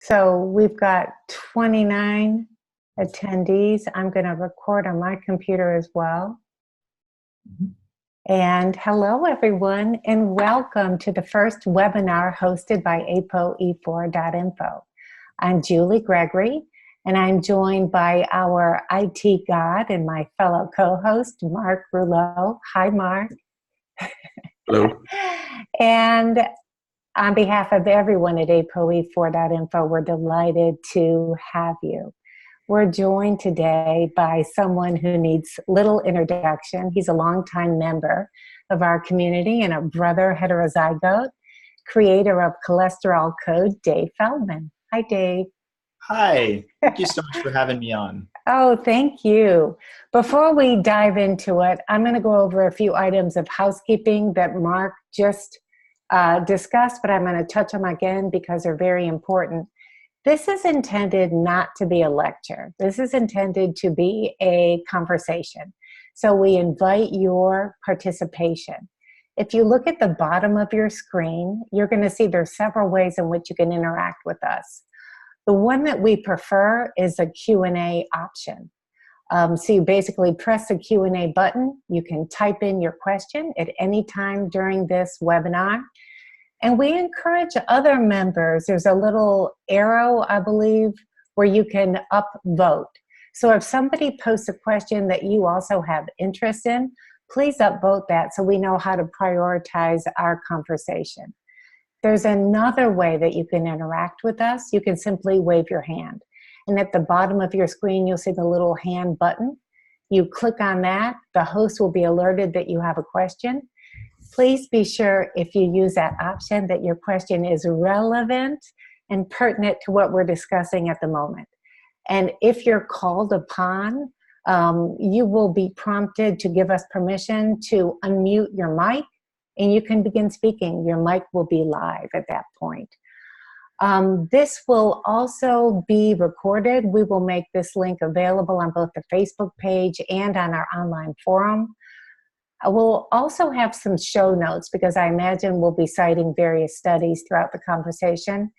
So we've got 29 attendees. I'm going to record on my computer as well. And hello, everyone, and welcome to the first webinar hosted by ApoE4.info. I'm Julie Gregory, and I'm joined by our IT god and my fellow co-host, Mark Rouleau. Hi, Mark. Hello. And on behalf of everyone at ApoE4.info, we're delighted to have you. We're joined today by someone who needs little introduction. He's a longtime member of our community and a brother heterozygote, creator of Cholesterol Code, Dave Feldman. Hi, Dave. Hi. Thank you so much for having me on. Oh, thank you. Before we dive into it, I'm going to go over a few items of housekeeping that Mark just discussed, but I'm going to touch them again because they're very important. This is intended not to be a lecture. This is intended to be a conversation. So we invite your participation. If you look at the bottom of your screen, you're going to see there's several ways in which you can interact with us. The one that we prefer is a Q&A option. So you basically press the Q&A button. You can type in your question at any time during this webinar. And we encourage other members. There's a little arrow, I believe, where you can upvote. So if somebody posts a question that you also have interest in, please upvote that so we know how to prioritize our conversation. There's another way that you can interact with us. You can simply wave your hand. And at the bottom of your screen, you'll see the little hand button. You click on that. The host will be alerted that you have a question. Please be sure if you use that option that your question is relevant and pertinent to what we're discussing at the moment. And if you're called upon, you will be prompted to give us permission to unmute your mic and you can begin speaking. Your mic will be live at that point. This will also be recorded. We will make this link available on both the Facebook page and on our online forum. We'll also have some show notes because I imagine we'll be citing various studies throughout the conversation.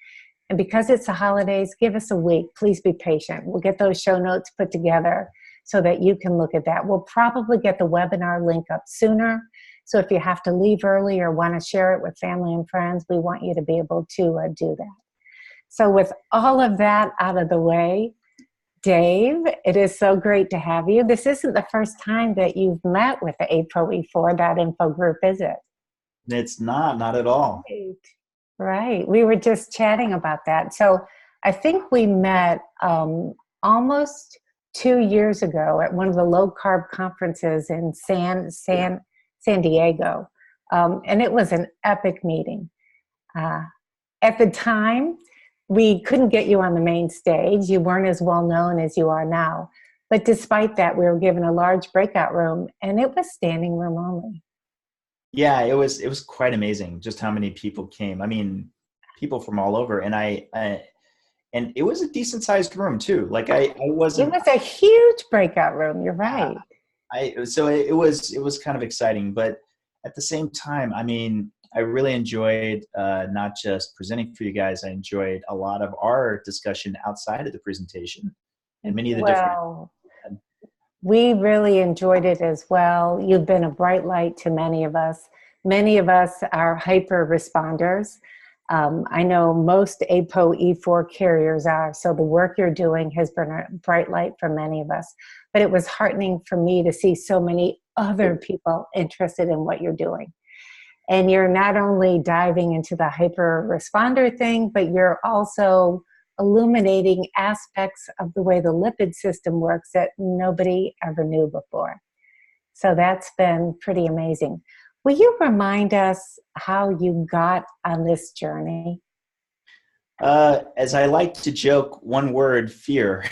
And because it's the holidays, give us a week. Please be patient. We'll get those show notes put together so that you can look at that. We'll probably get the webinar link up sooner. So if you have to leave early or want to share it with family and friends, we want you to be able to do that. So with all of that out of the way, Dave, it is so great to have you. This isn't the first time that you've met with the ApoE4.info group, is it? It's not at all. Right. We were just chatting about that. So I think we met almost 2 years ago at one of the low-carb conferences in San Diego. And it was an epic meeting. At the time, we couldn't get you on the main stage. You weren't as well known as you are now. But despite that, we were given a large breakout room, and it was standing room only. Yeah, it was quite amazing just how many people came. I mean, people from all over, and and it was a decent sized room too. Like I wasn't. It was a huge breakout room. You're right. So it was kind of exciting, but at the same time, I mean, I really enjoyed not just presenting for you guys. I enjoyed a lot of our discussion outside of the presentation and many of the different. We really enjoyed it as well. You've been a bright light to many of us. Many of us are hyper responders. I know most ApoE4 carriers are, so the work you're doing has been a bright light for many of us. But it was heartening for me to see so many other people interested in what you're doing. And you're not only diving into the hyper responder thing, but you're also illuminating aspects of the way the lipid system works that nobody ever knew before. So that's been pretty amazing. Will you remind us how you got on this journey? As I like to joke, one word: fear.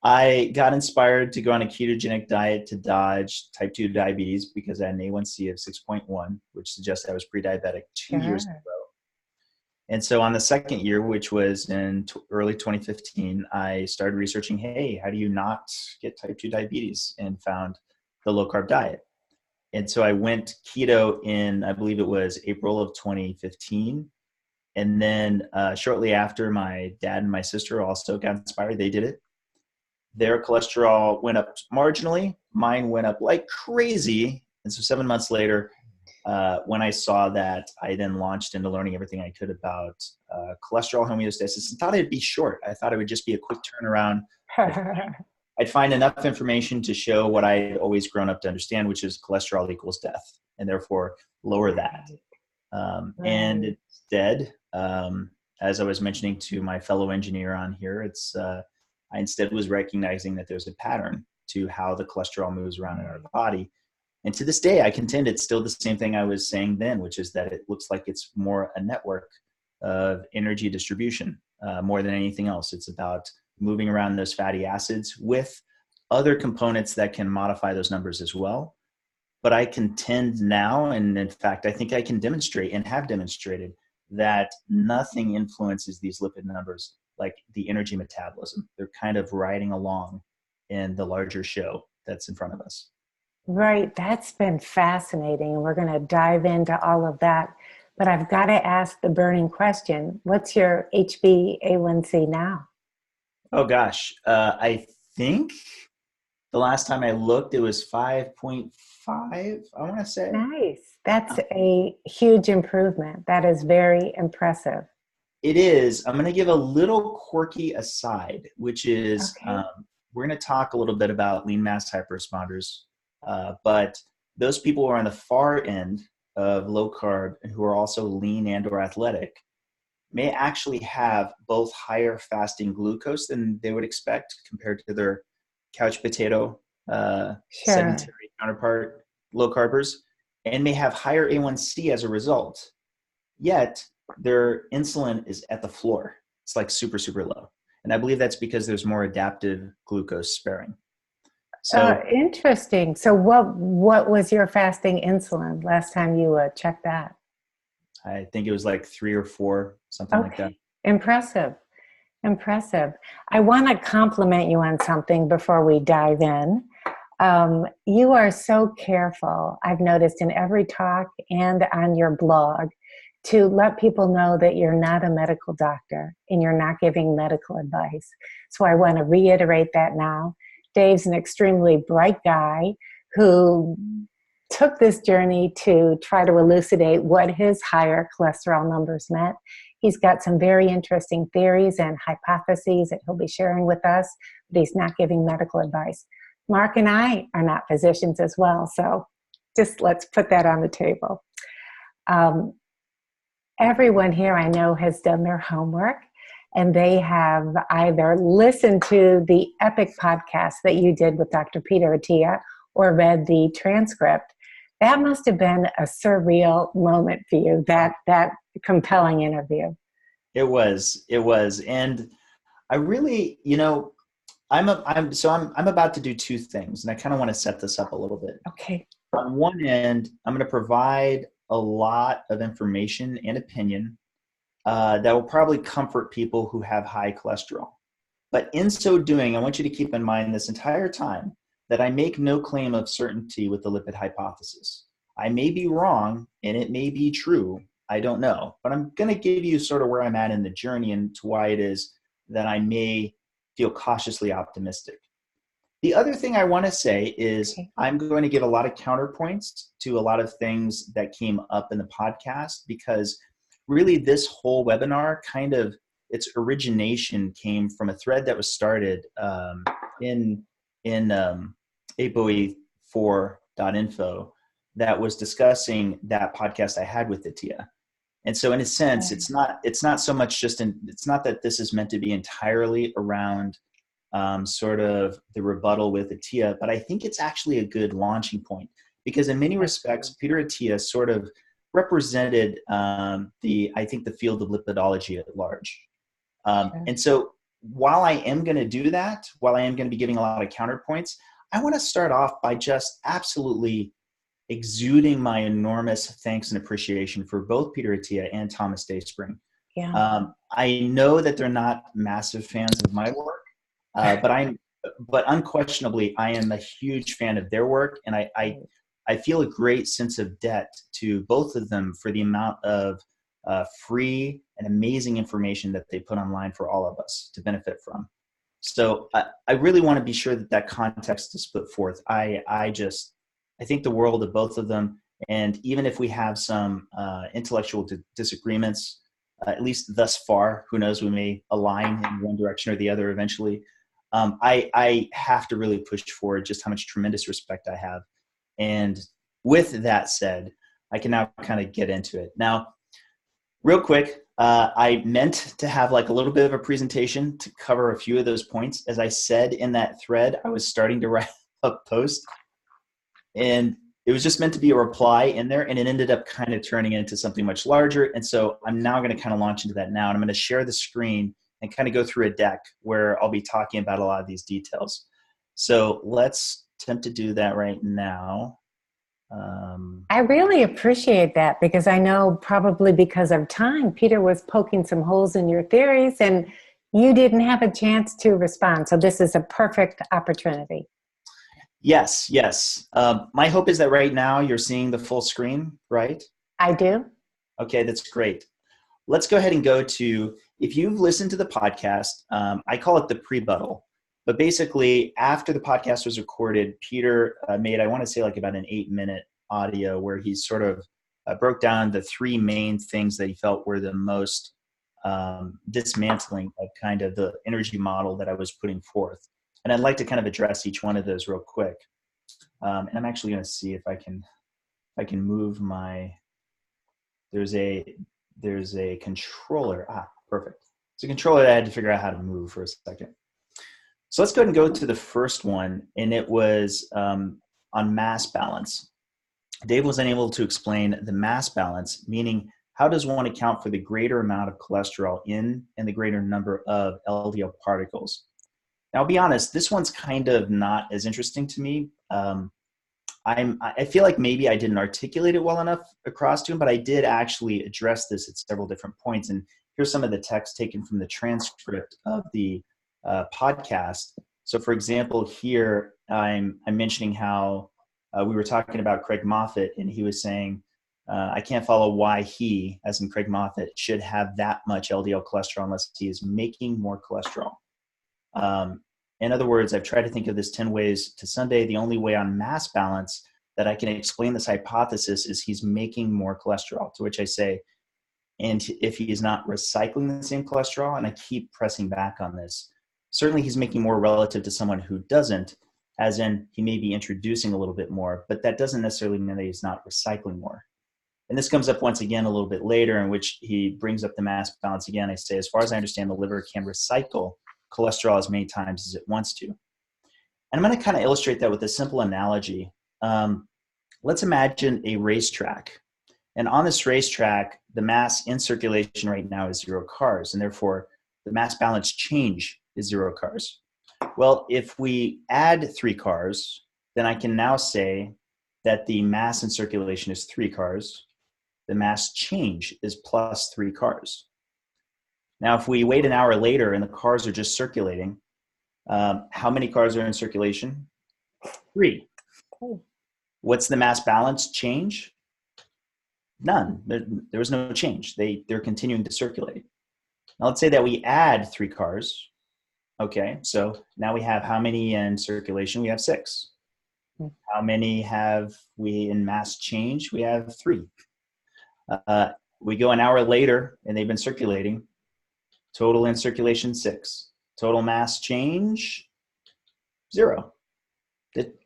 I got inspired to go on a ketogenic diet to dodge type 2 diabetes because I had an A1C of 6.1, which suggests I was pre-diabetic 2 years ago. And so on the second year, which was in early 2015, I started researching, hey, how do you not get type 2 diabetes, and found the low-carb diet. And so I went keto in, I believe it was April of 2015. And then shortly after, my dad and my sister also got inspired. They did it. Their cholesterol went up marginally. Mine went up like crazy. And so 7 months later, when I saw that, I then launched into learning everything I could about cholesterol homeostasis and thought it'd be short. I thought it would just be a quick turnaround. I'd find enough information to show what I'd always grown up to understand, which is cholesterol equals death, and therefore lower that. And instead, as I was mentioning to my fellow engineer on here, I instead was recognizing that there's a pattern to how the cholesterol moves around in our body. And to this day, I contend it's still the same thing I was saying then, which is that it looks like it's more a network of energy distribution more than anything else. It's about moving around those fatty acids with other components that can modify those numbers as well. But I contend now, and in fact, I think I can demonstrate and have demonstrated that nothing influences these lipid numbers like the energy metabolism. They're kind of riding along in the larger show that's in front of us. Right. That's been fascinating. And we're going to dive into all of that. But I've got to ask the burning question. What's your HbA1c now? Oh, gosh. I think the last time I looked, it was 5.5, I want to say. Nice. That's a huge improvement. That is very impressive. It is. I'm going to give a little quirky aside, which is we're going to talk a little bit about lean mass hyperresponders. But those people who are on the far end of low carb and who are also lean and or athletic may actually have both higher fasting glucose than they would expect compared to their couch potato sedentary counterpart low carbers, and may have higher A1C as a result. Yet their insulin is at the floor. It's like super, super low. And I believe that's because there's more adaptive glucose sparing. So interesting. So what was your fasting insulin last time you checked that? I think it was like 3 or 4, something like that. Impressive. I want to compliment you on something before we dive in. You are so careful, I've noticed in every talk and on your blog, to let people know that you're not a medical doctor and you're not giving medical advice. So I want to reiterate that now. Dave's an extremely bright guy who took this journey to try to elucidate what his higher cholesterol numbers meant. He's got some very interesting theories and hypotheses that he'll be sharing with us, but he's not giving medical advice. Mark and I are not physicians as well, so just let's put that on the table. Everyone here I know has done their homework, and they have either listened to the epic podcast that you did with Dr. Peter Attia or read the transcript. That must have been a surreal moment for you, that compelling interview. It was. And I really, I'm about to do 2 things, and I kind of want to set this up a little bit. Okay. On one end, I'm going to provide a lot of information and opinion that will probably comfort people who have high cholesterol. But in so doing, I want you to keep in mind this entire time that I make no claim of certainty with the lipid hypothesis. I may be wrong, and it may be true. I don't know. But I'm going to give you sort of where I'm at in the journey and to why it is that I may feel cautiously optimistic. The other thing I want to say is I'm going to give a lot of counterpoints to a lot of things that came up in the podcast, because really this whole webinar its origination came from a thread that was started in ApoE4.info that was discussing that podcast I had with Attia. And so in a sense, it's not so much it's not that this is meant to be entirely around sort of the rebuttal with Attia, but I think it's actually a good launching point, because in many respects, Peter Attia sort of represented I think the field of lipidology at large. And so while I am going to do that, while I am going to be giving a lot of counterpoints, I want to start off by just absolutely exuding my enormous thanks and appreciation for both Peter Attia and Thomas Dayspring. Yeah. I know that they're not massive fans of my work, but unquestionably, I am a huge fan of their work, and I feel a great sense of debt to both of them for the amount of free and amazing information that they put online for all of us to benefit from. So I really want to be sure that that context is put forth. I think the world of both of them. And even if we have some intellectual disagreements, at least thus far, who knows, we may align in one direction or the other eventually. I have to really push forward just how much tremendous respect I have. And with that said, I can now kind of get into it. Now, real quick, I meant to have like a little bit of a presentation to cover a few of those points. As I said in that thread, I was starting to write a post, and it was just meant to be a reply in there, and it ended up kind of turning into something much larger. And so I'm now going to kind of launch into that now, and I'm going to share the screen and kind of go through a deck where I'll be talking about a lot of these details. So let's attempt to do that right now. I really appreciate that, because I know probably because of time, Peter was poking some holes in your theories and you didn't have a chance to respond. So this is a perfect opportunity. Yes. My hope is that right now you're seeing the full screen, right? I do. Okay, that's great. Let's go ahead and go to, if you've listened to the podcast, I call it the pre-buttal. But basically, after the podcast was recorded, Peter made, I want to say like about an 8-minute audio where he sort of broke down the 3 main things that he felt were the most dismantling of kind of the energy model that I was putting forth. And I'd like to kind of address each one of those real quick. And I'm actually going to see if I can move my, there's a controller. Perfect. It's a controller that I had to figure out how to move for a second. So let's go ahead and go to the first one. And it was on mass balance. Dave was unable to explain the mass balance, meaning how does one account for the greater amount of cholesterol in and the greater number of LDL particles? Now, I'll be honest, this one's kind of not as interesting to me. I feel like maybe I didn't articulate it well enough across to him, but I did actually address this at several different points. And here's some of the text taken from the transcript of the podcast. So for example, here I'm mentioning how we were talking about Craig Moffat, and he was saying, I can't follow why he, as in Craig Moffat, should have that much LDL cholesterol unless he is making more cholesterol. In other words, I've tried to think of this 10 ways to Sunday. The only way on mass balance that I can explain this hypothesis is he's making more cholesterol, to which I say, and if he is not recycling the same cholesterol, and I keep pressing back on this, certainly he's making more relative to someone who doesn't, as in he may be introducing a little bit more, but that doesn't necessarily mean that he's not recycling more. And this comes up once again a little bit later, in which he brings up the mass balance again. I say, as far as I understand, the liver can recycle cholesterol as many times as it wants to. And I'm going to kind of illustrate that with a simple analogy. Let's imagine a racetrack. And on this racetrack, the mass in circulation right now is 0 cars, and therefore the mass balance change is 0 cars. Well, if we add 3 cars, then I can now say that the mass in circulation is 3 cars. The mass change is plus 3 cars. Now, if we wait an hour later and the cars are just circulating, how many cars are in circulation? 3. What's the mass balance change? None. There was no change. They're continuing to circulate. Now, let's say that we add 3 cars. Okay, so now we have how many in circulation? We have 6. How many have we in mass change? We have 3. We go an hour later and they've been circulating. Total in circulation, 6. Total mass change, 0.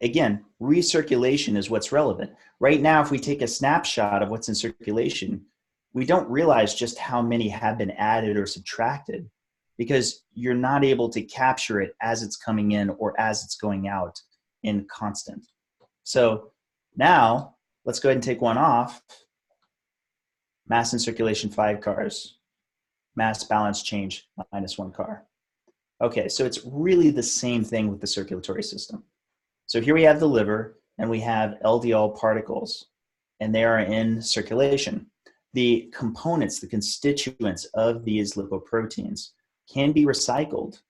Again, recirculation is what's relevant. Right now, if we take a snapshot of what's in circulation, we don't realize just how many have been added or subtracted, because you're not able to capture it as it's coming in or as it's going out in constant. So now let's go ahead and take one off. Mass in circulation, 5 cars. Mass balance change, minus 1 car. Okay, so it's really the same thing with the circulatory system. So here we have the liver, and we have LDL particles, and they are in circulation. The components, the constituents of these lipoproteins can be recycled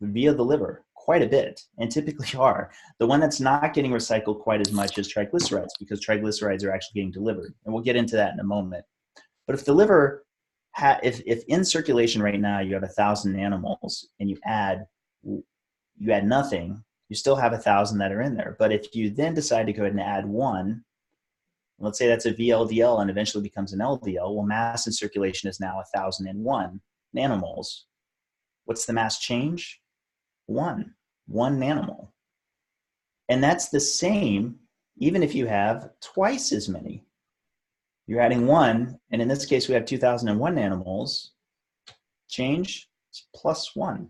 via the liver quite a bit, and typically are. The one that's not getting recycled quite as much is triglycerides, because triglycerides are actually getting delivered, and we'll get into that in a moment. But if the liver if in circulation right now you have 1,000 animals and you add nothing, you still have 1,000 that are in there. But if you then decide to go ahead and add one, let's say that's a VLDL and eventually becomes an LDL, well, mass in circulation is now 1,001 nanomoles. What's the mass change? One nanomole. And that's the same even if you have twice as many. You're adding one, and in this case we have 2,001 nanomoles. Change is plus one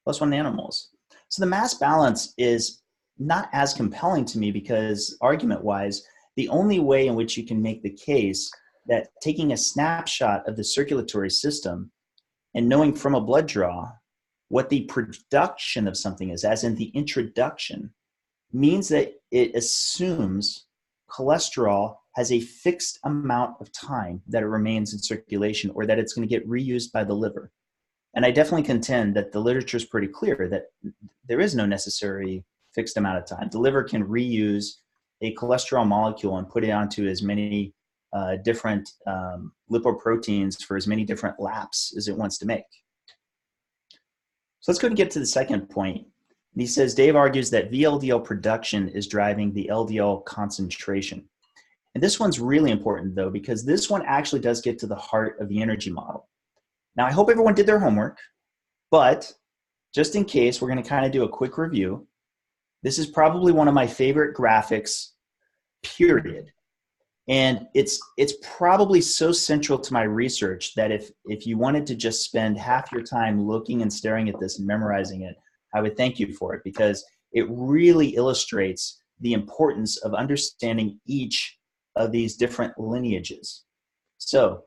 nanomoles. So the mass balance is not as compelling to me because, argument-wise, the only way in which you can make the case that taking a snapshot of the circulatory system and knowing from a blood draw what the production of something is, as in the introduction, means that it assumes cholesterol has a fixed amount of time that it remains in circulation or that it's going to get reused by the liver. And I definitely contend that the literature is pretty clear that there is no necessary fixed amount of time. The liver can reuse a cholesterol molecule and put it onto as many different lipoproteins for as many different laps as it wants to make. So let's go and get to the second point. And he says, Dave argues that VLDL production is driving the LDL concentration. And this one's really important, though, because this one actually does get to the heart of the energy model. Now, I hope everyone did their homework, but just in case, we're going to kind of do a quick review. This is probably one of my favorite graphics, period. And it's probably so central to my research that if you wanted to just spend half your time looking and staring at this and memorizing it, I would thank you for it, because it really illustrates the importance of understanding each of these different lineages. So,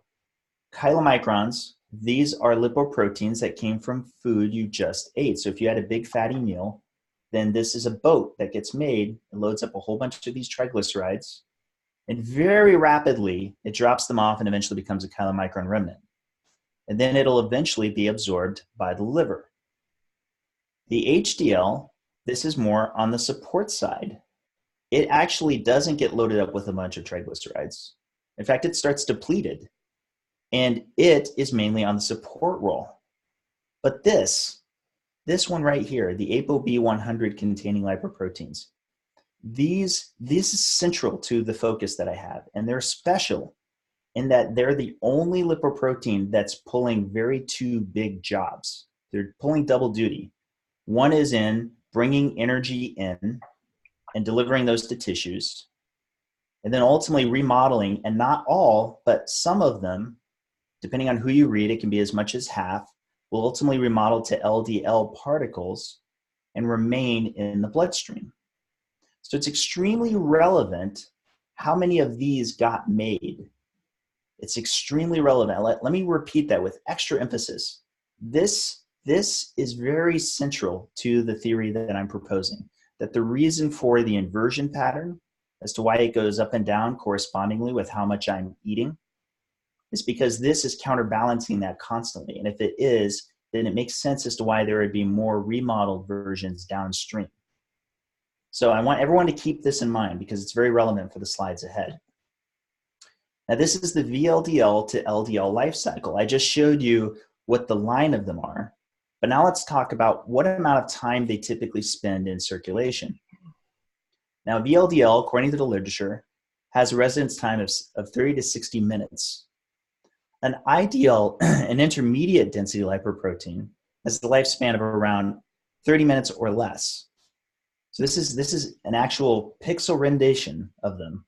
chylomicrons, these are lipoproteins that came from food you just ate. So if you had a big fatty meal, then this is a boat that gets made and loads up a whole bunch of these triglycerides, and very rapidly it drops them off and eventually becomes a chylomicron remnant. And then it'll eventually be absorbed by the liver. The HDL, this is more on the support side. It actually doesn't get loaded up with a bunch of triglycerides. In fact, it starts depleted, and it is mainly on the support role. But this one right here, the ApoB100 containing lipoproteins, this is central to the focus that I have, and they're special in that they're the only lipoprotein that's pulling two big jobs. They're pulling double duty. One is in bringing energy in and delivering those to tissues, and then ultimately remodeling, and not all, but some of them, depending on who you read, it can be as much as half, will ultimately remodel to LDL particles and remain in the bloodstream. So it's extremely relevant how many of these got made. It's extremely relevant. Let me repeat that with extra emphasis. This is very central to the theory that I'm proposing, that the reason for the inversion pattern as to why it goes up and down correspondingly with how much I'm eating is because this is counterbalancing that constantly. And if it is, then it makes sense as to why there would be more remodeled versions downstream. So I want everyone to keep this in mind because it's very relevant for the slides ahead. Now this is the VLDL to LDL life cycle. I just showed you what the line of them are, but now let's talk about what amount of time they typically spend in circulation. Now VLDL, according to the literature, has a residence time of 30 to 60 minutes. An ideal and intermediate density lipoprotein has the lifespan of around 30 minutes or less. So this is an actual pixel rendition of them.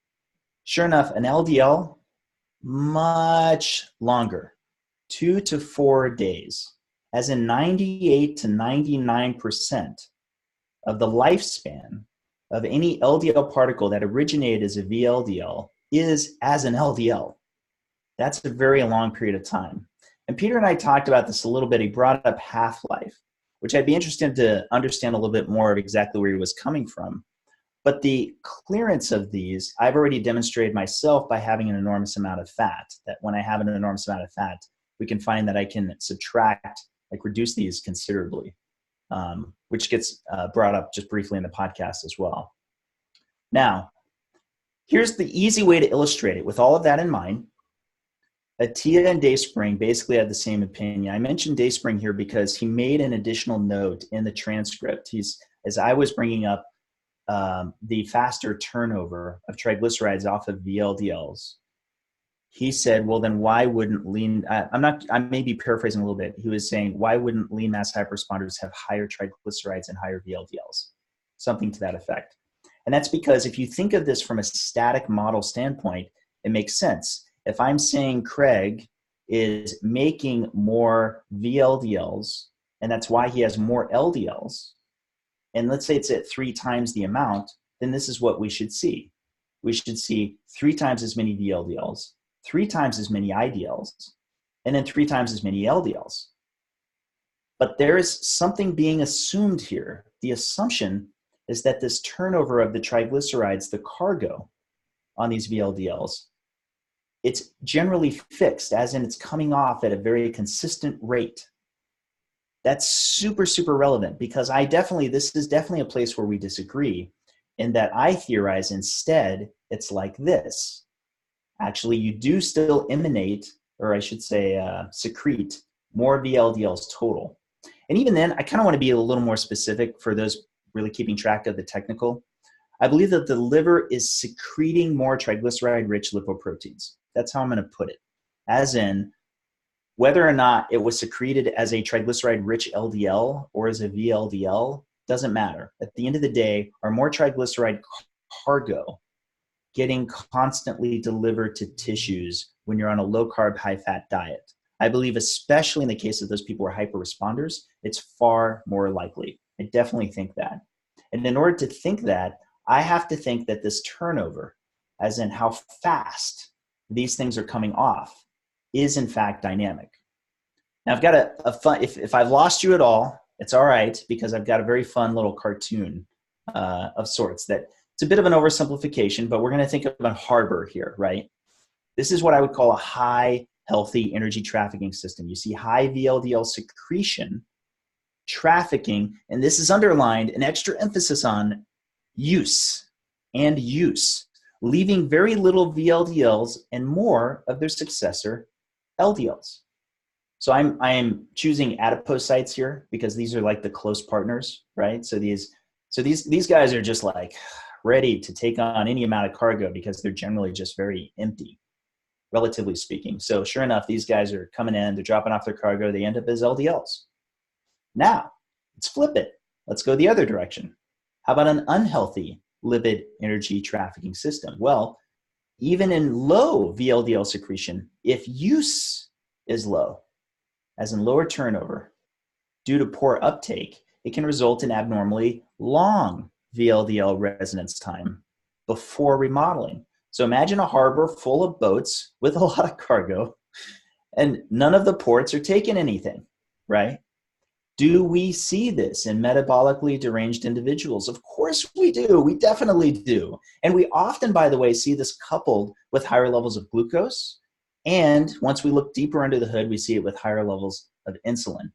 Sure enough, an LDL, much longer, 2 to 4 days, as in 98 to 99% of the lifespan of any LDL particle that originated as a VLDL is as an LDL. That's a very long period of time. And Peter and I talked about this a little bit. He brought up half-life, which I'd be interested to understand a little bit more of exactly where he was coming from. But the clearance of these, I've already demonstrated myself by having an enormous amount of fat, that when I have an enormous amount of fat, we can find that I can reduce these considerably, which gets brought up just briefly in the podcast as well. Now, here's the easy way to illustrate it with all of that in mind. Attia and Dayspring basically had the same opinion. I mentioned Dayspring here because he made an additional note in the transcript. As I was bringing up the faster turnover of triglycerides off of VLDLs, he said, well, then why wouldn't I may be paraphrasing a little bit. He was saying, why wouldn't lean mass hyperresponders have higher triglycerides and higher VLDLs? Something to that effect. And that's because if you think of this from a static model standpoint, it makes sense. If I'm saying Craig is making more VLDLs, and that's why he has more LDLs, and let's say it's at 3 times the amount, then this is what we should see. We should see 3 times as many VLDLs, 3 times as many IDLs, and then 3 times as many LDLs. But there is something being assumed here. The assumption is that this turnover of the triglycerides, the cargo on these VLDLs, it's generally fixed, as in it's coming off at a very consistent rate. That's super, super relevant because this is definitely a place where we disagree, in that I theorize instead it's like this. Actually, you do still emanate, or I should say secrete, more VLDLs total. And even then, I kind of want to be a little more specific for those really keeping track of the technical. I believe that the liver is secreting more triglyceride-rich lipoproteins. That's how I'm going to put it. As in, whether or not it was secreted as a triglyceride-rich LDL or as a VLDL, doesn't matter. At the end of the day, are more triglyceride cargo getting constantly delivered to tissues when you're on a low-carb, high-fat diet? I believe, especially in the case of those people who are hyper-responders, it's far more likely. I definitely think that. And in order to think that, I have to think that this turnover, as in how fast these things are coming off, is in fact dynamic. Now I've got a fun, if I've lost you at all, it's all right, because I've got a very fun little cartoon of sorts that it's a bit of an oversimplification, but we're going to think of a harbor here, right? This is what I would call a high healthy energy trafficking system. You see high VLDL secretion, trafficking, and this is underlined, an extra emphasis on use and use, leaving very little VLDLs and more of their successor LDLs. So I'm choosing adipocytes here because these are like the close partners, right? So these guys are just like ready to take on any amount of cargo because they're generally just very empty, relatively speaking. So sure enough, these guys are coming in, they're dropping off their cargo, they end up as LDLs. Now, let's flip it. Let's go the other direction. How about an unhealthy lipid energy trafficking system? Well, even in low VLDL secretion, if use is low, as in lower turnover, due to poor uptake, it can result in abnormally long VLDL residence time before remodeling. So imagine a harbor full of boats with a lot of cargo, and none of the ports are taking anything, right? Do we see this in metabolically deranged individuals? Of course we do. We definitely do. And we often, by the way, see this coupled with higher levels of glucose. And once we look deeper under the hood, we see it with higher levels of insulin.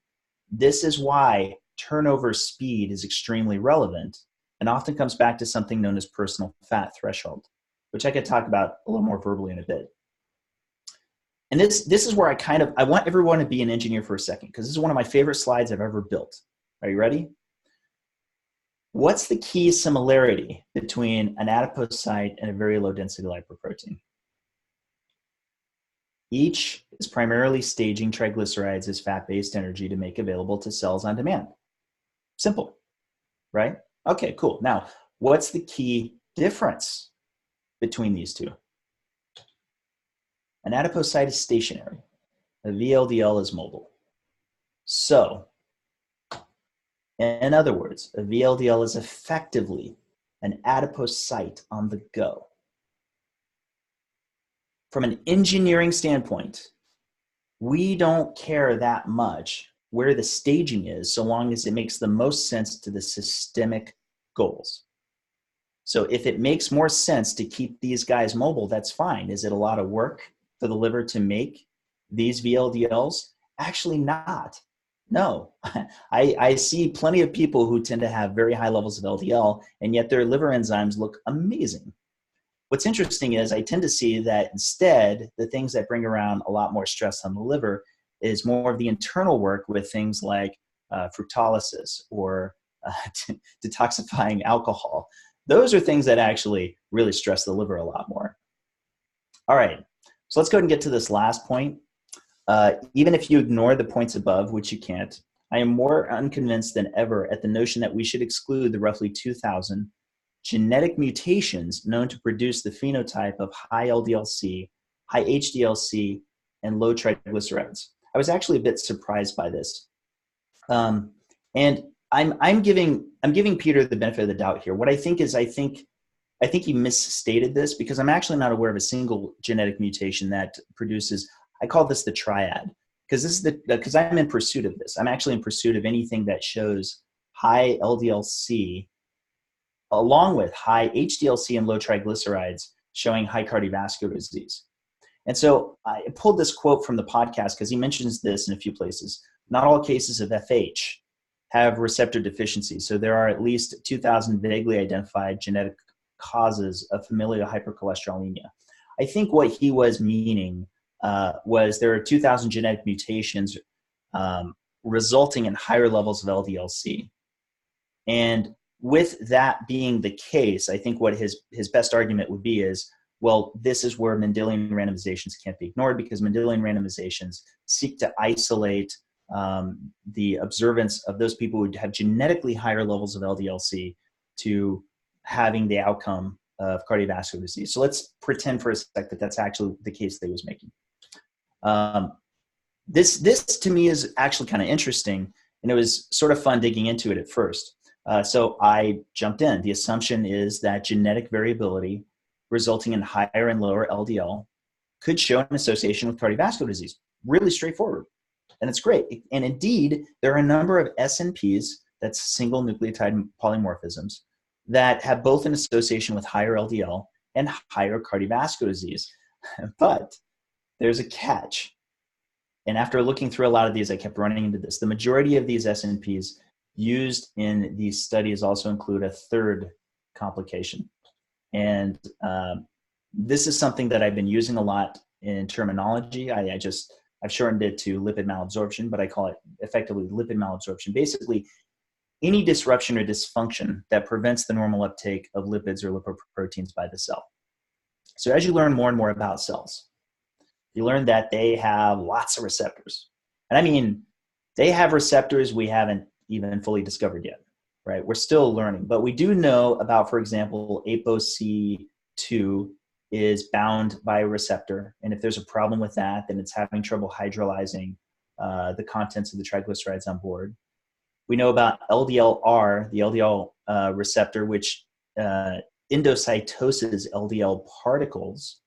This is why turnover speed is extremely relevant and often comes back to something known as personal fat threshold, which I could talk about a little more verbally in a bit. And this is where I want everyone to be an engineer for a second, because this is one of my favorite slides I've ever built. Are you ready? What's the key similarity between an adipocyte and a very low density lipoprotein? Each is primarily staging triglycerides as fat-based energy to make available to cells on demand. Simple, right? Okay, cool. Now, what's the key difference between these two? An adipocyte is stationary. A VLDL is mobile. So, in other words, a VLDL is effectively an adipocyte on the go. From an engineering standpoint, we don't care that much where the staging is, so long as it makes the most sense to the systemic goals. So if it makes more sense to keep these guys mobile, that's fine. Is it a lot of work for the liver to make these VLDLs? Actually not. No. I see plenty of people who tend to have very high levels of LDL, and yet their liver enzymes look amazing. what's interesting is I tend to see that instead, the things that bring around a lot more stress on the liver is more of the internal work with things like fructolysis or detoxifying alcohol. Those are things that actually really stress the liver a lot more. All right, so let's go ahead and get to this last point. Even if you ignore the points above, which you can't, I am more unconvinced than ever at the notion that we should exclude the roughly 2,000 genetic mutations known to produce the phenotype of high LDL-C, high HDL-C, and low triglycerides. I was actually a bit surprised by this. And I'm giving Peter the benefit of the doubt here. What I think is, I think he misstated this, because I'm actually not aware of a single genetic mutation that produces, I call this the triad, because I'm in pursuit of this. I'm actually in pursuit of anything that shows high LDL-C along with high HDL-C and low triglycerides showing high cardiovascular disease. And so I pulled this quote from the podcast because he mentions this in a few places. Not all cases of FH have receptor deficiency. So there are at least 2,000 vaguely identified genetic causes of familial hypercholesterolemia. I think what he was meaning was there are 2,000 genetic mutations resulting in higher levels of LDL-C. And with that being the case, I think what his best argument would be is, well, this is where Mendelian randomizations can't be ignored, because Mendelian randomizations seek to isolate the observance of those people who have genetically higher levels of LDL-C to having the outcome of cardiovascular disease. So let's pretend for a sec that that's actually the case that he was making. This to me is actually kind of interesting, and it was sort of fun digging into it at first. So I jumped in. The assumption is that genetic variability resulting in higher and lower LDL could show an association with cardiovascular disease. Really straightforward. And it's great. And indeed, there are a number of SNPs, that's single nucleotide polymorphisms, that have both an association with higher LDL and higher cardiovascular disease. But there's a catch. And after looking through a lot of these, I kept running into this. The majority of these SNPs used in these studies also include a third complication. And this is something that I've been using a lot in terminology. I've shortened it to lipid malabsorption, but I call it effectively lipid malabsorption. Basically, any disruption or dysfunction that prevents the normal uptake of lipids or lipoproteins by the cell. So as you learn more and more about cells, you learn that they have lots of receptors. And I mean, they have receptors we haven't even fully discovered yet, right? We're still learning, but we do know about, for example, ApoE4 is bound by a receptor. And if there's a problem with that, then it's having trouble hydrolyzing the contents of the triglycerides on board. We know about LDLR, the LDL receptor, which endocytoses LDL particles.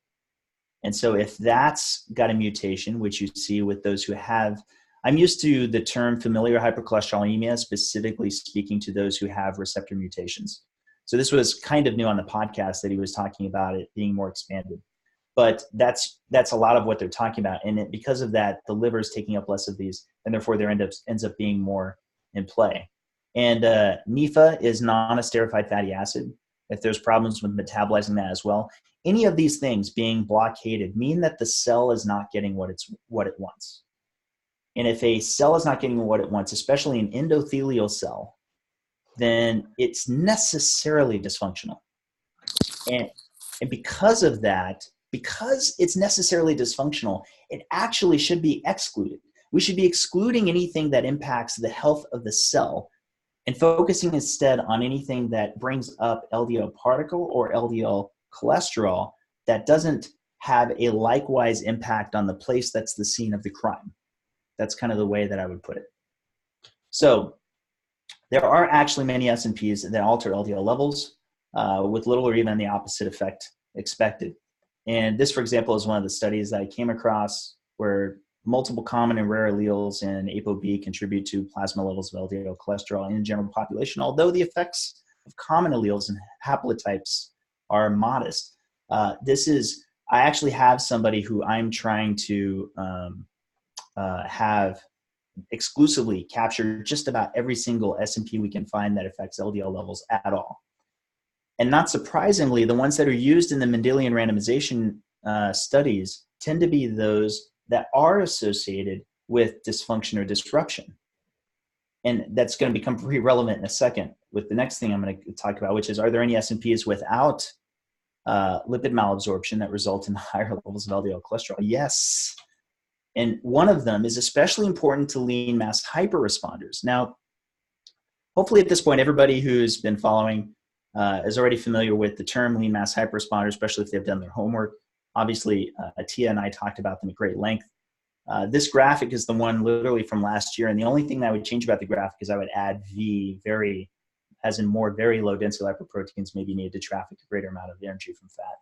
And so if that's got a mutation, which you see with those who have, I'm used to the term familial hypercholesterolemia, specifically speaking to those who have receptor mutations. So this was kind of new on the podcast that he was talking about it being more expanded. But that's a lot of what they're talking about. And because of that, the liver is taking up less of these, and therefore there ends up being more in play. And NEFA is non-esterified fatty acid. If there's problems with metabolizing that as well, any of these things being blockaded mean that the cell is not getting what it wants. And if a cell is not getting what it wants, especially an endothelial cell, then it's necessarily dysfunctional. And because of that, because it's necessarily dysfunctional, it actually should be excluded. We should be excluding anything that impacts the health of the cell and focusing instead on anything that brings up LDL particle or LDL cholesterol that doesn't have a likewise impact on the place that's the scene of the crime. That's kind of the way that I would put it. So there are actually many SNPs that alter LDL levels with little or even the opposite effect expected. And this, for example, is one of the studies that I came across where multiple common and rare alleles in ApoB contribute to plasma levels of LDL cholesterol in the general population, although the effects of common alleles and haplotypes are modest. I actually have somebody who I'm trying to have exclusively capture just about every single SNP we can find that affects LDL levels at all. And not surprisingly, the ones that are used in the Mendelian randomization studies tend to be those that are associated with dysfunction or disruption. And that's going to become pretty relevant in a second with the next thing I'm going to talk about, which is, are there any SNPs without lipid malabsorption that result in higher levels of LDL cholesterol? Yes. And one of them is especially important to lean mass hyperresponders. Now, hopefully at this point, everybody who's been following is already familiar with the term lean mass hyperresponders, especially if they've done their homework. Obviously, Attia and I talked about them at great length. This graphic is the one literally from last year, and the only thing that I would change about the graphic is I would add V, very, as in more very low density lipoproteins may be needed to traffic a greater amount of energy from fat.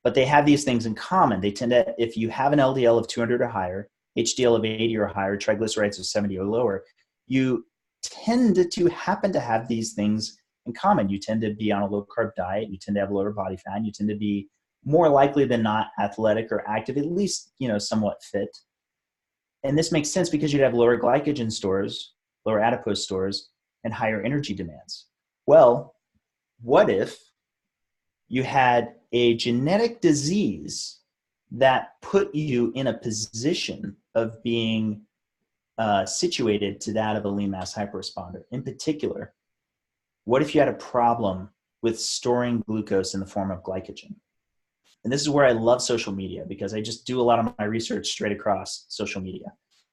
But they have these things in common. They tend to, if you have an LDL of 200 or higher, HDL of 80 or higher, triglycerides of 70 or lower, you tend to happen to have these things in common. You tend to be on a low carb diet, you tend to have lower body fat, and you tend to be more likely than not athletic or active, at least, somewhat fit. And this makes sense because you'd have lower glycogen stores, lower adipose stores, and higher energy demands. Well, what if you had a genetic disease that put you in a position of being situated to that of a lean mass hyperresponder? In particular, what if you had a problem with storing glucose in the form of glycogen? And this is where I love social media, because I just do a lot of my research straight across social media.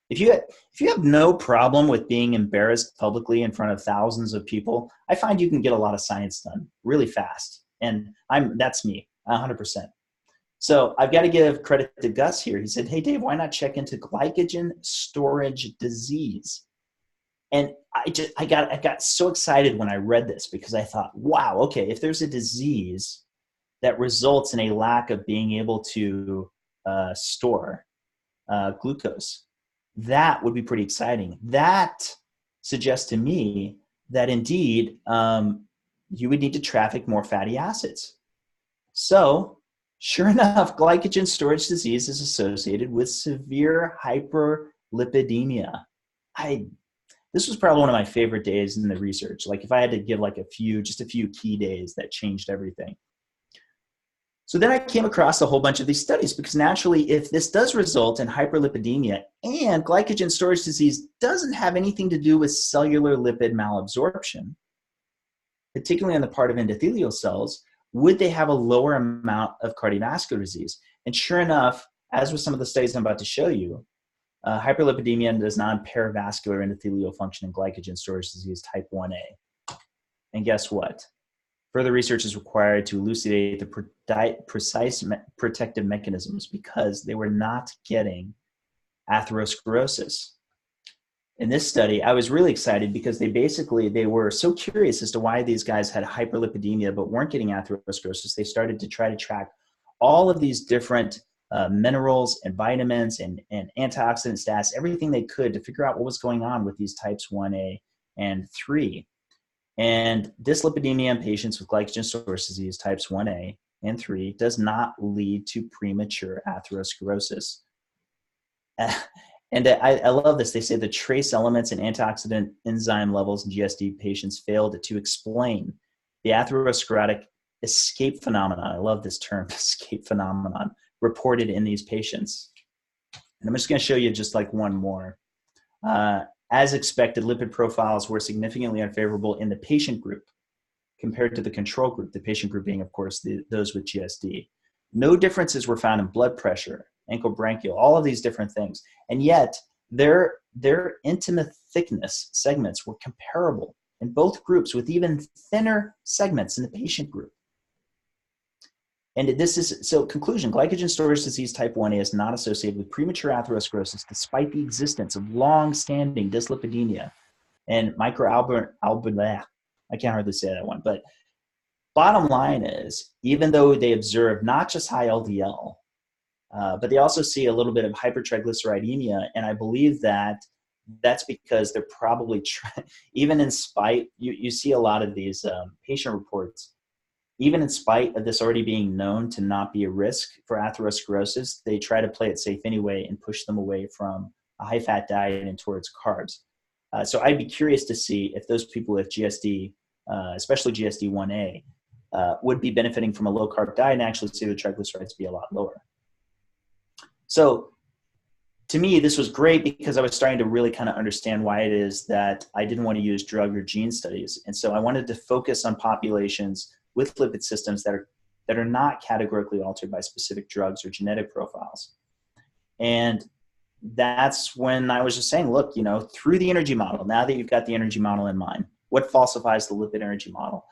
If you have no problem with being embarrassed publicly in front of thousands of people, I find you can get a lot of science done really fast. And that's me, 100%. So I've got to give credit to Gus here. He said, hey, Dave, why not check into glycogen storage disease? And I got so excited when I read this, because I thought, wow, okay, if there's a disease that results in a lack of being able to store glucose, that would be pretty exciting. That suggests to me that indeed you would need to traffic more fatty acids. So sure enough, glycogen storage disease is associated with severe hyperlipidemia. This was probably one of my favorite days in the research. Like, if I had to give like just a few key days that changed everything. So then I came across a whole bunch of these studies, because naturally, if this does result in hyperlipidemia and glycogen storage disease doesn't have anything to do with cellular lipid malabsorption, particularly on the part of endothelial cells, would they have a lower amount of cardiovascular disease? And sure enough, as with some of the studies I'm about to show you, hyperlipidemia does not impair vascular endothelial function in glycogen storage disease type 1A. And guess what? Further research is required to elucidate the precise protective mechanisms, because they were not getting atherosclerosis. In this study, I was really excited because they were so curious as to why these guys had hyperlipidemia but weren't getting atherosclerosis. They started to try to track all of these different minerals and vitamins and antioxidant stats, everything they could, to figure out what was going on with these types 1A and 3. And dyslipidemia in patients with glycogen storage disease types 1A and 3 does not lead to premature atherosclerosis. And I love this. They say the trace elements and antioxidant enzyme levels in GSD patients failed to explain the atherosclerotic escape phenomenon. I love this term, escape phenomenon, reported in these patients. And I'm just going to show you just like one more. As expected, lipid profiles were significantly unfavorable in the patient group compared to the control group, the patient group being, of course, those with GSD. No differences were found in blood pressure, ankle branchial, all of these different things. And yet, their intimate thickness segments were comparable in both groups, with even thinner segments in the patient group. And conclusion, glycogen storage disease type 1A is not associated with premature atherosclerosis, despite the existence of long-standing dyslipidemia and microalbuminuria. I can't hardly say that one. But bottom line is, even though they observe not just high LDL, but they also see a little bit of hypertriglyceridemia, and I believe that's because they're probably even in spite, you see a lot of these patient reports. Even in spite of this already being known to not be a risk for atherosclerosis, they try to play it safe anyway and push them away from a high-fat diet and towards carbs. So I'd be curious to see if those people with GSD, especially GSD 1A, would be benefiting from a low-carb diet and actually see their triglycerides be a lot lower. So to me, this was great because I was starting to really kind of understand why it is that I didn't want to use drug or gene studies. And so I wanted to focus on populations with lipid systems that are not categorically altered by specific drugs or genetic profiles. And that's when I was just saying, look, through the energy model, now that you've got the energy model in mind, what falsifies the lipid energy model?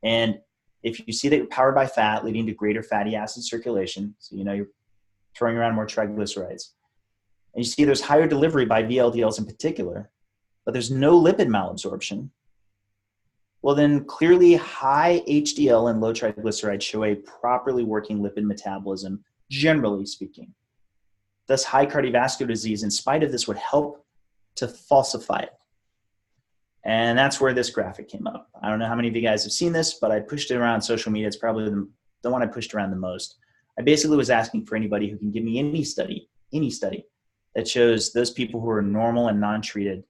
And if you see that you're powered by fat, leading to greater fatty acid circulation, so you're throwing around more triglycerides, and you see there's higher delivery by VLDLs in particular, but there's no lipid malabsorption, well then clearly high HDL and low triglycerides show a properly working lipid metabolism, generally speaking. Thus high cardiovascular disease, in spite of this, would help to falsify it. And that's where this graphic came up. I don't know how many of you guys have seen this, but I pushed it around social media. It's probably the one I pushed around the most. I basically was asking for anybody who can give me any study that shows those people who are normal and non-treated,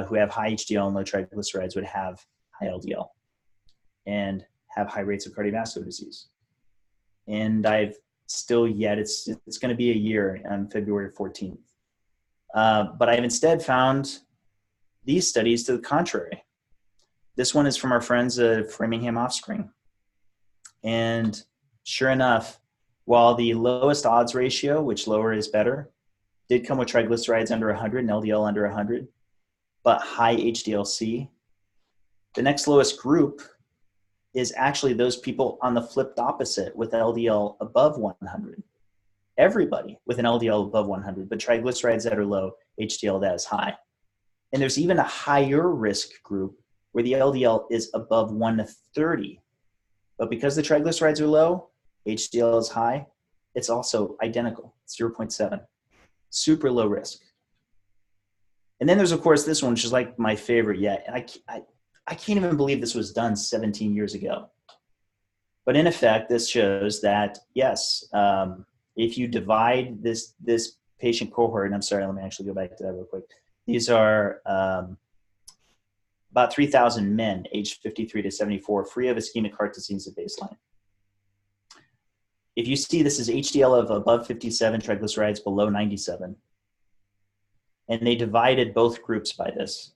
who have high HDL and low triglycerides, would have high LDL and have high rates of cardiovascular disease. And I've still yet, it's going to be a year on February 14th. But I've instead found these studies to the contrary. This one is from our friends at Framingham Offspring. And sure enough, while the lowest odds ratio, which lower is better, did come with triglycerides under 100 and LDL under 100, but high HDL-C, the next lowest group is actually those people on the flipped opposite with LDL above 100. Everybody with an LDL above 100, but triglycerides that are low, HDL that is high. And there's even a higher risk group where the LDL is above 130. But because the triglycerides are low, HDL is high, it's also identical, 0.7. Super low risk. And then there's, of course, this one, which is like my favorite yet. And I can't even believe this was done 17 years ago. But in effect, this shows that, yes, if you divide this patient cohort, and I'm sorry, let me actually go back to that real quick. These are about 3,000 men aged 53 to 74, free of ischemic heart disease at baseline. If you see this is HDL of above 57, triglycerides below 97, and they divided both groups by this,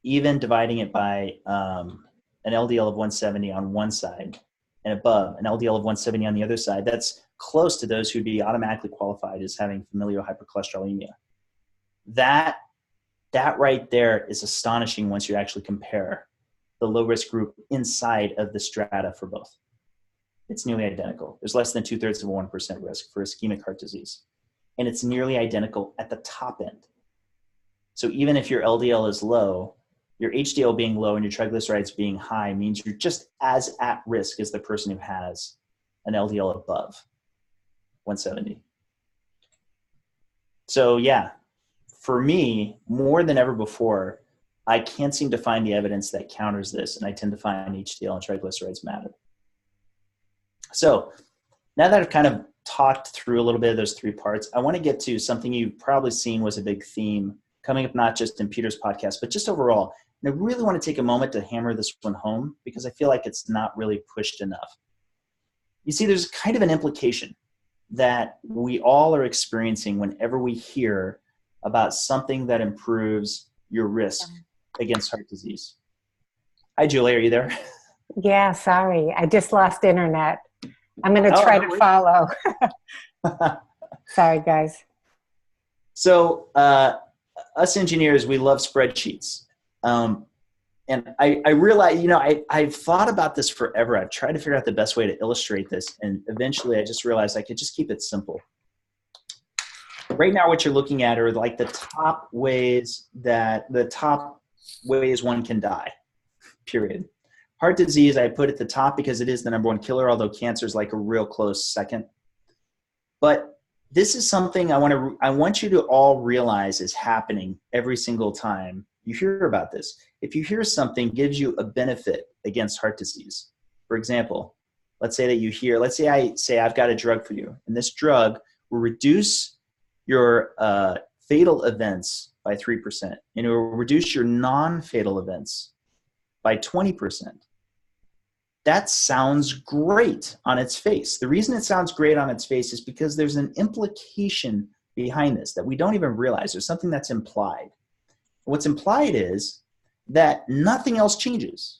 even dividing it by an LDL of 170 on one side and above an LDL of 170 on the other side, that's close to those who'd be automatically qualified as having familial hypercholesterolemia. That right there is astonishing once you actually compare the low-risk group inside of the strata for both. It's nearly identical. There's less than 2/3 of a 1% risk for ischemic heart disease. And it's nearly identical at the top end. So even if your LDL is low, your HDL being low and your triglycerides being high means you're just as at risk as the person who has an LDL above 170. So yeah, for me, more than ever before, I can't seem to find the evidence that counters this, and I tend to find HDL and triglycerides matter. So now that I've kind of talked through a little bit of those three parts, I want to get to something you've probably seen was a big theme coming up, not just in Peter's podcast, but just overall. And I really want to take a moment to hammer this one home because I feel like it's not really pushed enough. You see, there's kind of an implication that we all are experiencing whenever we hear about something that improves your risk against heart disease. Hi, Julie, are you there? Yeah, sorry. I just lost internet. I'm going to try to follow. Sorry, guys. So us engineers, we love spreadsheets. And I realize, I've thought about this forever. I've tried to figure out the best way to illustrate this. And eventually I just realized I could just keep it simple. Right now, what you're looking at are like the top ways one can die, period. Heart disease, I put at the top because it is the number one killer, although cancer is like a real close second. But this is something I want you to all realize is happening every single time you hear about this. If you hear something gives you a benefit against heart disease, for example, let's say I say I've got a drug for you, and this drug will reduce your fatal events by 3%, and it will reduce your non-fatal events by 20%. that sounds great on its face. The reason it sounds great on its face is because there's an implication behind this that we don't even realize. There's something that's implied. What's implied is that nothing else changes.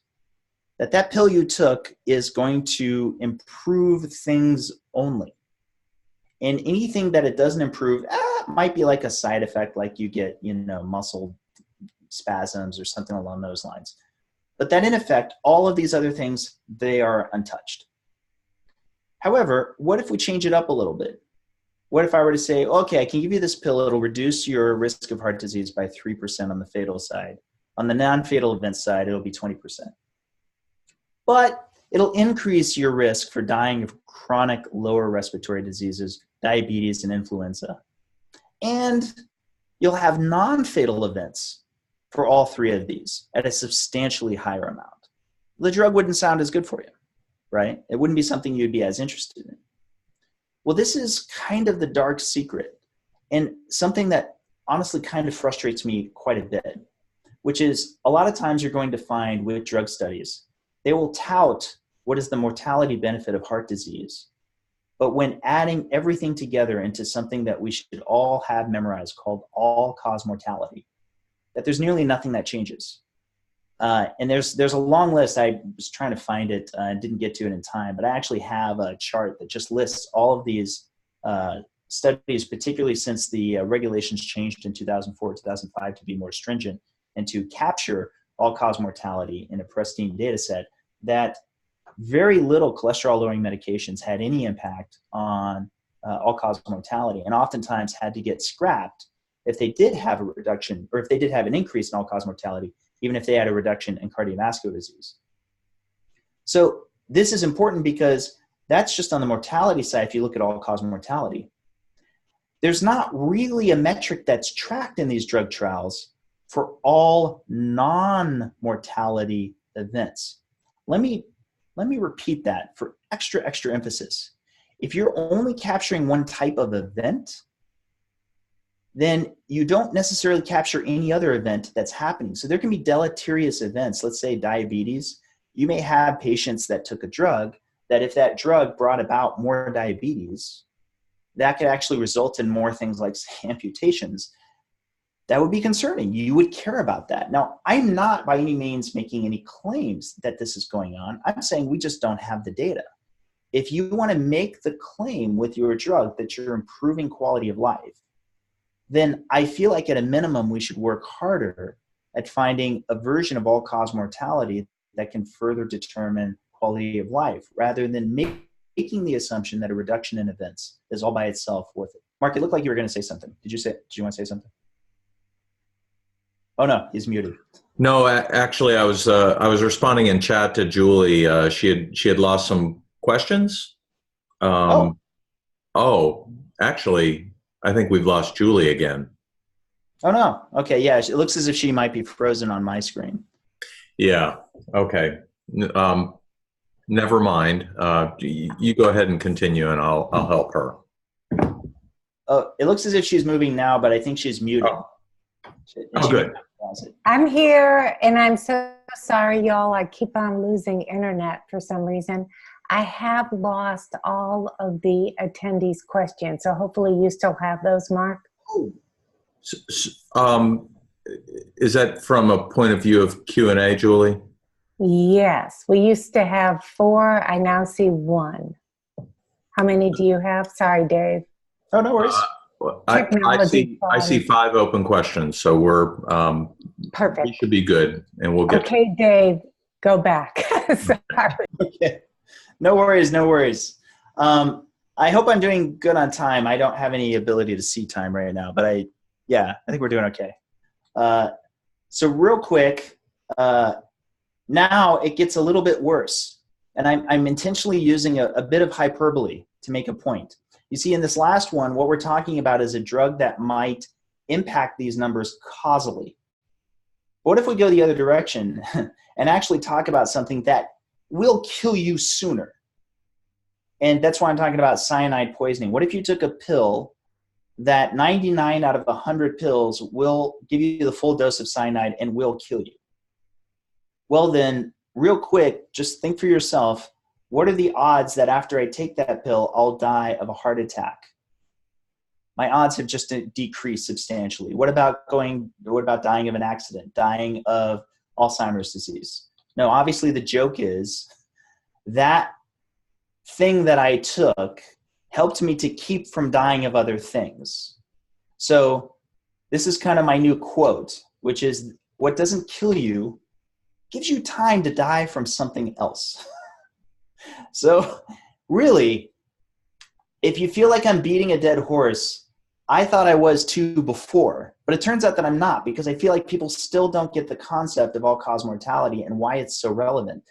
That pill you took is going to improve things only. And anything that it doesn't improve, might be like a side effect, like you get, muscle spasms or something along those lines. But that in effect, all of these other things, they are untouched. However, what if we change it up a little bit? What if I were to say, okay, I can give you this pill, it'll reduce your risk of heart disease by 3% on the fatal side. On the non-fatal event side, it'll be 20%. But it'll increase your risk for dying of chronic lower respiratory diseases, diabetes, and influenza. And you'll have non-fatal events for all three of these at a substantially higher amount. The drug wouldn't sound as good for you, right? It wouldn't be something you'd be as interested in. Well, this is kind of the dark secret, and something that honestly kind of frustrates me quite a bit, which is a lot of times you're going to find with drug studies, they will tout what is the mortality benefit of heart disease. But when adding everything together into something that we should all have memorized called all-cause mortality, that there's nearly nothing that changes. And there's a long list. I was trying to find it and didn't get to it in time, but I actually have a chart that just lists all of these studies, particularly since the regulations changed in 2004, 2005 to be more stringent and to capture all-cause mortality in a pristine data set, that very little cholesterol-lowering medications had any impact on all-cause mortality, and oftentimes had to get scrapped if they did have a reduction, or if they did have an increase in all-cause mortality, even if they had a reduction in cardiovascular disease. So this is important because that's just on the mortality side. If you look at all-cause mortality, there's not really a metric that's tracked in these drug trials for all non-mortality events. Let me repeat that for extra emphasis. If you're only capturing one type of event, then you don't necessarily capture any other event that's happening. So there can be deleterious events. Let's say diabetes. You may have patients that took a drug that if that drug brought about more diabetes, that could actually result in more things like amputations. That would be concerning. You would care about that. Now, I'm not by any means making any claims that this is going on. I'm saying we just don't have the data. If you want to make the claim with your drug that you're improving quality of life, then I feel like at a minimum we should work harder at finding a version of all-cause mortality that can further determine quality of life, rather than making the assumption that a reduction in events is all by itself worth it. Mark, it looked like you were going to say something. Did you want to say something? Oh no, he's muted. No, actually, I was responding in chat to Julie. She had lost some questions. Actually, I think we've lost Julie again. Oh no. Okay, yeah, it looks as if she might be frozen on my screen. Yeah. Okay. Never mind. You go ahead and continue, and I'll help her. Oh, it looks as if she's moving now, but I think she's muted. Oh, good. I'm here, and I'm so sorry, y'all. I keep on losing internet for some reason. I have lost all of the attendees' questions, so hopefully you still have those, Mark. Is that from a point of view of Q&A, Julie? Yes. We used to have 4. I now see 1. How many do you have? Sorry, Dave. Oh, no worries. I see 5 open questions, so we're perfect. We should be good, and we'll get. Okay, Dave, go back. Sorry. Okay, no worries. I hope I'm doing good on time. I don't have any ability to see time right now, but I think we're doing okay. So real quick, now it gets a little bit worse, and I'm intentionally using a bit of hyperbole to make a point. You see, in this last one, what we're talking about is a drug that might impact these numbers causally. What if we go the other direction and actually talk about something that will kill you sooner? And that's why I'm talking about cyanide poisoning. What if you took a pill that 99 out of 100 pills will give you the full dose of cyanide and will kill you? Well, then real quick, just think for yourself, what are the odds that after I take that pill, I'll die of a heart attack? My odds have just decreased substantially. What about dying of an accident, dying of Alzheimer's disease? No, obviously the joke is that thing that I took helped me to keep from dying of other things. So this is kind of my new quote, which is, what doesn't kill you gives you time to die from something else. So really, if you feel like I'm beating a dead horse, I thought I was too before, but it turns out that I'm not, because I feel like people still don't get the concept of AllCause mortality and why it's so relevant.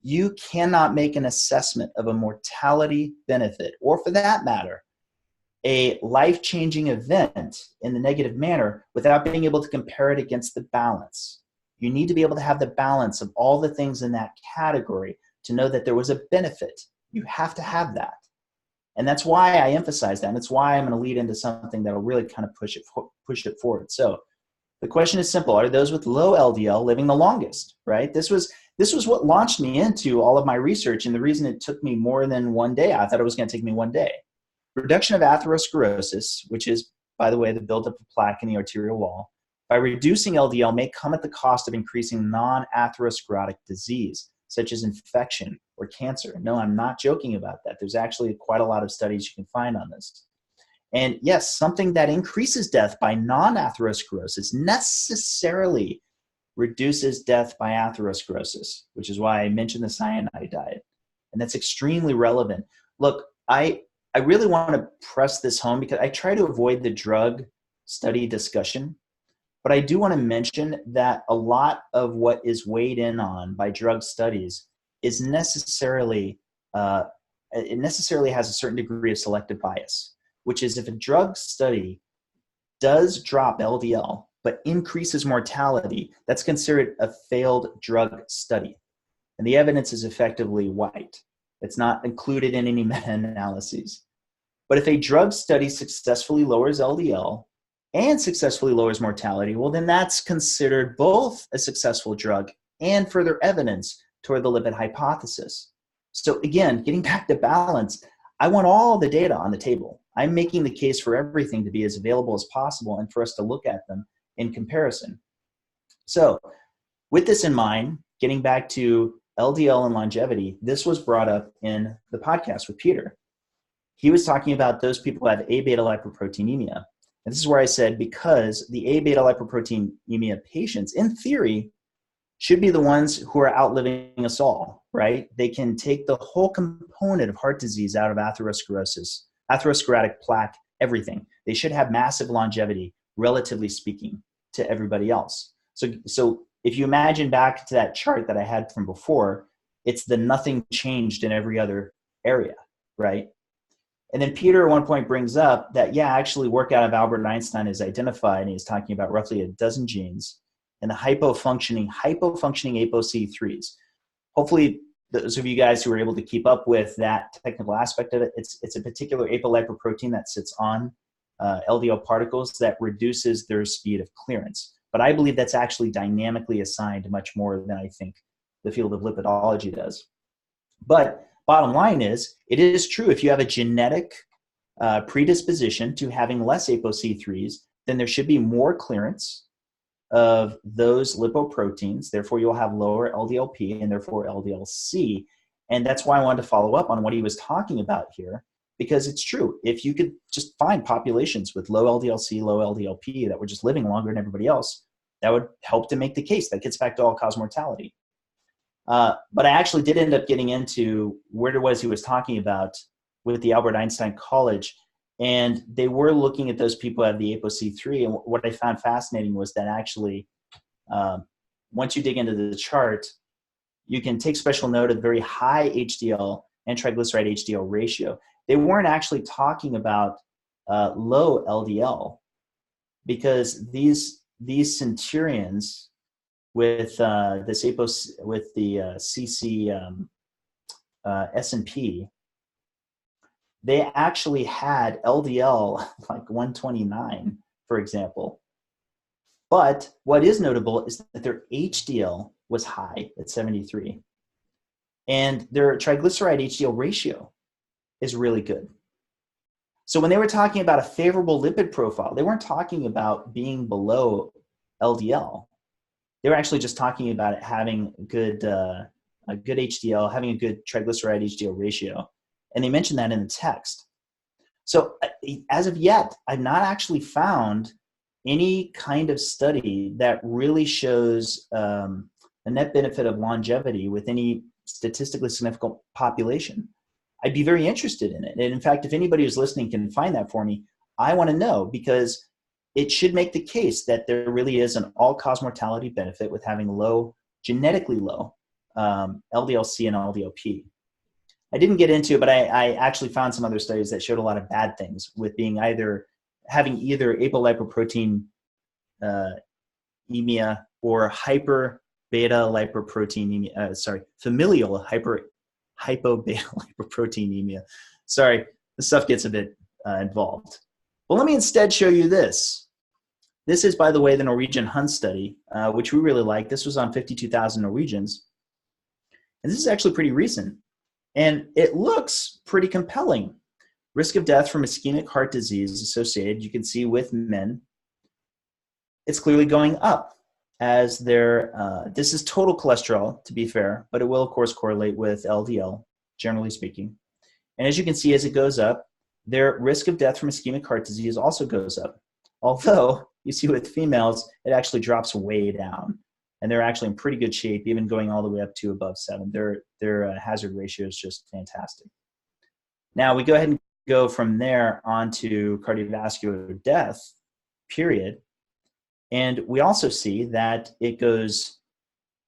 You cannot make an assessment of a mortality benefit, or for that matter, a life-changing event in the negative manner without being able to compare it against the balance. You need to be able to have the balance of all the things in that category to know that there was a benefit. You have to have that. And that's why I emphasize that. And that's why I'm going to lead into something that will really kind of push it forward. So the question is simple. Are those with low LDL living the longest, right? This was what launched me into all of my research, and the reason it took me more than one day. I thought it was going to take me one day. Reduction of atherosclerosis, which is, by the way, the buildup of plaque in the arterial wall, by reducing LDL may come at the cost of increasing non-atherosclerotic disease, such as infection or cancer. No, I'm not joking about that. There's actually quite a lot of studies you can find on this. And yes, something that increases death by non-atherosclerosis necessarily reduces death by atherosclerosis, which is why I mentioned the cyanide diet. And that's extremely relevant. Look, I really want to press this home because I try to avoid the drug study discussion. But I do want to mention that a lot of what is weighed in on by drug studies is necessarily has a certain degree of selective bias, which is if a drug study does drop LDL but increases mortality, that's considered a failed drug study. And the evidence is effectively white. It's not included in any meta-analyses. But if a drug study successfully lowers LDL and successfully lowers mortality, well, then that's considered both a successful drug and further evidence toward the lipid hypothesis. So again, getting back to balance, I want all the data on the table. I'm making the case for everything to be as available as possible and for us to look at them in comparison. So with this in mind, getting back to LDL and longevity, this was brought up in the podcast with Peter. He was talking about those people who have A-beta lipoproteinemia. And this is where I said, because the A-beta lipoproteinemia patients, in theory, should be the ones who are outliving us all, right? They can take the whole component of heart disease out of atherosclerosis, atherosclerotic plaque, everything. They should have massive longevity, relatively speaking, to everybody else. So if you imagine back to that chart that I had from before, it's the nothing changed in every other area, right? And then Peter at one point brings up that, yeah, actually work out of Albert Einstein is identified, and he's talking about roughly a dozen genes and the hypofunctioning ApoC3s. Hopefully, those of you guys who are able to keep up with that technical aspect of it, it's a particular apolipoprotein that sits on LDL particles that reduces their speed of clearance. But I believe that's actually dynamically assigned much more than I think the field of lipidology does. But bottom line is, it is true if you have a genetic predisposition to having less ApoC3s, then there should be more clearance of those lipoproteins. Therefore, you'll have lower LDLP and therefore LDLC. And that's why I wanted to follow up on what he was talking about here, because it's true. If you could just find populations with low LDLC, low LDLP that were just living longer than everybody else, that would help to make the case. That gets back to all-cause mortality. But I actually did end up getting into where it was he was talking about with the Albert Einstein College. And they were looking at those people who have the ApoC3. And what I found fascinating was that actually, once you dig into the chart, you can take special note of the very high HDL and triglyceride HDL ratio. They weren't actually talking about low LDL, because these centurions with this with the CC SNP, they actually had LDL like 129, for example. But what is notable is that their HDL was high at 73. and their triglyceride HDL ratio is really good. So when they were talking about a favorable lipid profile, they weren't talking about being below LDL. They were actually just talking about it having a good HDL, having a good triglyceride HDL ratio. And they mentioned that in the text. So as of yet, I've not actually found any kind of study that really shows a net benefit of longevity with any statistically significant population. I'd be very interested in it. And in fact, if anybody who's listening can find that for me, I want to know, because it should make the case that there really is an all-cause mortality benefit with having low, genetically low LDL-C and LDL-P. I didn't get into it, but I actually found some other studies that showed a lot of bad things with being having either apolipoprotein emia or familial hypobeta-lipoproteinemia. Sorry, the stuff gets a bit involved. Well, let me instead show you this. This is, by the way, the Norwegian Hunt study, which we really like. This was on 52,000 Norwegians. And this is actually pretty recent. And it looks pretty compelling. Risk of death from ischemic heart disease associated, you can see with men, it's clearly going up as this is total cholesterol, to be fair, but it will, of course, correlate with LDL, generally speaking. And as you can see, as it goes up, their risk of death from ischemic heart disease also goes up. Although, you see with females, it actually drops way down. And they're actually in pretty good shape, even going all the way up to above 7. Their hazard ratio is just fantastic. Now, we go ahead and go from there on to cardiovascular death, period. And we also see that it goes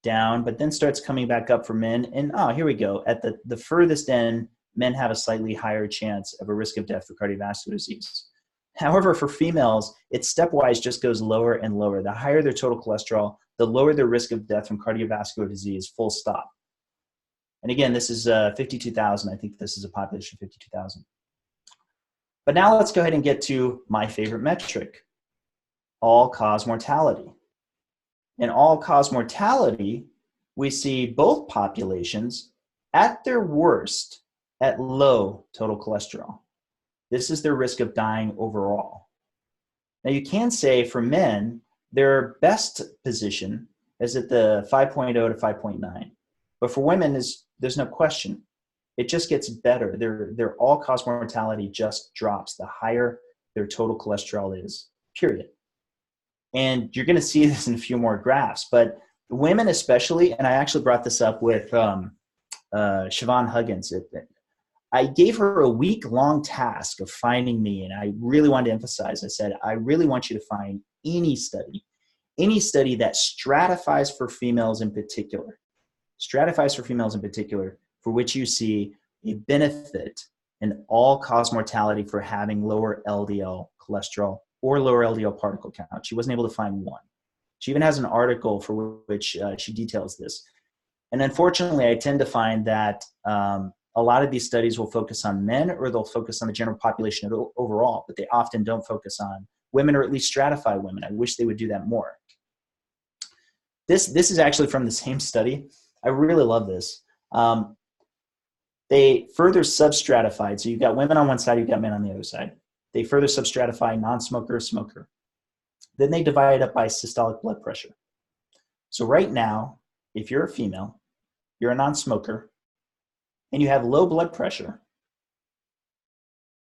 down, but then starts coming back up for men. And here we go. At the furthest end, men have a slightly higher chance of a risk of death for cardiovascular disease. However, for females, it stepwise just goes lower and lower. The higher their total cholesterol, the lower their risk of death from cardiovascular disease, full stop. And again, this is 52,000. I think this is a population of 52,000. But now let's go ahead and get to my favorite metric, all-cause mortality. In all-cause mortality, we see both populations at their worst at low total cholesterol. This is their risk of dying overall. Now you can say for men, their best position is at the 5.0 to 5.9. But for women, there's no question. It just gets better. Their all-cause mortality just drops the higher their total cholesterol is, period. And you're going to see this in a few more graphs. But women especially, and I actually brought this up with Siobhan Huggins. I gave her a week-long task of finding me, and I really wanted to emphasize, I said, I really want you to find any study that stratifies for females in particular, for which you see a benefit in all-cause mortality for having lower LDL cholesterol or lower LDL particle count. She wasn't able to find one. She even has an article for which she details this. And unfortunately, I tend to find that a lot of these studies will focus on men, or they'll focus on the general population overall, but they often don't focus on women, or at least stratify women. I wish they would do that more. This is actually from the same study. I really love this. They further substratified. So you've got women on one side, you've got men on the other side. They further substratify non-smoker, smoker. Then they divide it up by systolic blood pressure. So right now, if you're a female, you're a non-smoker, and you have low blood pressure,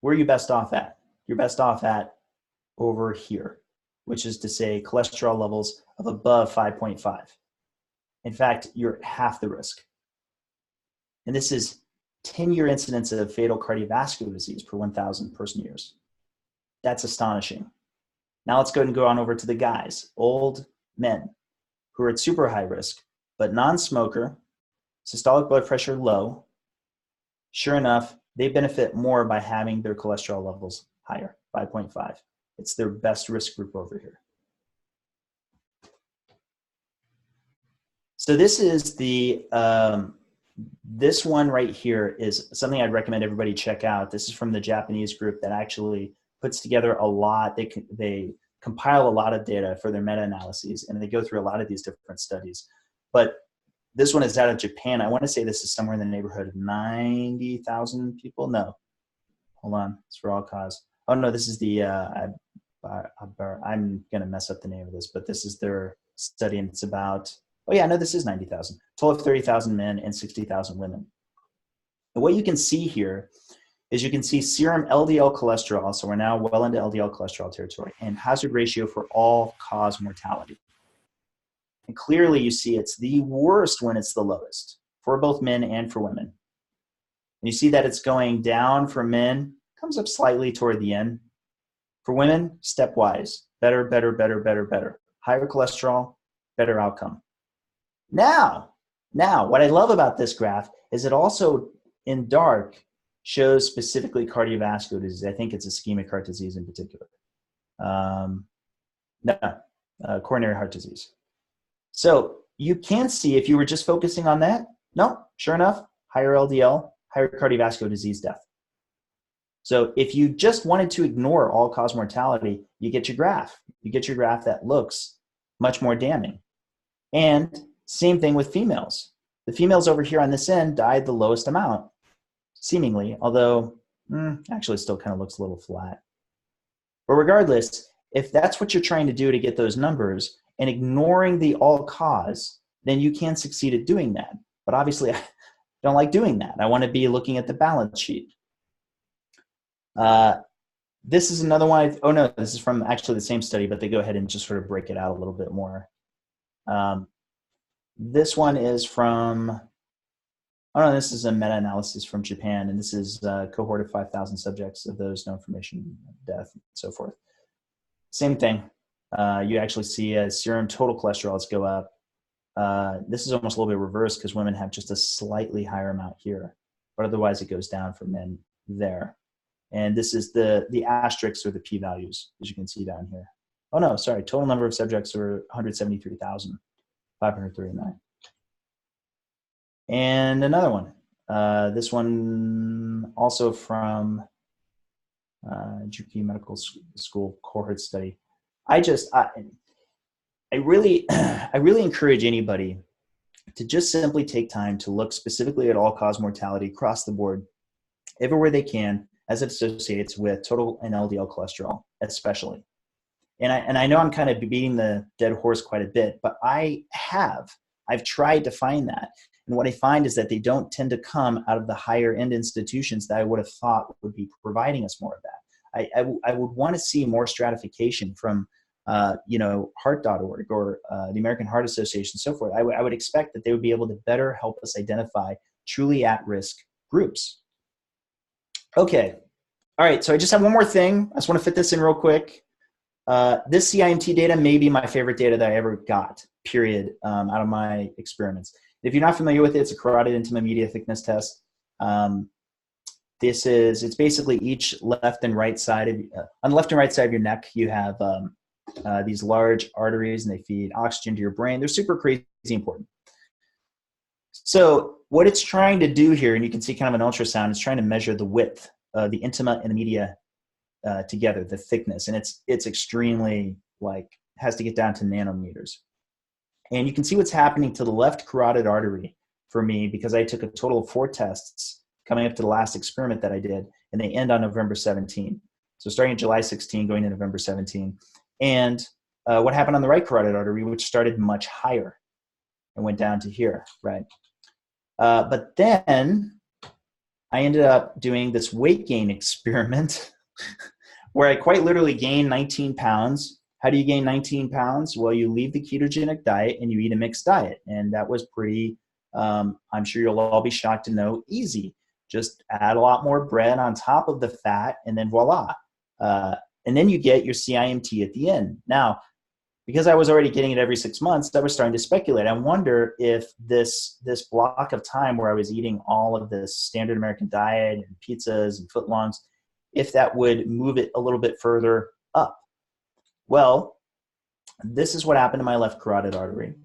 where are you best off at? You're best off at over here, which is to say cholesterol levels of above 5.5. In fact, you're at half the risk. And this is 10-year incidence of fatal cardiovascular disease per 1,000 person years. That's astonishing. Now let's go ahead and go on over to the guys, old men who are at super high risk, but non-smoker, systolic blood pressure low. Sure enough, they benefit more by having their cholesterol levels higher, 5.5. It's their best risk group over here. So this is this one right here is something I'd recommend everybody check out. This is from the Japanese group that actually puts together a lot. They compile a lot of data for their meta-analyses, and they go through a lot of these different studies. But This one is out of Japan. I want to say this is somewhere in the neighborhood of 90,000 people. No, hold on. It's for AllCause. Oh no, this is the, I'm going to mess up the name of this, but this is their study, and it's about, oh yeah, no, this is 90,000. Total of 30,000 men and 60,000 women. And what you can see here is you can see serum LDL cholesterol, so we're now well into LDL cholesterol territory, and hazard ratio for all-cause mortality. And clearly you see it's the worst when it's the lowest for both men and for women. And you see that it's going down for men, comes up slightly toward the end. For women, stepwise, better, better, better, better, better. Higher cholesterol, better outcome. Now, what I love about this graph is it also, in dark, shows specifically cardiovascular disease. I think it's ischemic heart disease in particular. Coronary heart disease. So you can see if you were just focusing on that, no, sure enough, higher LDL, higher cardiovascular disease death. So if you just wanted to ignore all-cause mortality, you get your graph. You get your graph that looks much more damning. And same thing with females. The females over here on this end died the lowest amount, seemingly, although actually still kind of looks a little flat. But regardless, if that's what you're trying to do to get those numbers and ignoring the all-cause, then you can succeed at doing that. But obviously, I don't like doing that. I want to be looking at the balance sheet. This is another one. Oh no, this is from actually the same study, but they go ahead and just sort of break it out a little bit more. This one is from, oh no, this is a meta-analysis from Japan, and this is a cohort of 5,000 subjects of those no information, death, and so forth. Same thing. You actually see serum total cholesterols go up. This is almost a little bit reversed because women have just a slightly higher amount here, but otherwise it goes down for men there. And this is the asterisks or the p-values, as you can see down here. Oh no, sorry, total number of subjects were 173,539. And another one. This one also from GP Medical School cohort study. I really encourage anybody to just simply take time to look specifically at all-cause mortality across the board, everywhere they can, as it associates with total and LDL cholesterol, especially. And I know I'm kind of beating the dead horse quite a bit, but I've tried to find that. And what I find is that they don't tend to come out of the higher end institutions that I would have thought would be providing us more of that. I would want to see more stratification from, heart.org or the American Heart Association and so forth. I would expect that they would be able to better help us identify truly at-risk groups. Okay. All right. So I just have one more thing. I just want to fit this in real quick. This CIMT data may be my favorite data that I ever got, period, out of my experiments. If you're not familiar with it, it's a carotid intimamedia thickness test. It's basically each left and right side of, on the left and right side of your neck, you have these large arteries, and they feed oxygen to your brain. They're super crazy important. So what it's trying to do here, and you can see kind of an ultrasound, it's trying to measure the width, the intima and the media together, the thickness, and it's extremely, has to get down to nanometers. And you can see what's happening to the left carotid artery for me, because I took a total of 4 tests coming up to the last experiment that I did, and they end on November 17. So starting July 16, going to November 17. And what happened on the right carotid artery, which started much higher and went down to here, right? But then I ended up doing this weight gain experiment where I quite literally gained 19 pounds. How do you gain 19 pounds? Well, you leave the ketogenic diet and you eat a mixed diet. And that was pretty, I'm sure you'll all be shocked to know, easy. Just add a lot more bread on top of the fat, and then voila. And then you get your CIMT at the end. Now, because I was already getting it every 6 months, I was starting to speculate. I wonder if this block of time where I was eating all of this standard American diet and pizzas and footlongs, if that would move it a little bit further up. Well, this is what happened to my left carotid artery.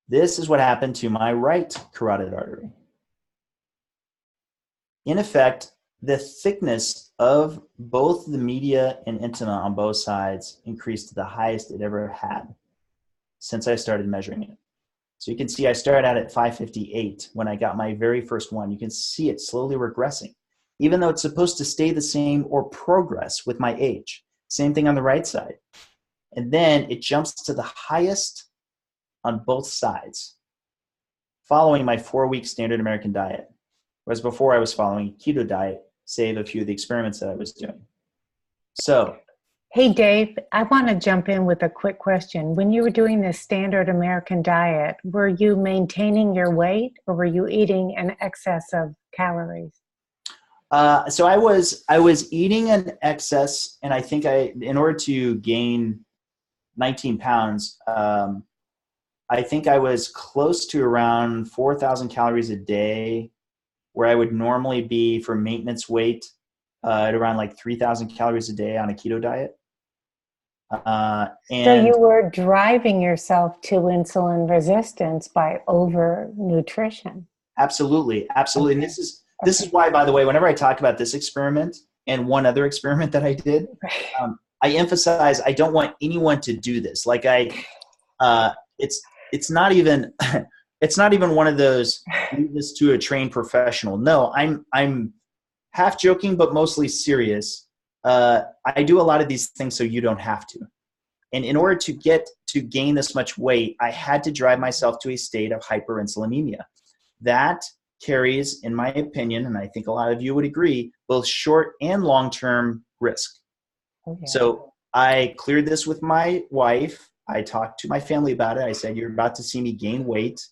This is what happened to my right carotid artery. In effect, the thickness of both the media and intima on both sides increased to the highest it ever had. since I started measuring it. So you can see I started out at 558 when I got my very first one. You can see it slowly regressing, even though it's supposed to stay the same or progress with my age. Same thing on the right side. And then it jumps to the highest on both sides following my 4-week standard American diet. Whereas before I was following a keto diet, save a few of the experiments that I was doing. So, hey Dave, I want to jump in with a quick question. When you were doing this standard American diet, were you maintaining your weight or were you eating an excess of calories? So I was eating an excess, and I think in order to gain 19 pounds, I think I was close to around 4,000 calories a day, where I would normally be for maintenance weight at around like 3,000 calories a day on a keto diet. So you were driving yourself to insulin resistance by over nutrition. Absolutely. Okay. And this is why, by the way, whenever I talk about this experiment and one other experiment that I did, I emphasize I don't want anyone to do this. Like it's not even it's not even one of those leave this to a trained professional. No, I'm half joking but mostly serious. I do a lot of these things so you don't have to. And in order to gain this much weight, I had to drive myself to a state of hyperinsulinemia. That carries, in my opinion, and I think a lot of you would agree, both short and long-term risk. Okay. So I cleared this with my wife. I talked to my family about it. I said, you're about to see me gain weight,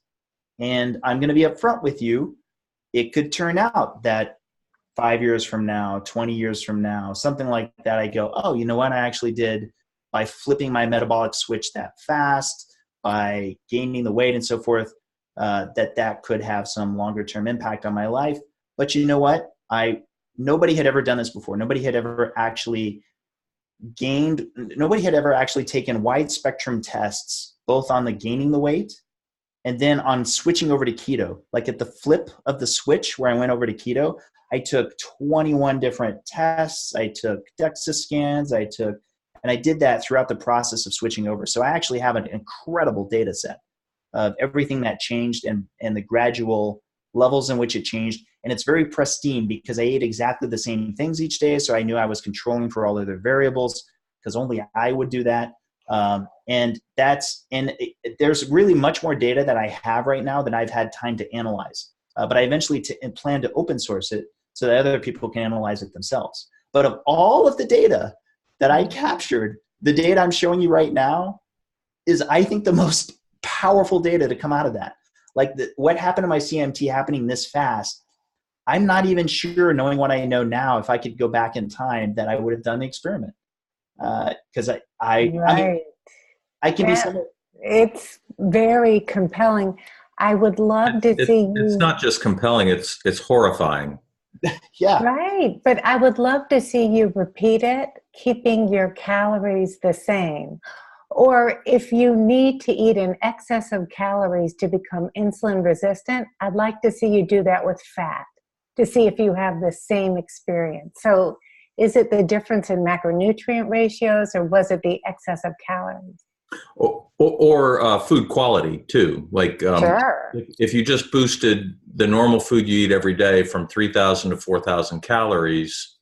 and I'm going to be upfront with you. It could turn out that 5 years from now, 20 years from now, something like that, I go, oh, you know what? I actually did, by flipping my metabolic switch that fast, by gaining the weight and so forth, that could have some longer term impact on my life. But you know what? Nobody had ever done this before. Nobody had ever actually taken wide spectrum tests, both on the gaining the weight and then on switching over to keto. Like at the flip of the switch where I went over to keto, I took 21 different tests. I took DEXA scans. And I did that throughout the process of switching over. So I actually have an incredible data set of everything that changed and the gradual levels in which it changed. And it's very pristine because I ate exactly the same things each day. So I knew I was controlling for all other variables because only I would do that. There's really much more data that I have right now than I've had time to analyze. But I eventually plan to open source it so that other people can analyze it themselves. But of all of the data that I captured, the data I'm showing you right now is, I think, the most powerful data to come out of that. Like what happened to my CMT happening this fast, I'm not even sure, knowing what I know now, if I could go back in time, that I would have done the experiment. Because I mean, I can be somewhat. It's very compelling. I would love to see you. It's not just compelling, it's horrifying. Yeah. Right. But I would love to see you repeat it, keeping your calories the same. Or if you need to eat an excess of calories to become insulin resistant, I'd like to see you do that with fat to see if you have the same experience. So is it the difference in macronutrient ratios, or was it the excess of calories? Or food quality too. Like sure. If you just boosted the normal food you eat every day from 3,000 to 4,000 calories,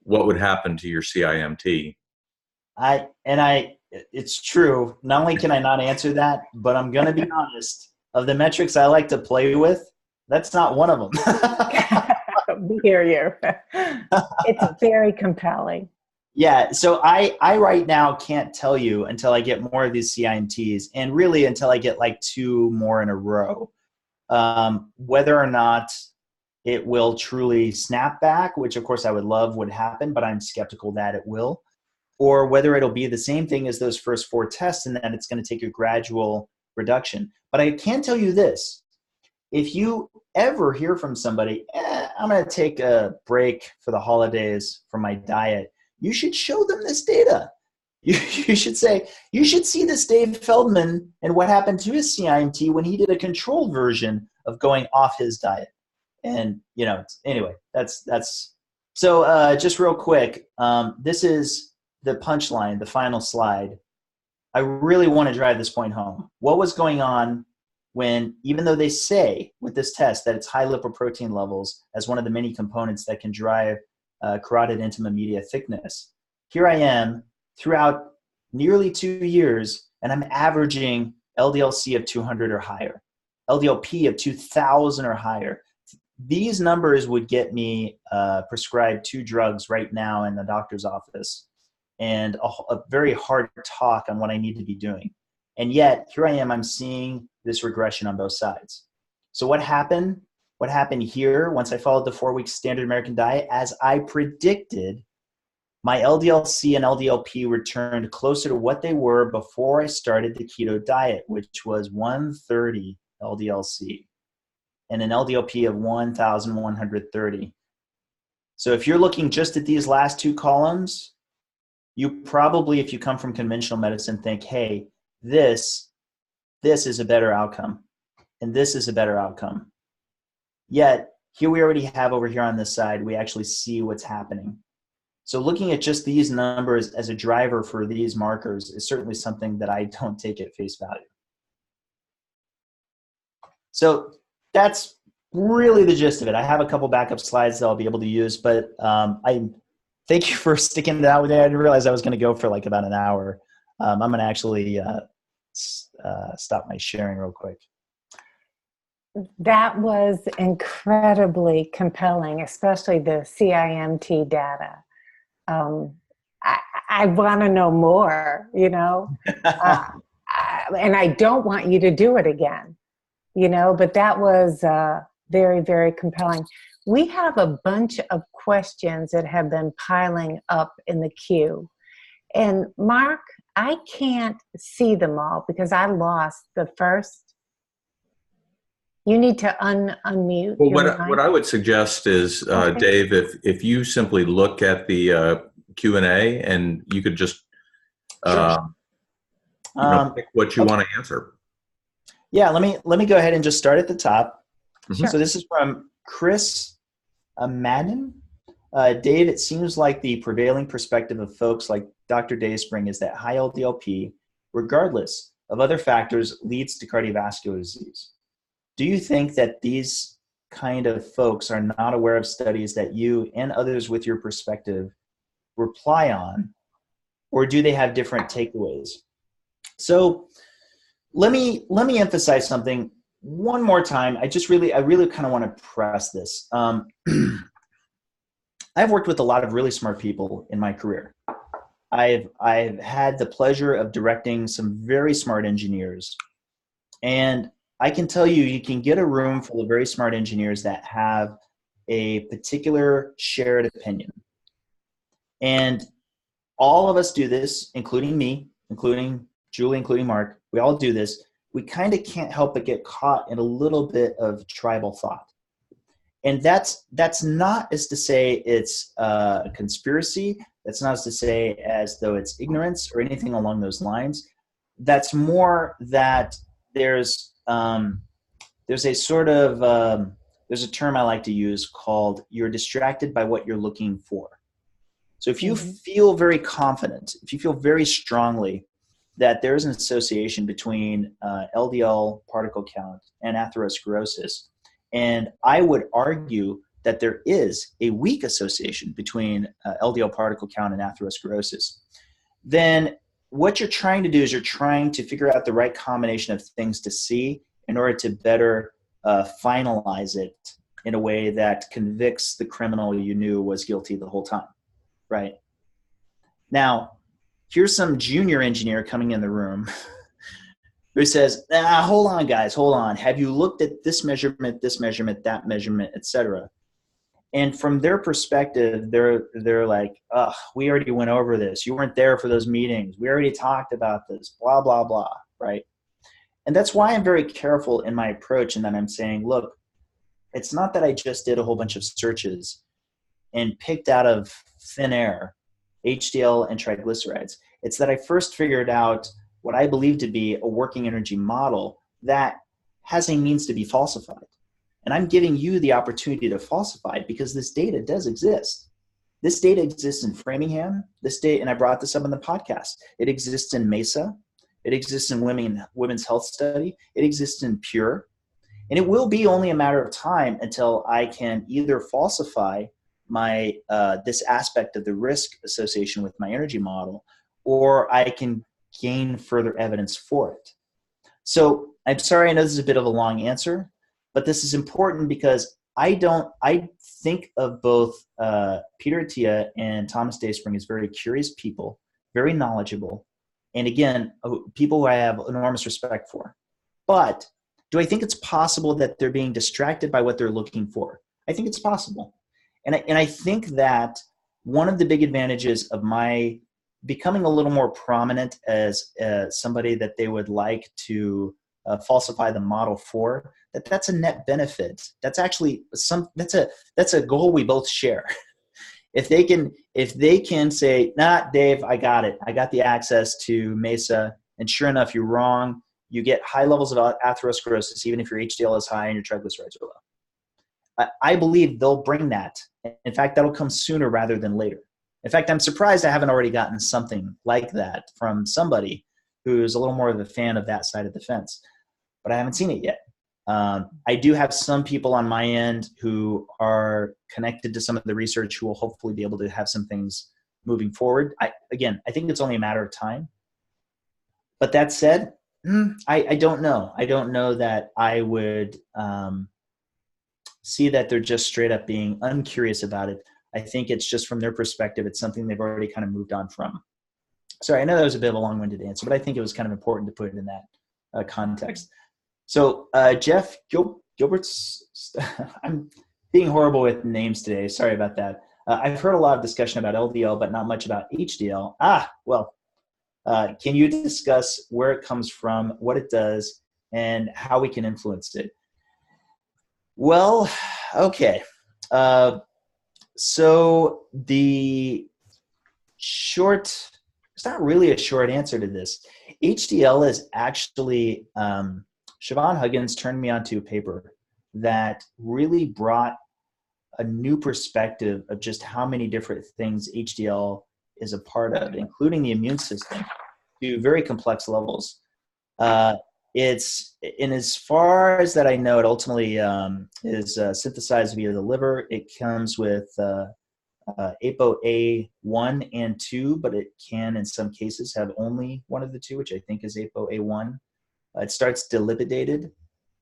what would happen to your CIMT? It's true. Not only can I not answer that, but I'm going to be honest. Of the metrics I like to play with, that's not one of them. We hear you. It's very compelling. Yeah. So I right now can't tell you until I get more of these CIMTs, and really until I get like 2 more in a row, whether or not it will truly snap back, which of course I would love would happen, but I'm skeptical that it will, or whether it'll be the same thing as those first 4 tests and that it's going to take a gradual reduction. But I can tell you this. If you ever hear from somebody, I'm going to take a break for the holidays from my diet, you should show them this data. You should say, you should see this Dave Feldman and what happened to his CIMT when he did a controlled version of going off his diet. And, anyway, that's so just real quick. This is the punchline, the final slide. I really want to drive this point home. What was going on when, even though they say with this test that it's high lipoprotein levels as one of the many components that can drive carotid intimamedia thickness, here I am throughout nearly 2 years, and I'm averaging LDL-C of 200 or higher, LDL-P of 2,000 or higher. These numbers would get me prescribed 2 drugs right now in the doctor's office, and a very hard talk on what I need to be doing. And yet, here I am, I'm seeing this regression on both sides. So what happened? What happened here once I followed the 4-week standard American diet? As I predicted, my LDL-C and LDL-P returned closer to what they were before I started the keto diet, which was 130 LDL-C and an LDL-P of 1,130. So if you're looking just at these last 2 columns, you probably, if you come from conventional medicine, think, hey, this is a better outcome, and this is a better outcome. Yet, here we already have over here on this side, we actually see what's happening. So looking at just these numbers as a driver for these markers is certainly something that I don't take at face value. So that's really the gist of it. I have a couple backup slides that I'll be able to use, but I thank you for sticking it out with me. I didn't realize I was going to go for like about an hour. I'm going to actually stop my sharing real quick. That was incredibly compelling, especially the CIMT data. I want to know more, you know, and I don't want you to do it again, you know, but that was very, very compelling. We have a bunch of questions that have been piling up in the queue. And Mark, I can't see them all because I lost the first. You need to unmute. Well, what I would suggest is, okay, Dave, if you simply look at the Q&A and you could just pick what you want to answer. Yeah, let me go ahead and just start at the top. Sure. So this is from Chris Madden. Dave, it seems like the prevailing perspective of folks like Dr. Dayspring is that high LDL-P, regardless of other factors, leads to cardiovascular disease. Do you think that these kind of folks are not aware of studies that you and others with your perspective reply on, or do they have different takeaways? So let me emphasize something one more time. I really kind of want to press this. I've worked with a lot of really smart people in my career. I've had the pleasure of directing some very smart engineers, and I can tell you, you can get a room full of very smart engineers that have a particular shared opinion. And all of us do this, including me, including Julie, including Mark. We all do this. We kind of can't help but get caught in a little bit of tribal thought. And that's not as to say it's a conspiracy. That's not as to say as though it's ignorance or anything along those lines. That's more that there's a sort of there's a term I like to use called you're distracted by what you're looking for. So if you feel very confident, if you feel very strongly that there's an association between LDL particle count and atherosclerosis, and I would argue that there is a weak association between LDL particle count and atherosclerosis, then what you're trying to do is you're trying to figure out the right combination of things to see in order to better finalize it in a way that convicts the criminal you knew was guilty the whole time, right? Now, here's some junior engineer coming in the room who says, hold on, guys, hold on. Have you looked at this measurement, that measurement, et cetera? And from their perspective, they're like, we already went over this. You weren't there for those meetings. We already talked about this, blah, blah, blah, right? And that's why I'm very careful in my approach, and that I'm saying, look, it's not that I just did a whole bunch of searches and picked out of thin air HDL and triglycerides. It's that I first figured out what I believe to be a working energy model that has a means to be falsified. And I'm giving you the opportunity to falsify it because this data does exist. This data exists in Framingham, and I brought this up in the podcast. It exists in Mesa. It exists in Women's Health Study. It exists in Pure. And it will be only a matter of time until I can either falsify my this aspect of the risk association with my energy model, or I can gain further evidence for it. So I'm sorry, I know this is a bit of a long answer, but this is important because I think of both Peter Attia and Thomas Dayspring as very curious people, very knowledgeable, and again, people who I have enormous respect for. But do I think it's possible that they're being distracted by what they're looking for? I think it's possible. And I think that one of the big advantages of my becoming a little more prominent as somebody that they would like to falsify the model for, that's a net benefit. That's actually that's a goal we both share. If they can say, nah, Dave, I got it. I got the access to MESA, and sure enough, you're wrong. You get high levels of atherosclerosis, even if your HDL is high and your triglycerides are low. I believe they'll bring that. In fact, that'll come sooner rather than later. In fact, I'm surprised I haven't already gotten something like that from somebody who's a little more of a fan of that side of the fence, but I haven't seen it yet. I do have some people on my end who are connected to some of the research who will hopefully be able to have some things moving forward. I think it's only a matter of time. But that said, I don't know. I don't know that I would see that they're just straight up being uncurious about it. I think it's just from their perspective, it's something they've already kind of moved on from. Sorry, I know that was a bit of a long-winded answer, but I think it was kind of important to put it in that context. So Jeff Gilbert's, I'm being horrible with names today. Sorry about that. I've heard a lot of discussion about LDL, but not much about HDL. Can you discuss where it comes from, what it does, and how we can influence it? Well, okay. So the short, it's not really a short answer to this. HDL is actually, Siobhan Huggins turned me onto a paper that really brought a new perspective of just how many different things HDL is a part of, including the immune system, to very complex levels. It's, in as far as that I know, it ultimately is synthesized via the liver. It comes with ApoE1 and 2, but it can, in some cases, have only one of the two, which I think is ApoE1. It starts delipidated.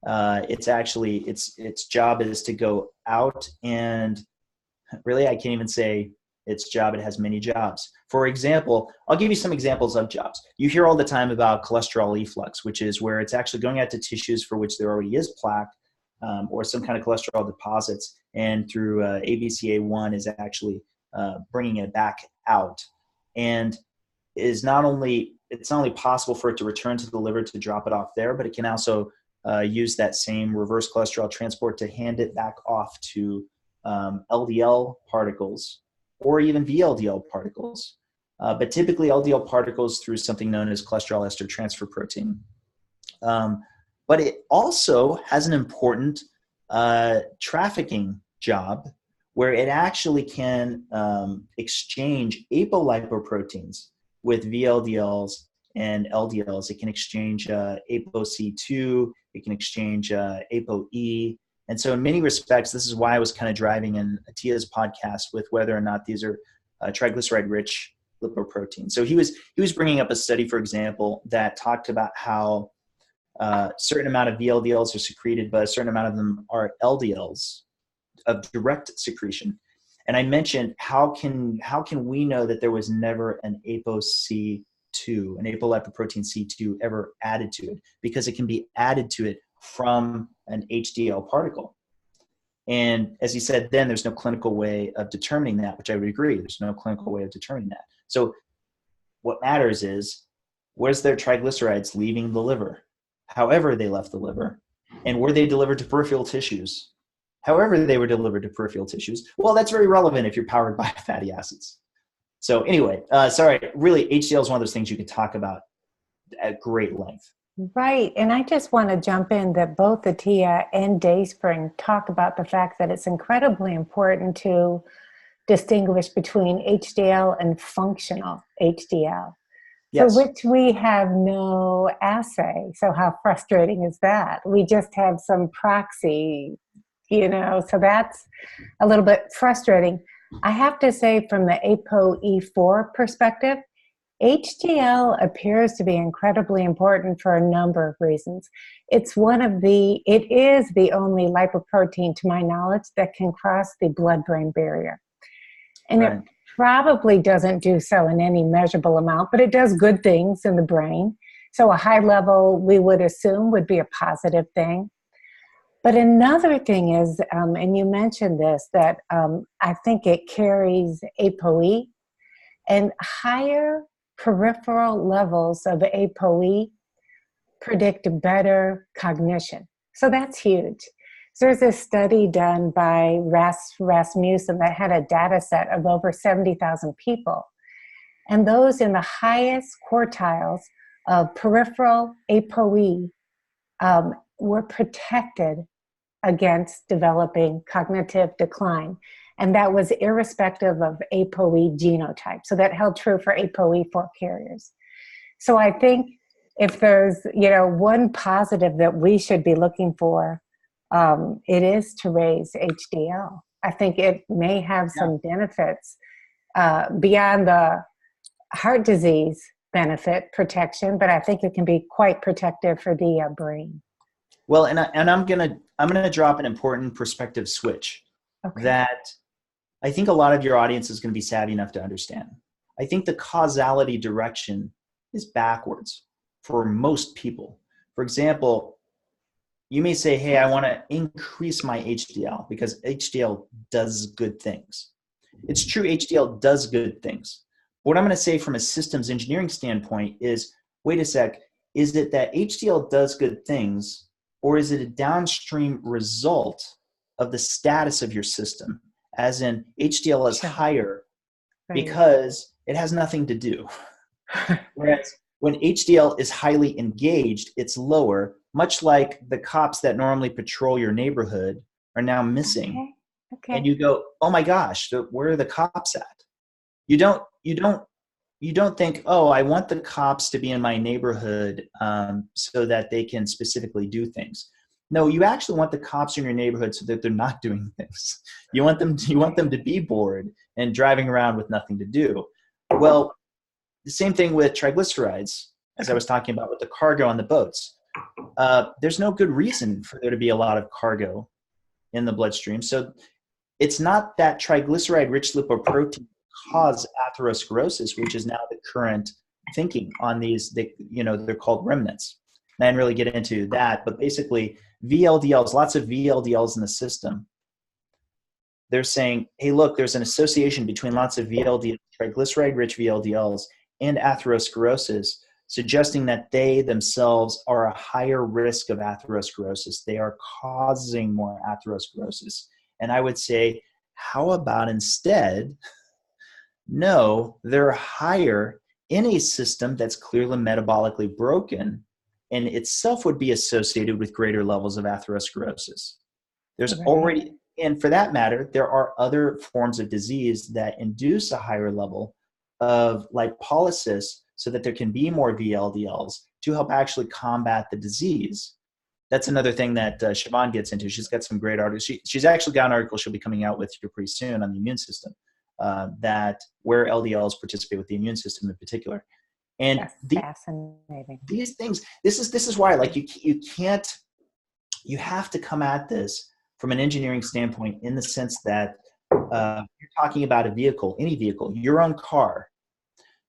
It's actually, its job is to go out, and really, I can't even say its job. It has many jobs. For example, I'll give you some examples of jobs. You hear all the time about cholesterol efflux, which is where it's actually going out to tissues for which there already is plaque or some kind of cholesterol deposits, and through ABCA1 is actually bringing it back out. And it's not only possible for it to return to the liver to drop it off there, but it can also use that same reverse cholesterol transport to hand it back off to LDL particles or even VLDL particles. But typically LDL particles through something known as cholesterol ester transfer protein. But it also has an important trafficking job where it actually can exchange apolipoproteins with VLDLs and LDLs. It can exchange ApoC2, it can exchange ApoE. And so in many respects, this is why I was kind of driving in Attia's podcast with whether or not these are triglyceride-rich lipoproteins. So he was bringing up a study, for example, that talked about how a certain amount of VLDLs are secreted, but a certain amount of them are LDLs of direct secretion. And I mentioned, how can we know that there was never an ApoC2, an apolipoprotein C2 ever added to it? Because it can be added to it from an HDL particle. And as he said, then there's no clinical way of determining that, which I would agree. There's no clinical way of determining that. So what matters is, where's their triglycerides leaving the liver? However they left the liver. And were they delivered to peripheral tissues? However they were delivered to peripheral tissues. Well, that's very relevant if you're powered by fatty acids. So anyway, sorry, really HDL is one of those things you could talk about at great length. Right. And I just want to jump in that both Attia and Dayspring talk about the fact that it's incredibly important to distinguish between HDL and functional HDL. For Yes. which we have no assay. So how frustrating is that? We just have some proxy, so that's a little bit frustrating. I have to say, from the ApoE4 perspective, HDL appears to be incredibly important for a number of reasons. It is the only lipoprotein, to my knowledge, that can cross the blood-brain barrier. And Right. it probably doesn't do so in any measurable amount, but it does good things in the brain. So a high level, we would assume, would be a positive thing. But another thing is, and you mentioned this, that I think it carries ApoE, and higher peripheral levels of ApoE predict better cognition. So that's huge. So there's a study done by Rasmussen that had a data set of over 70,000 people. And those in the highest quartiles of peripheral ApoE were protected against developing cognitive decline. And that was irrespective of ApoE genotype. So that held true for ApoE4 carriers. So I think if there's, one positive that we should be looking for, it is to raise HDL. I think it may have some benefits beyond the heart disease benefit protection, but I think it can be quite protective for the brain. Well, and I'm gonna drop an important perspective switch that I think a lot of your audience is going to be savvy enough to understand. I think the causality direction is backwards for most people. For example, you may say, hey, I want to increase my HDL because HDL does good things. It's true, HDL does good things. What I'm going to say from a systems engineering standpoint is, wait a sec, is it that HDL does good things, or is it a downstream result of the status of your system? As in, HDL is higher because it has nothing to do. Whereas when HDL is highly engaged, it's lower, much like the cops that normally patrol your neighborhood are now missing. Okay. And you go, oh my gosh, where are the cops at? You don't think, oh, I want the cops to be in my neighborhood so that they can specifically do things. No, you actually want the cops in your neighborhood so that they're not doing things. You want them to be bored and driving around with nothing to do. Well, the same thing with triglycerides, as I was talking about with the cargo on the boats. There's no good reason for there to be a lot of cargo in the bloodstream. So it's not that triglyceride-rich lipoprotein cause atherosclerosis, which is now the current thinking on these. They're called remnants. And I didn't really get into that, but basically VLDLs, lots of VLDLs in the system. They're saying, hey, look, there's an association between lots of VLDLs, triglyceride-rich VLDLs, and atherosclerosis, suggesting that they themselves are a higher risk of atherosclerosis. They are causing more atherosclerosis. And I would say, how about instead, no, they're higher in a system that's clearly metabolically broken and itself would be associated with greater levels of atherosclerosis. There's already, and for that matter, there are other forms of disease that induce a higher level of lipolysis so that there can be more VLDLs to help actually combat the disease. That's another thing that Siobhan gets into. She's got some great articles. She's actually got an article she'll be coming out with here pretty soon on the immune system, that where LDLs participate with the immune system in particular. And fascinating. These things, this is why, like, you have to come at this from an engineering standpoint in the sense that you're talking about a vehicle, any vehicle, your own car.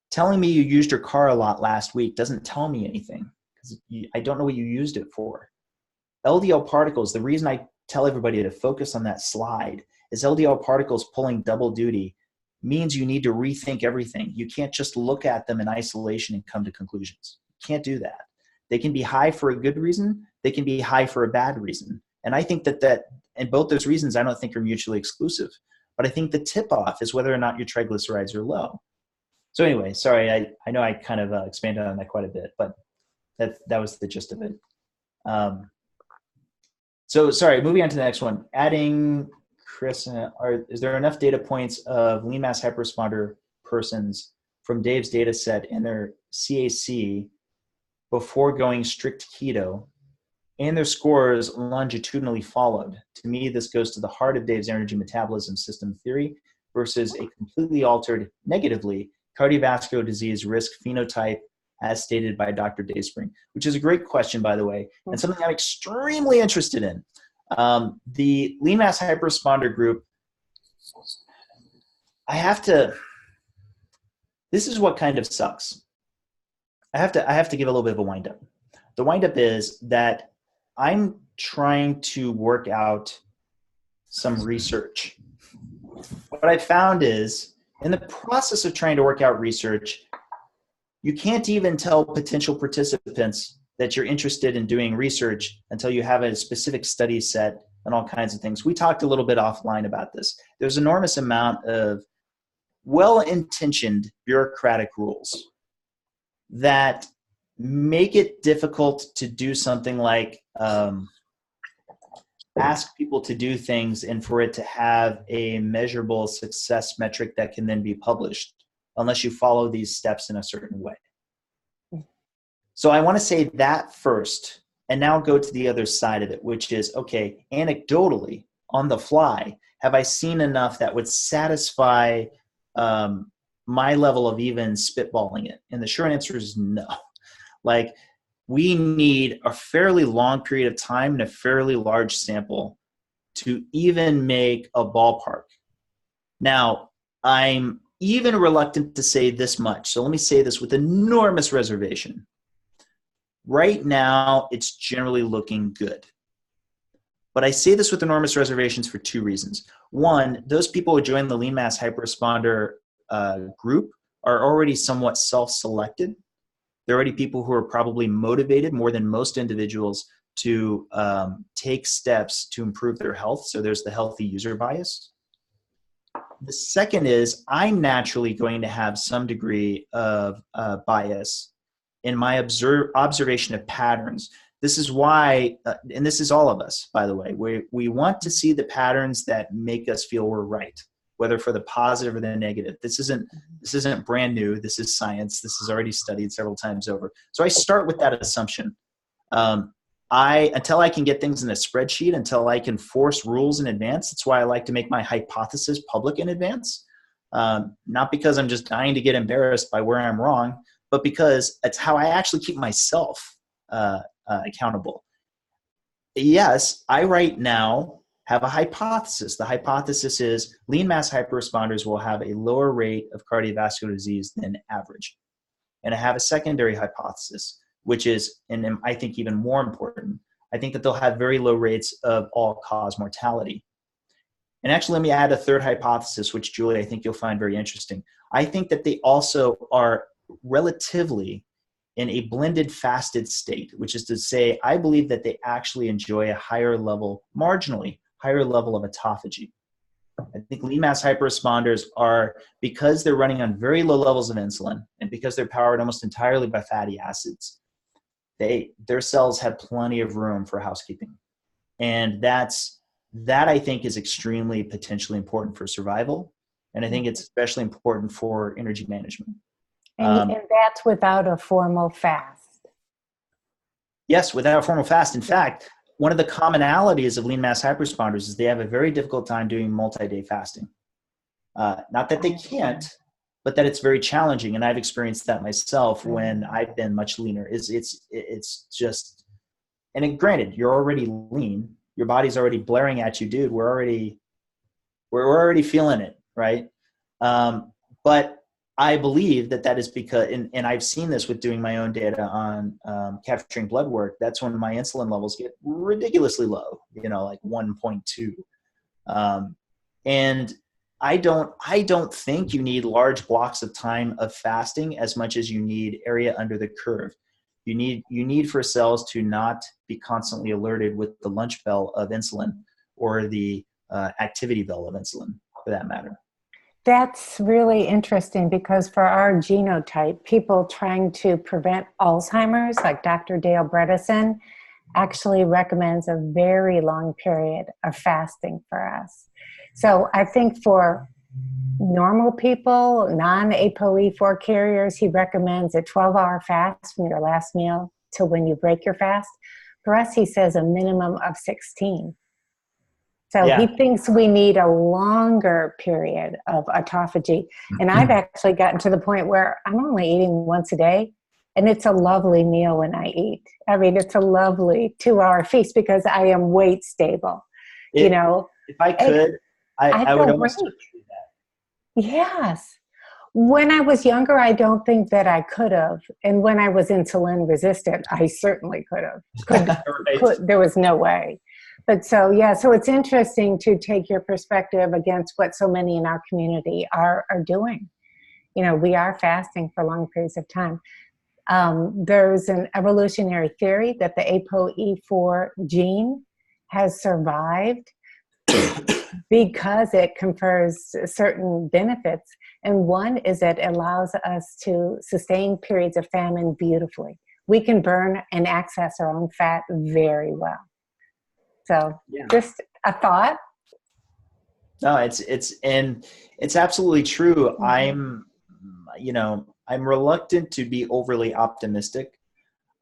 Telling me you used your car a lot last week doesn't tell me anything because I don't know what you used it for. LDL particles, the reason I tell everybody to focus on that slide is LDL particles pulling double duty means you need to rethink everything. You can't just look at them in isolation and come to conclusions. You can't do that. They can be high for a good reason. They can be high for a bad reason. And I think that and both those reasons I don't think are mutually exclusive. But I think the tip-off is whether or not your triglycerides are low. So anyway, sorry, I know I kind of expanded on that quite a bit, but that was the gist of it. So sorry, moving on to the next one. Adding, Chris, is there enough data points of lean mass hyperresponder persons from Dave's data set and their CAC before going strict keto, and their scores longitudinally followed. To me, this goes to the heart of Dave's energy metabolism system theory versus a completely altered, negatively, cardiovascular disease risk phenotype as stated by Dr. Dayspring, which is a great question, by the way, and something I'm extremely interested in. The lean mass hyperresponder group, this is what kind of sucks. I have to give a little bit of a wind up. The wind up is that I'm trying to work out some research. What I found is in the process of trying to work out research, you can't even tell potential participants that you're interested in doing research until you have a specific study set and all kinds of things. We talked a little bit offline about this. There's an enormous amount of well-intentioned bureaucratic rules that make it difficult to do something like ask people to do things and for it to have a measurable success metric that can then be published unless you follow these steps in a certain way. So I want to say that first and now go to the other side of it, which is, okay, anecdotally, on the fly, have I seen enough that would satisfy my level of even spitballing it? And the short answer is no. Like, we need a fairly long period of time and a fairly large sample to even make a ballpark. Now, I'm even reluctant to say this much. So let me say this with enormous reservation. Right now, it's generally looking good. But I say this with enormous reservations for two reasons. One, those people who join the lean mass hyperresponder group are already somewhat self-selected. They're already people who are probably motivated more than most individuals to take steps to improve their health. So there's the healthy user bias. The second is I'm naturally going to have some degree of bias in my observation of patterns. This is why, and this is all of us, by the way, we want to see the patterns that make us feel we're right, whether for the positive or the negative. This isn't brand new. This is science. This is already studied several times over. So I start with that assumption. Until I can get things in a spreadsheet, until I can force rules in advance, that's why I like to make my hypothesis public in advance. Not because I'm just dying to get embarrassed by where I'm wrong, but because it's how I actually keep myself accountable. Yes, I right now have a hypothesis. The hypothesis is lean mass hyperresponders will have a lower rate of cardiovascular disease than average. And I have a secondary hypothesis, which is, and I think even more important, I think that they'll have very low rates of all-cause mortality. And actually, let me add a third hypothesis, which, Julie, I think you'll find very interesting. I think that they also are relatively in a blended fasted state, which is to say, I believe that they actually enjoy a higher level, marginally higher level of autophagy. I think lean mass hyperresponders are, because they're running on very low levels of insulin and because they're powered almost entirely by fatty acids, their cells have plenty of room for housekeeping. And that I think is extremely potentially important for survival. And I think it's especially important for energy management. And that's without a formal fast. Yes, without a formal fast. In fact, one of the commonalities of lean mass hyperresponders is they have a very difficult time doing multi-day fasting. Not that they can't, but that it's very challenging. And I've experienced that myself when I've been much leaner. It's just, and granted, you're already lean. Your body's already blaring at you, dude. We're already feeling it, right? But I believe that is because, and I've seen this with doing my own data on capturing blood work. That's when my insulin levels get ridiculously low, like 1.2. And I don't think you need large blocks of time of fasting as much as you need area under the curve. You need for cells to not be constantly alerted with the lunch bell of insulin or the activity bell of insulin, for that matter. That's really interesting because for our genotype, people trying to prevent Alzheimer's, like Dr. Dale Bredesen, actually recommends a very long period of fasting for us. So I think for normal people, non-ApoE4 carriers, he recommends a 12-hour fast from your last meal to when you break your fast. For us, he says a minimum of 16. So Yeah. he thinks we need a longer period of autophagy. And I've actually gotten to the point where I'm only eating once a day, and it's a lovely meal when I eat. I mean, it's a lovely 2-hour feast because I am weight stable. You know, if I could, I would feel almost great. do that. Yes. When I was younger, I don't think that I could have. And when I was insulin resistant, I certainly could have. Right. There was no way. But so, yeah, so it's interesting to take your perspective against what so many in our community are doing. You know, we are fasting for long periods of time. There's an evolutionary theory that the ApoE4 gene has survived because it confers certain benefits. And one is that it allows us to sustain periods of famine beautifully. We can burn and access our own fat very well. So just a thought. No, it's absolutely true. I'm reluctant to be overly optimistic,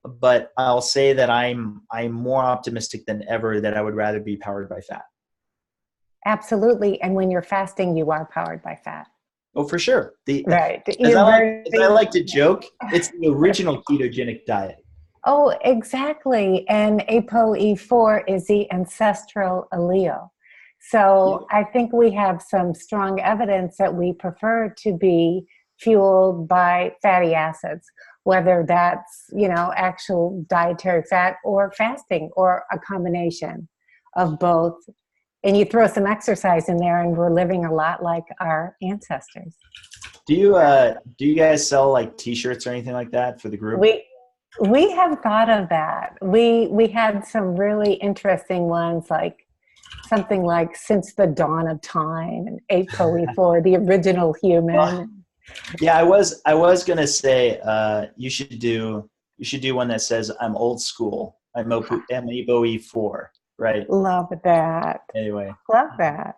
but I'll say that I'm more optimistic than ever that I would rather be powered by fat. Absolutely. And when you're fasting, you are powered by fat. Oh, for sure. Right. As I like to joke, it's the original ketogenic diet. Oh, exactly. And ApoE4 is the ancestral allele. So I think we have some strong evidence that we prefer to be fueled by fatty acids, whether that's, actual dietary fat or fasting or a combination of both. And you throw some exercise in there and we're living a lot like our ancestors. Do you guys sell like t-shirts or anything like that for the group? We have thought of that. We had some really interesting ones, like something like "Since the Dawn of Time" and ApoE4, the original human. Well, yeah, I was gonna say you should do one that says "I'm old school. I'm ApoE4." Right. Love that. Anyway. Love that.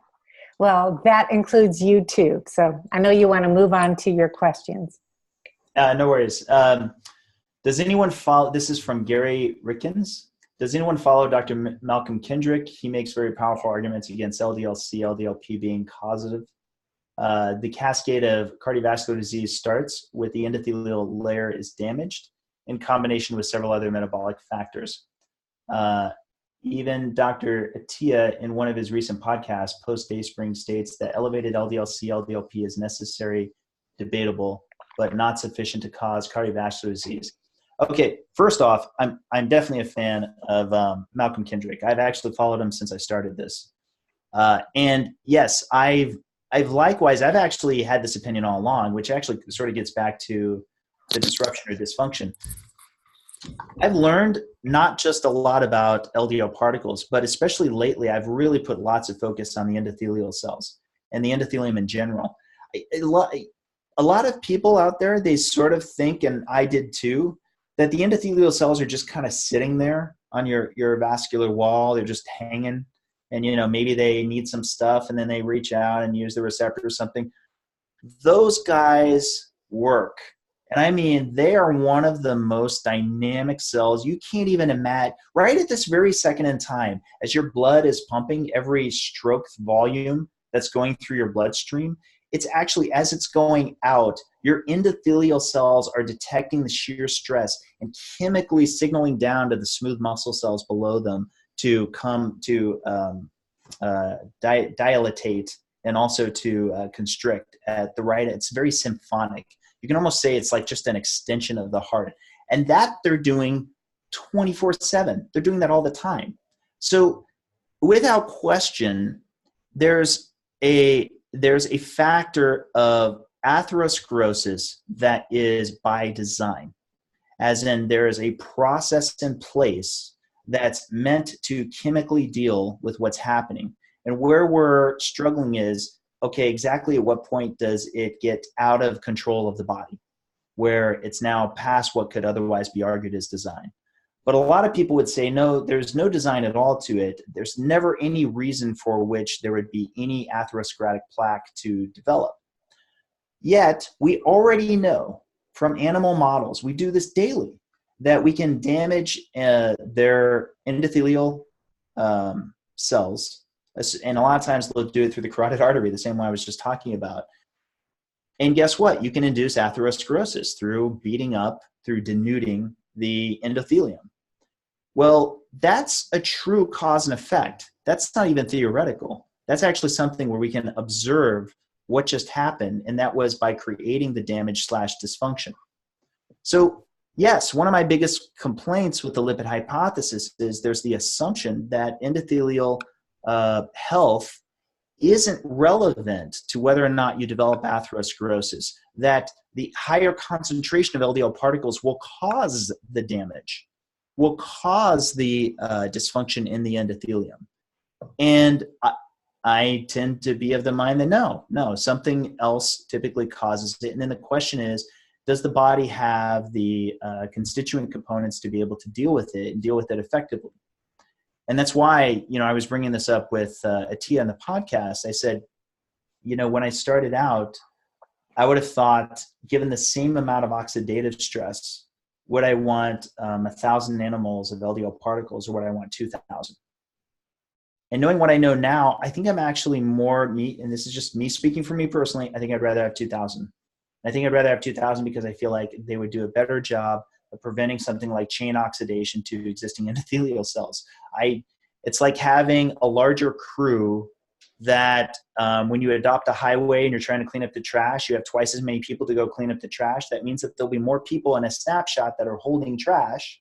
Well, that includes YouTube. So I know you want to move on to your questions. No worries. Does anyone follow, this is from Gary Rickens. Does anyone follow Dr. Malcolm Kendrick? He makes very powerful arguments against LDL-C, LDL-P being causative. The cascade of cardiovascular disease starts with the endothelial layer is damaged in combination with several other metabolic factors. Even Dr. Attia, in one of his recent podcasts, post-Dayspring, states that elevated LDL-C, LDL-P is necessary, debatable, but not sufficient to cause cardiovascular disease. Okay, first off, I'm definitely a fan of Malcolm Kendrick. I've actually followed him since I started this. And yes, I've actually had this opinion all along, which actually sort of gets back to the disruption or dysfunction. I've learned not just a lot about LDL particles, but especially lately, I've really put lots of focus on the endothelial cells and the endothelium in general. A lot of people out there, they sort of think, and I did too, that the endothelial cells are just kind of sitting there on your vascular wall. They're just hanging, and maybe they need some stuff, and then they reach out and use the receptor or something. Those guys work. And I mean, they are one of the most dynamic cells. You can't even imagine, right at this very second in time, as your blood is pumping, every stroke volume that's going through your bloodstream, it's actually, as it's going out, your endothelial cells are detecting the shear stress and chemically signaling down to the smooth muscle cells below them to come to dilatate and also to constrict at the right. It's very symphonic. You can almost say it's like just an extension of the heart. And that they're doing 24/7. They're doing that all the time. So without question, there's a factor of atherosclerosis that is by design, as in there is a process in place that's meant to chemically deal with what's happening. And where we're struggling is, okay, exactly at what point does it get out of control of the body, where it's now past what could otherwise be argued as design? But a lot of people would say, no, there's no design at all to it. There's never any reason for which there would be any atherosclerotic plaque to develop. Yet, we already know from animal models, we do this daily, that we can damage their endothelial cells. And a lot of times they'll do it through the carotid artery, the same way I was just talking about. And guess what? You can induce atherosclerosis through beating up, through denuding the endothelium. Well, that's a true cause and effect. That's not even theoretical. That's actually something where we can observe what just happened, and that was by creating the damage / dysfunction. So yes, one of my biggest complaints with the lipid hypothesis is there's the assumption that endothelial health isn't relevant to whether or not you develop atherosclerosis, that the higher concentration of LDL particles will cause the damage, will cause the dysfunction in the endothelium. And I tend to be of the mind that no, something else typically causes it. And then the question is, does the body have the constituent components to be able to deal with it and deal with it effectively? And that's why, I was bringing this up with Attia on the podcast. I said, when I started out, I would have thought, given the same amount of oxidative stress, would I want 1,000 nanomoles of LDL particles, or would I want 2,000? And knowing what I know now, I think I'm actually more and this is just me speaking for me personally, I think I'd rather have 2,000. I think I'd rather have 2,000 because I feel like they would do a better job of preventing something like chain oxidation to existing endothelial cells. It's like having a larger crew that when you adopt a highway and you're trying to clean up the trash, you have twice as many people to go clean up the trash. That means that there'll be more people in a snapshot that are holding trash,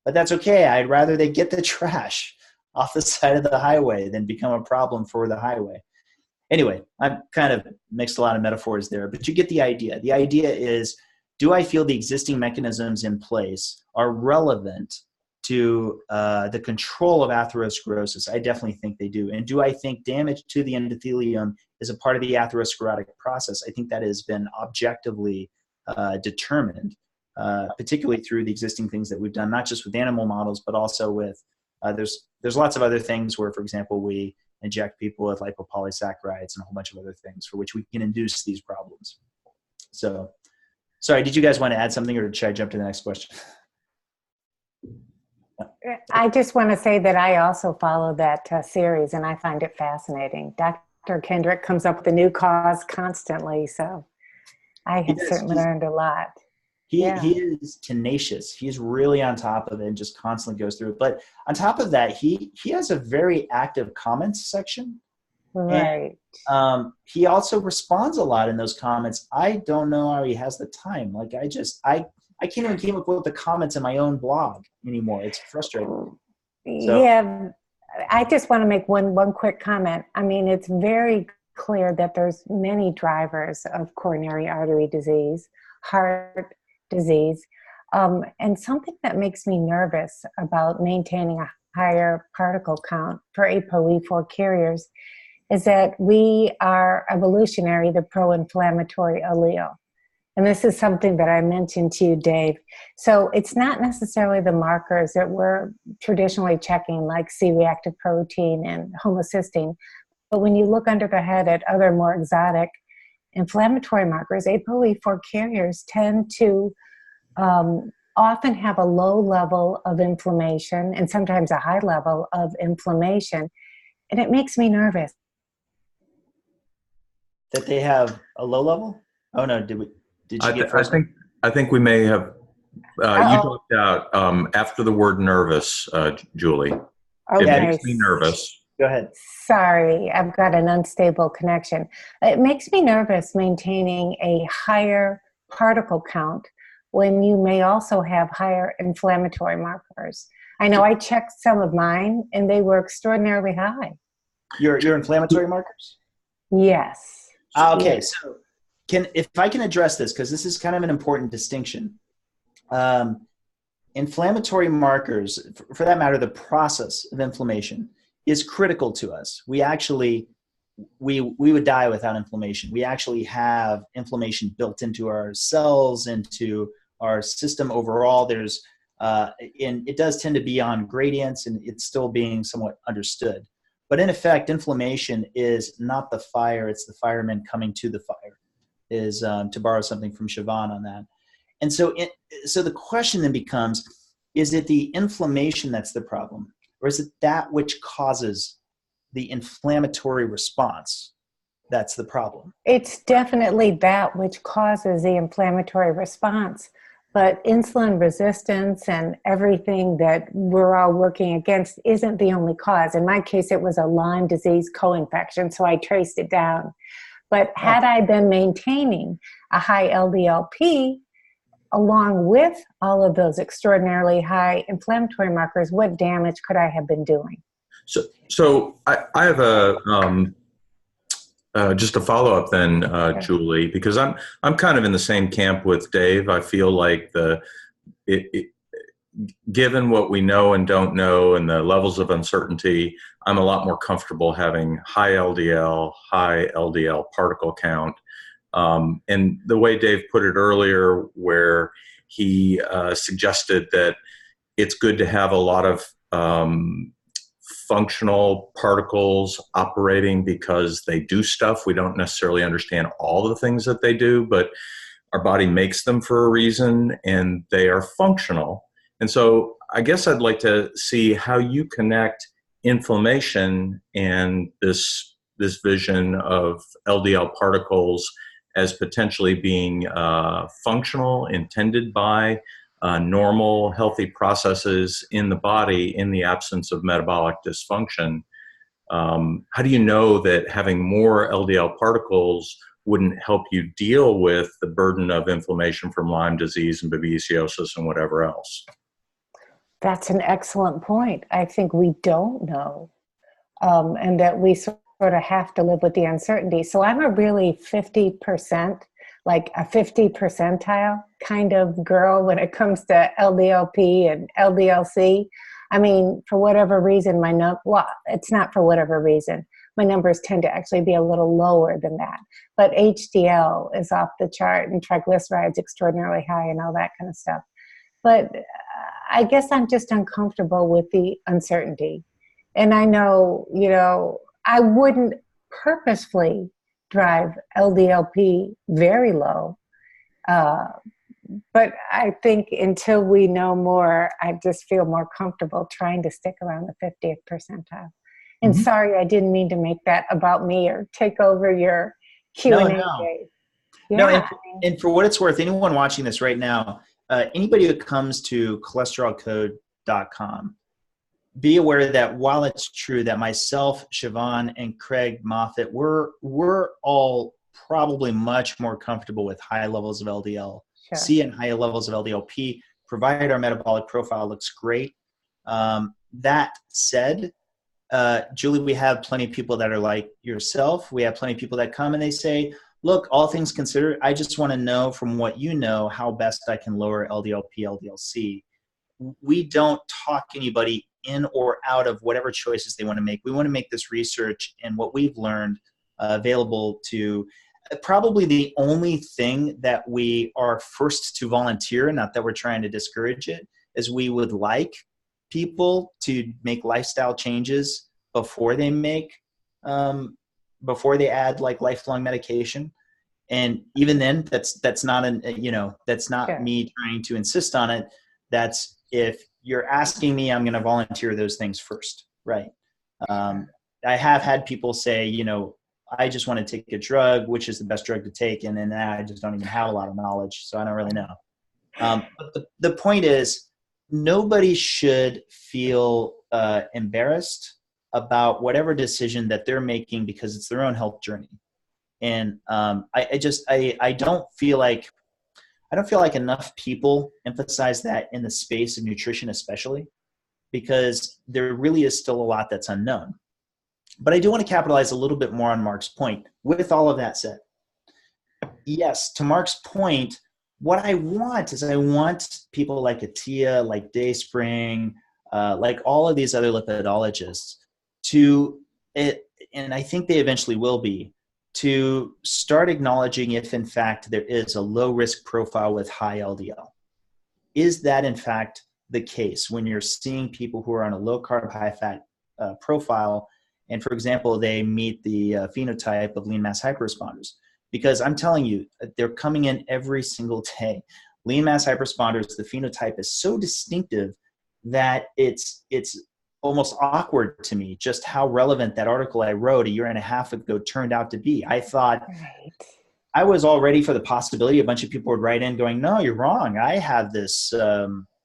but that's okay. I'd rather they get the trash off the side of the highway than become a problem for the highway. Anyway, I've kind of mixed a lot of metaphors there, but you get the idea. The idea is, do I feel the existing mechanisms in place are relevant to the control of atherosclerosis? I definitely think they do. And do I think damage to the endothelium is a part of the atherosclerotic process? I think that has been objectively determined, particularly through the existing things that we've done, not just with animal models, but also with, there's lots of other things where, for example, we inject people with lipopolysaccharides and a whole bunch of other things for which we can induce these problems. So, sorry, did you guys want to add something, or should I jump to the next question? I just want to say that I also follow that series, and I find it fascinating. Dr. Kendrick comes up with a new cause constantly, so I have certainly learned a lot. He is tenacious. He's really on top of it and just constantly goes through it. But on top of that, he has a very active comments section. Right. And, he also responds a lot in those comments. I don't know how he has the time. Like I can't even keep up with the comments in my own blog anymore. It's frustrating. So. Yeah, I just want to make one quick comment. I mean, it's very clear that there's many drivers of coronary artery disease, heart disease, and something that makes me nervous about maintaining a higher particle count for ApoE4 carriers is that we are evolutionary, the pro-inflammatory allele. And this is something that I mentioned to you, Dave. So it's not necessarily the markers that we're traditionally checking, like C-reactive protein and homocysteine. But when you look under the head at other more exotic inflammatory markers, ApoE4 carriers tend to often have a low level of inflammation and sometimes a high level of inflammation. And it makes me nervous. That they have a low level? Oh no, did you get first? I think we may have, you talked out after the word nervous, Julie. Okay. It makes me nervous. Go ahead. Sorry, I've got an unstable connection. It makes me nervous maintaining a higher particle count when you may also have higher inflammatory markers. I know I checked some of mine and they were extraordinarily high. Your inflammatory markers? Yes. Okay, yes. So if I can address this, because this is kind of an important distinction. Inflammatory markers, for that matter, the process of inflammation is critical to us. We actually, we would die without inflammation. We actually have inflammation built into our cells, into our system overall. There's And it does tend to be on gradients, and it's still being somewhat understood. But in effect, inflammation is not the fire, it's the fireman coming to the fire, is to borrow something from Siobhan on that. And so, so the question then becomes, is it the inflammation that's the problem? Or is it that which causes the inflammatory response that's the problem? It's definitely that which causes the inflammatory response. But insulin resistance and everything that we're all working against isn't the only cause. In my case, it was a Lyme disease co-infection, so I traced it down. But had I been maintaining a high LDLP, along with all of those extraordinarily high inflammatory markers, what damage could I have been doing? So I have just a follow-up then, Julie, because I'm kind of in the same camp with Dave. I feel like given what we know and don't know and the levels of uncertainty, I'm a lot more comfortable having high LDL particle count. And the way Dave put it earlier, where he suggested that it's good to have a lot of functional particles operating because they do stuff. We don't necessarily understand all the things that they do, but our body makes them for a reason and they are functional. And so I guess I'd like to see how you connect inflammation and this vision of LDL particles as potentially being functional, intended by normal, healthy processes in the body in the absence of metabolic dysfunction. How do you know that having more LDL particles wouldn't help you deal with the burden of inflammation from Lyme disease and babesiosis and whatever else? That's an excellent point. I think we don't know, and that we sort of have to live with the uncertainty. So I'm a really 50%, like a 50 percentile kind of girl when it comes to LDLP and LDLC. I mean, for whatever reason, well, it's not for whatever reason. My numbers tend to actually be a little lower than that. But HDL is off the chart and triglycerides extraordinarily high and all that kind of stuff. But I guess I'm just uncomfortable with the uncertainty. And I know, I wouldn't purposefully drive LDLP very low. But I think until we know more, I just feel more comfortable trying to stick around the 50th percentile. And sorry, I didn't mean to make that about me or take over your Q&A day. Yeah. No, and for what it's worth, anyone watching this right now, anybody who comes to cholesterolcode.com, be aware that while it's true that myself, Siobhan, and Craig Moffitt, we're all probably much more comfortable with high levels of LDL-C and high levels of LDLP, provided our metabolic profile looks great. That said, Julie, we have plenty of people that are like yourself. We have plenty of people that come and they say, look, all things considered, I just want to know from what you know how best I can lower LDLP, LDL-C. We don't talk anybody in or out of whatever choices they want to make. We want to make this research and what we've learned available to probably the only thing that we are first to volunteer, not that we're trying to discourage it, is we would like people to make lifestyle changes before they add like lifelong medication. And even then, that's not me trying to insist on it. That's if you're asking me, I'm going to volunteer those things first. Right. I have had people say, I just want to take a drug, which is the best drug to take. And then I just don't even have a lot of knowledge. So I don't really know. But the point is, nobody should feel embarrassed about whatever decision that they're making because it's their own health journey. And I don't feel like enough people emphasize that in the space of nutrition, especially because there really is still a lot that's unknown. But I do want to capitalize a little bit more on Mark's point. With all of that said, yes, to Mark's point, what I want people like Attia, like Dayspring, like all of these other lipidologists and I think they eventually will be, to start acknowledging if in fact there is a low risk profile with high LDL. Is that in fact the case when you're seeing people who are on a low carb, high fat profile. And for example, they meet the phenotype of lean mass hyperresponders, because I'm telling you, they're coming in every single day. Lean mass hyperresponders, the phenotype is so distinctive that it's almost awkward to me just how relevant that article I wrote a year and a half ago turned out to be. I thought I was all ready for the possibility a bunch of people would write in going, no, you're wrong. I have this,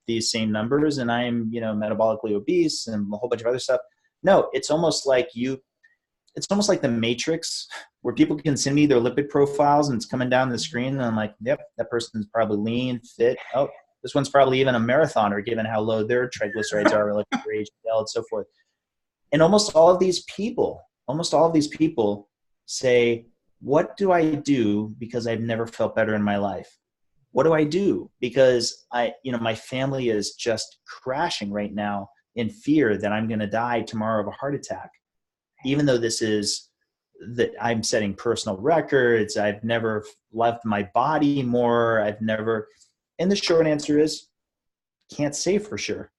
these same numbers and I'm, metabolically obese and a whole bunch of other stuff. No, it's almost like it's almost like the Matrix, where people can send me their lipid profiles and it's coming down the screen and I'm like, yep, that person's probably lean, fit. Oh, this one's probably even a marathoner given how low their triglycerides are relative to their HDL and so forth. And almost all of these people say, what do I do because I've never felt better in my life? What do I do? Because my family is just crashing right now in fear that I'm going to die tomorrow of a heart attack. Even though this is that I'm setting personal records, I've never loved my body more. And the short answer is, can't say for sure.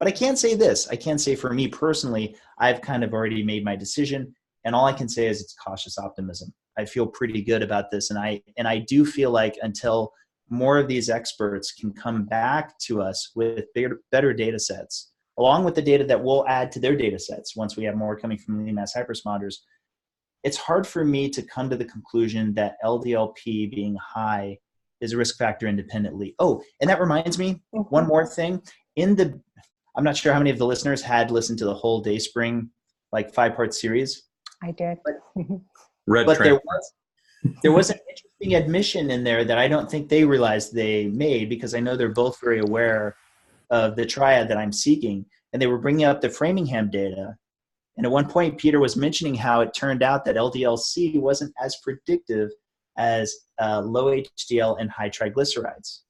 But I can say this. I can say for me personally, I've kind of already made my decision. And all I can say is it's cautious optimism. I feel pretty good about this. And I do feel like until more of these experts can come back to us with better data sets, along with the data that we'll add to their data sets once we have more coming from lean mass hyperresponders, it's hard for me to come to the conclusion that LDL-P being high is a risk factor independently. Oh, and that reminds me, one more thing. I'm not sure how many of the listeners had listened to the whole Dayspring, 5-part series. I did. But there was an interesting admission in there that I don't think they realized they made, because I know they're both very aware of the triad that I'm seeking. And they were bringing up the Framingham data. And at one point, Peter was mentioning how it turned out that LDL-C wasn't as predictive as low HDL and high triglycerides.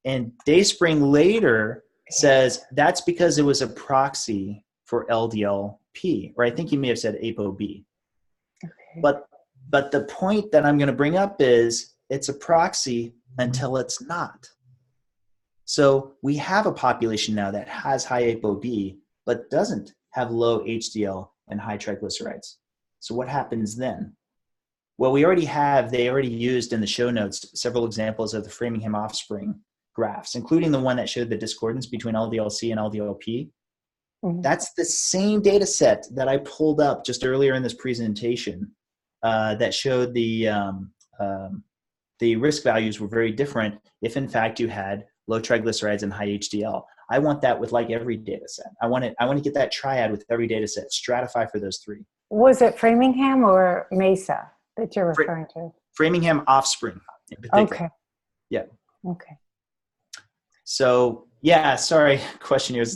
And Dayspring later says that's because it was a proxy for LDL-P, or I think you may have said ApoB. Okay. But the point that I'm going to bring up is it's a proxy until it's not. So we have a population now that has high ApoB, but doesn't have low HDL and high triglycerides. So what happens then? Well, they already used in the show notes several examples of the Framingham offspring graphs, including the one that showed the discordance between LDL-C and LDL-P. Mm-hmm. That's the same data set that I pulled up just earlier in this presentation that showed the risk values were very different if in fact you had low triglycerides and high HDL. I want that with every data set. I want to get that triad with every data set, stratify for those three. Was it Framingham or Mesa that you're referring to? Framingham offspring in particular. Okay. Yeah. Okay. So yeah, sorry, questionnaires.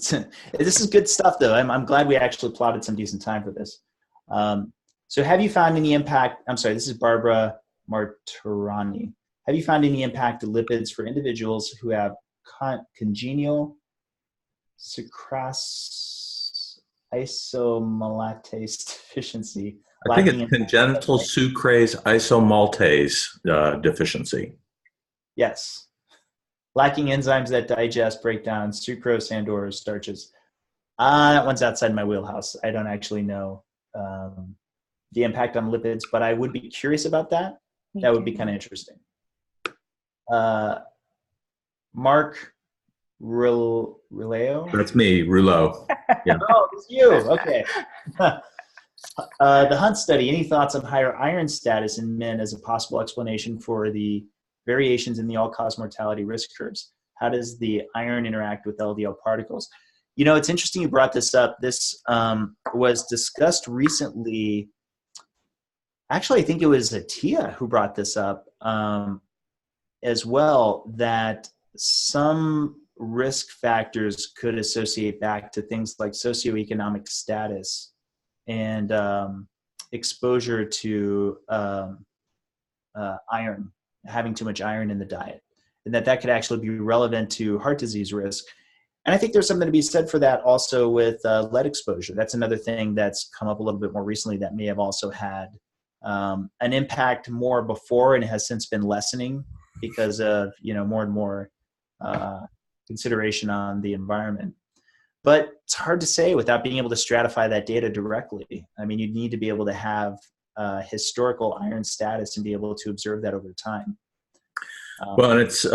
This is good stuff though. I'm glad we actually plotted some decent time for this. So have you found any impact? I'm sorry, this is Barbara Martirani. Have you found any impact to lipids for individuals who have congenial sucrase isomaltase deficiency? I think it's congenital sucrase isomaltase deficiency. Yes. Lacking enzymes that digest, break down sucrose and or starches. That one's outside my wheelhouse. I don't actually know the impact on lipids, but I would be curious about that. That would be kind of interesting. Mark Rileo? That's me, Rouleau. Yeah. Oh, it's you. Okay. The Hunt study, any thoughts on higher iron status in men as a possible explanation for the variations in the all-cause mortality risk curves? How does the iron interact with LDL particles? It's interesting you brought this up. This was discussed recently. Actually, I think it was Attia who brought this up as well, that some risk factors could associate back to things like socioeconomic status and exposure to iron, having too much iron in the diet, and that could actually be relevant to heart disease risk. And I think there's something to be said for that also with lead exposure. That's another thing that's come up a little bit more recently that may have also had an impact more before and has since been lessening because of more and more consideration on the environment. But it's hard to say without being able to stratify that data directly. I mean, you need to be able to have historical iron status and be able to observe that over time. Well, and it's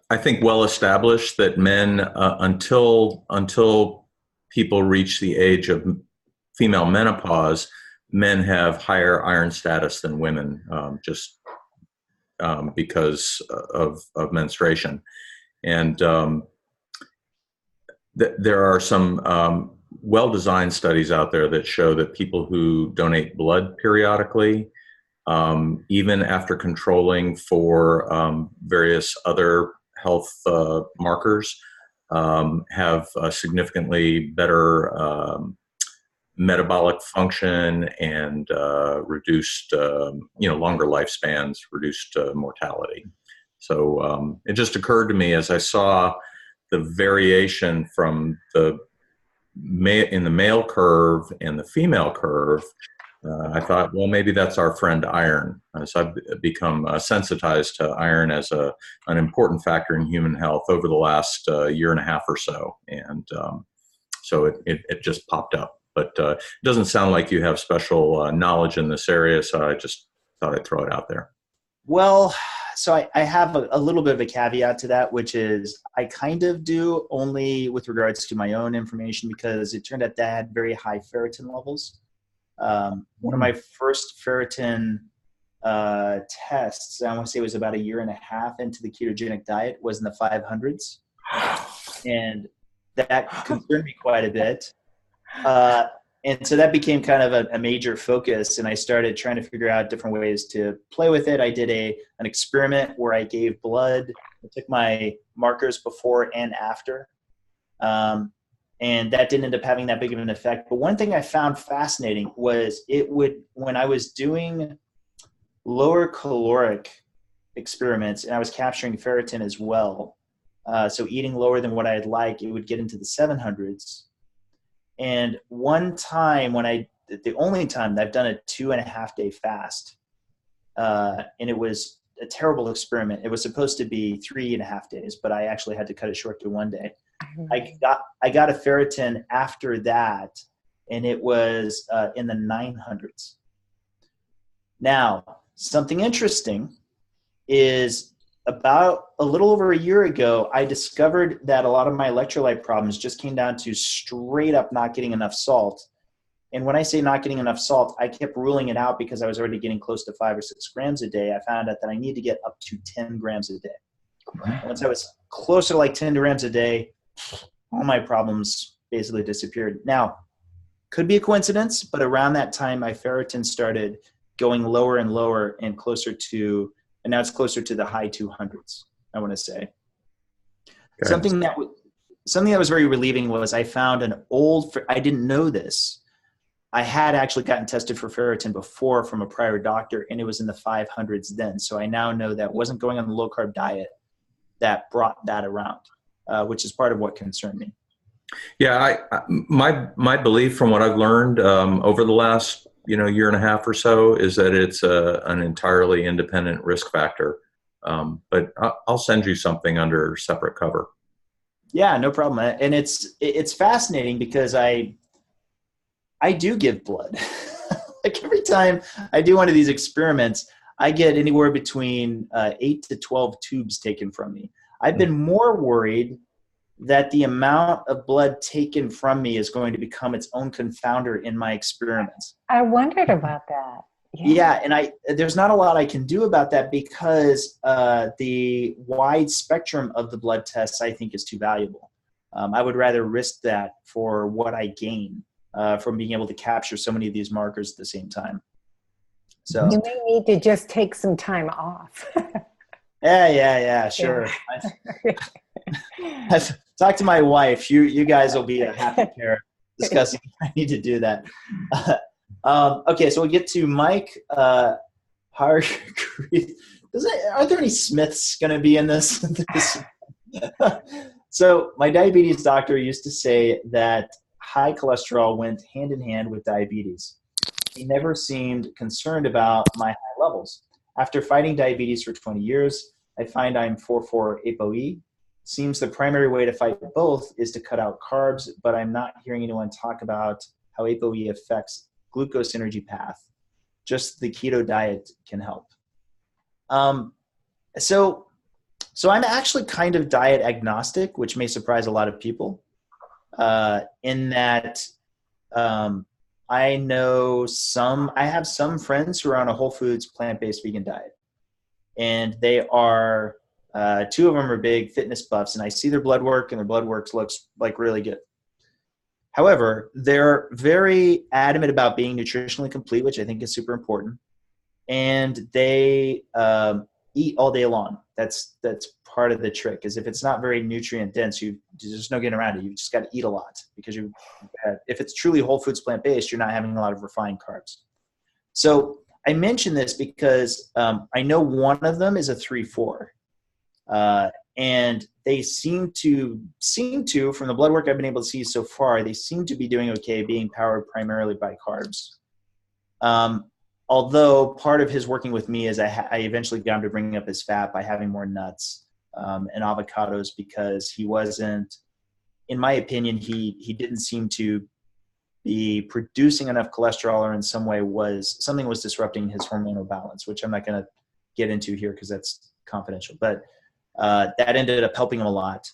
I think well established that men until people reach the age of female menopause, men have higher iron status than women, just because of menstruation. And there are some well-designed studies out there that show that people who donate blood periodically, even after controlling for various other health markers, have a significantly better metabolic function and reduced, longer lifespans, reduced mortality. So it just occurred to me as I saw the variation from in the male curve and the female curve, I thought, well, maybe that's our friend iron. So I've become sensitized to iron as an important factor in human health over the last year and a half or so. And so it just popped up. But it doesn't sound like you have special knowledge in this area, so I just thought I'd throw it out there. Well, so I have a little bit of a caveat to that, which is I kind of do only with regards to my own information, because it turned out that I had very high ferritin levels. One of my first ferritin tests, I want to say it was about a year and a half into the ketogenic diet, was in the 500s. And that concerned me quite a bit. And so that became kind of a major focus, and I started trying to figure out different ways to play with it. I did an experiment where I gave blood. I took my markers before and after, and that didn't end up having that big of an effect. But one thing I found fascinating was when I was doing lower caloric experiments, and I was capturing ferritin as well, so eating lower than what I'd like, it would get into the 700s. And one time the only time that I've done a 2.5 day fast, and it was a terrible experiment. It was supposed to be 3.5 days, but I actually had to cut it short to 1 day. I got a ferritin after that, and it was in the 900s. Now, something interesting is about a little over a year ago, I discovered that a lot of my electrolyte problems just came down to straight up not getting enough salt. And when I say not getting enough salt, I kept ruling it out because I was already getting close to 5 or 6 grams a day. I found out that I need to get up to 10 grams a day. Once I was closer to like 10 grams a day, all my problems basically disappeared. Now, could be a coincidence, but around that time, my ferritin started going lower and lower and now it's closer to the high 200s, I want to say. Okay. Something that was very relieving was I found I didn't know this. I had actually gotten tested for ferritin before from a prior doctor, and it was in the 500s then. So I now know that wasn't going on the low carb diet that brought that around, which is part of what concerned me. Yeah, my belief from what I've learned over the last year and a half or so is that it's an entirely independent risk factor. But I'll send you something under separate cover. Yeah, no problem. And it's fascinating because I do give blood. Like every time I do one of these experiments, I get anywhere between 8 to 12 tubes taken from me. I've been more worried that the amount of blood taken from me is going to become its own confounder in my experiments. I wondered about that. Yeah, and there's not a lot I can do about that because the wide spectrum of the blood tests I think is too valuable. I would rather risk that for what I gain from being able to capture so many of these markers at the same time. So you may need to just take some time off. Yeah, sure. I've talked to my wife. You guys will be a happy pair discussing if I need to do that. Okay, so we'll get to Mike Hargreaves. Are there any Smiths going to be in this? So my diabetes doctor used to say that high cholesterol went hand in hand with diabetes. He never seemed concerned about my high levels. After fighting diabetes for 20 years, I find I'm 4/4 ApoE. Seems the primary way to fight both is to cut out carbs, but I'm not hearing anyone talk about how ApoE affects glucose energy path. Just the keto diet can help. So I'm actually kind of diet agnostic, which may surprise a lot of people, in that I have some friends who are on a whole foods plant-based vegan diet, and they are, two of them are big fitness buffs, and I see their blood work, and their blood work looks like really good. However, they're very adamant about being nutritionally complete, which I think is super important. And they eat all day long. That's part of the trick, is if it's not very nutrient dense, there's no getting around it. You just got to eat a lot, because if it's truly whole foods plant-based, you're not having a lot of refined carbs. So I mention this because I know one of them is a 3/4. And they seem to, from the blood work I've been able to see so far, they seem to be doing okay, being powered primarily by carbs. Although part of his working with me is I eventually got him to bring up his fat by having more nuts and avocados, because he wasn't, in my opinion, he didn't seem to be producing enough cholesterol, or in some way something was disrupting his hormonal balance, which I'm not going to get into here because that's confidential. But that ended up helping him a lot.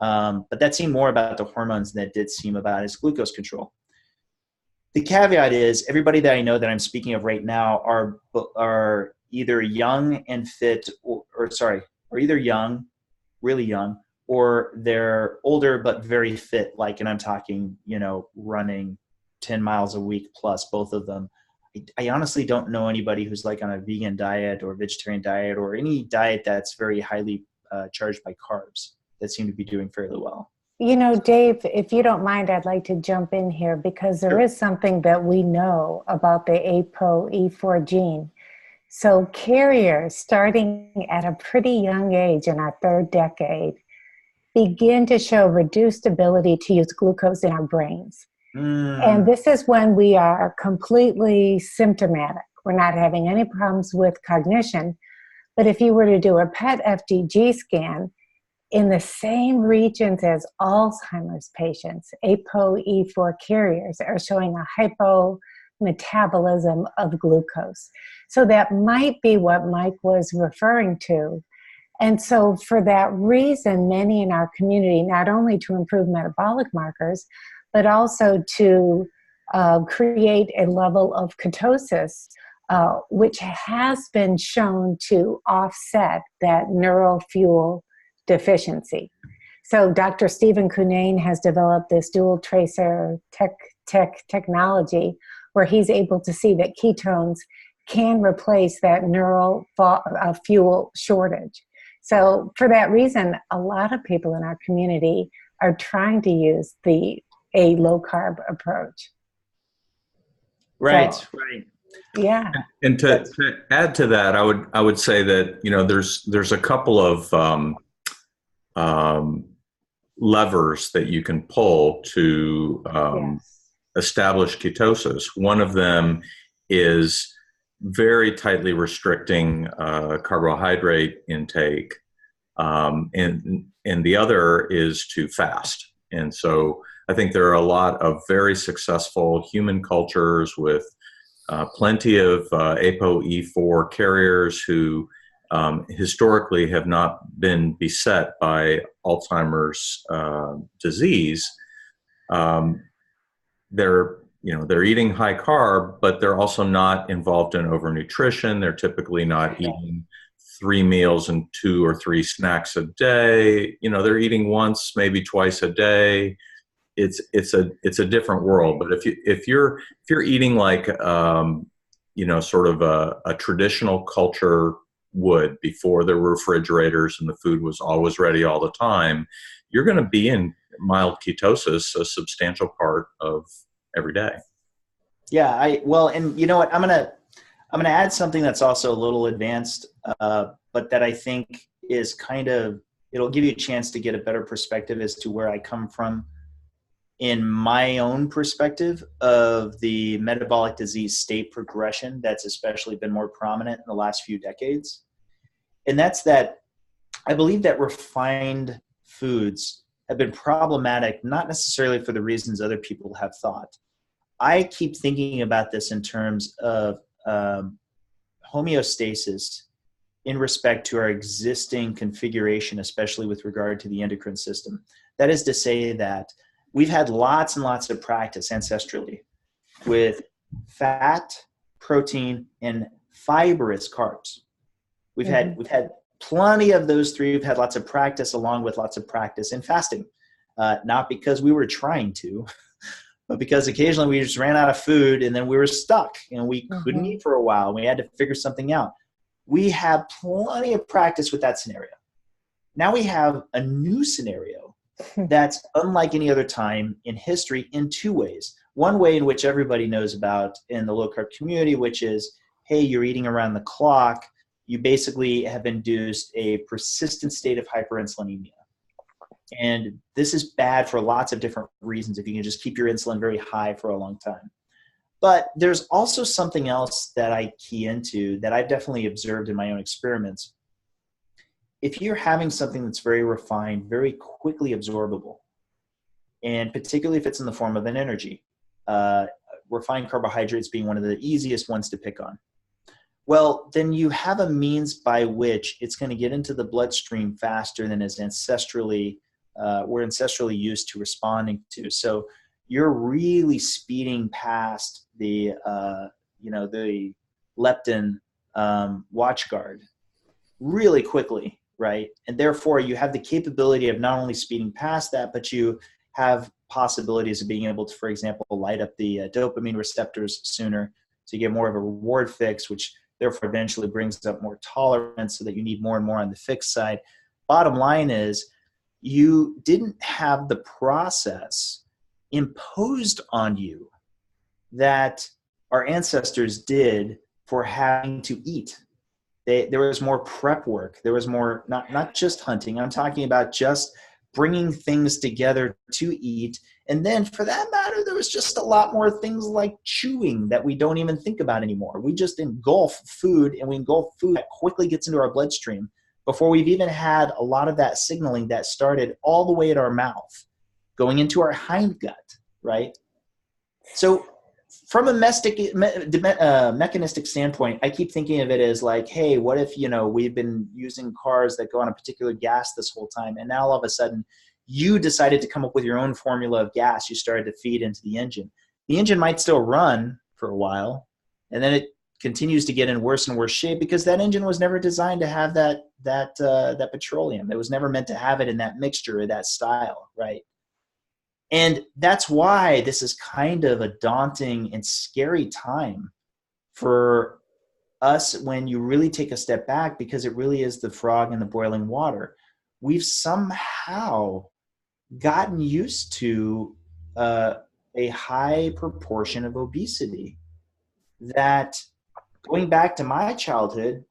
But that seemed more about the hormones than it did seem about his glucose control. The caveat is, everybody that I know that I'm speaking of right now are either young and fit, or either young, really young, or they're older but very fit, and I'm talking, running 10 miles a week plus, both of them. I honestly don't know anybody who's on a vegan diet or vegetarian diet or any diet that's very highly charged by carbs that seem to be doing fairly well. Dave, if you don't mind, I'd like to jump in here, because there is something that we know about the ApoE4 gene. So carriers, starting at a pretty young age in our third decade, begin to show reduced ability to use glucose in our brains. And this is when we are completely symptomatic. We're not having any problems with cognition. But if you were to do a PET FDG scan, in the same regions as Alzheimer's patients, ApoE4 carriers are showing a hypometabolism of glucose. So that might be what Mike was referring to. And so for that reason, many in our community, not only to improve metabolic markers, but also to create a level of ketosis, which has been shown to offset that neural fuel deficiency. So Dr. Stephen Cunnane has developed this dual tracer technology, where he's able to see that ketones can replace that neural fuel shortage. So for that reason, a lot of people in our community are trying to use a low carb approach. Right, so, right. Yeah. And to add to that, I would say that there's a couple of levers that you can pull to establish ketosis. One of them is very tightly restricting carbohydrate intake, and the other is to fast. And so I think there are a lot of very successful human cultures with plenty of ApoE4 carriers who historically have not been beset by Alzheimer's disease. They're eating high carb, but they're also not involved in overnutrition. They're typically not eating 3 meals and 2 or 3 snacks a day. They're eating once, maybe twice a day. It's a different world. But if you're eating like sort of a traditional culture would, before there were refrigerators and the food was always ready all the time, you're going to be in mild ketosis a substantial part of every day. Yeah, and you know what, I'm gonna add something that's also a little advanced, but that I think is it'll give you a chance to get a better perspective as to where I come from in my own perspective of the metabolic disease state progression that's especially been more prominent in the last few decades. And that's that I believe that refined foods have been problematic, not necessarily for the reasons other people have thought. I keep thinking about this in terms of homeostasis in respect to our existing configuration, especially with regard to the endocrine system. That is to say that we've had lots and lots of practice ancestrally with fat, protein, and fibrous carbs. We've had plenty of those three. We've had lots of practice along with lots of practice in fasting, not because we were trying to, but because occasionally we just ran out of food and then we were stuck and we couldn't eat for a while. And we had to figure something out. We have plenty of practice with that scenario. Now we have a new scenario that's unlike any other time in history in two ways. One way in which everybody knows about in the low-carb community, which is, hey, you're eating around the clock. You basically have induced a persistent state of hyperinsulinemia. And this is bad for lots of different reasons if you can just keep your insulin very high for a long time. But there's also something else that I key into that I've definitely observed in my own experiments. If you're having something that's very refined, very quickly absorbable, and particularly if it's in the form of an energy, refined carbohydrates being one of the easiest ones to pick on, well, then you have a means by which it's going to get into the bloodstream faster than is we're ancestrally used to responding to. So you're really speeding past the leptin watchguard really quickly, right? And therefore you have the capability of not only speeding past that, but you have possibilities of being able to, for example, light up the dopamine receptors sooner. So you get more of a reward fix, which therefore eventually brings up more tolerance so that you need more and more on the fixed side. Bottom line is you didn't have the process imposed on you that our ancestors did for having to eat. There was more prep work. There was more, not just hunting. I'm talking about just bringing things together to eat. And then for that matter, there was just a lot more things like chewing that we don't even think about anymore. We just engulf food, and we engulf food that quickly gets into our bloodstream before we've even had a lot of that signaling that started all the way at our mouth, going into our hindgut, right? So from a mechanistic standpoint, I keep thinking of it as like, hey, what if, we've been using cars that go on a particular gas this whole time, and now all of a sudden you decided to come up with your own formula of gas you started to feed into the engine. The engine might still run for a while, and then it continues to get in worse and worse shape because that engine was never designed to have that petroleum. It was never meant to have it in that mixture or that style, right? And that's why this is kind of a daunting and scary time for us when you really take a step back, because it really is the frog in the boiling water. We've somehow gotten used to a high proportion of obesity that, going back to my childhood,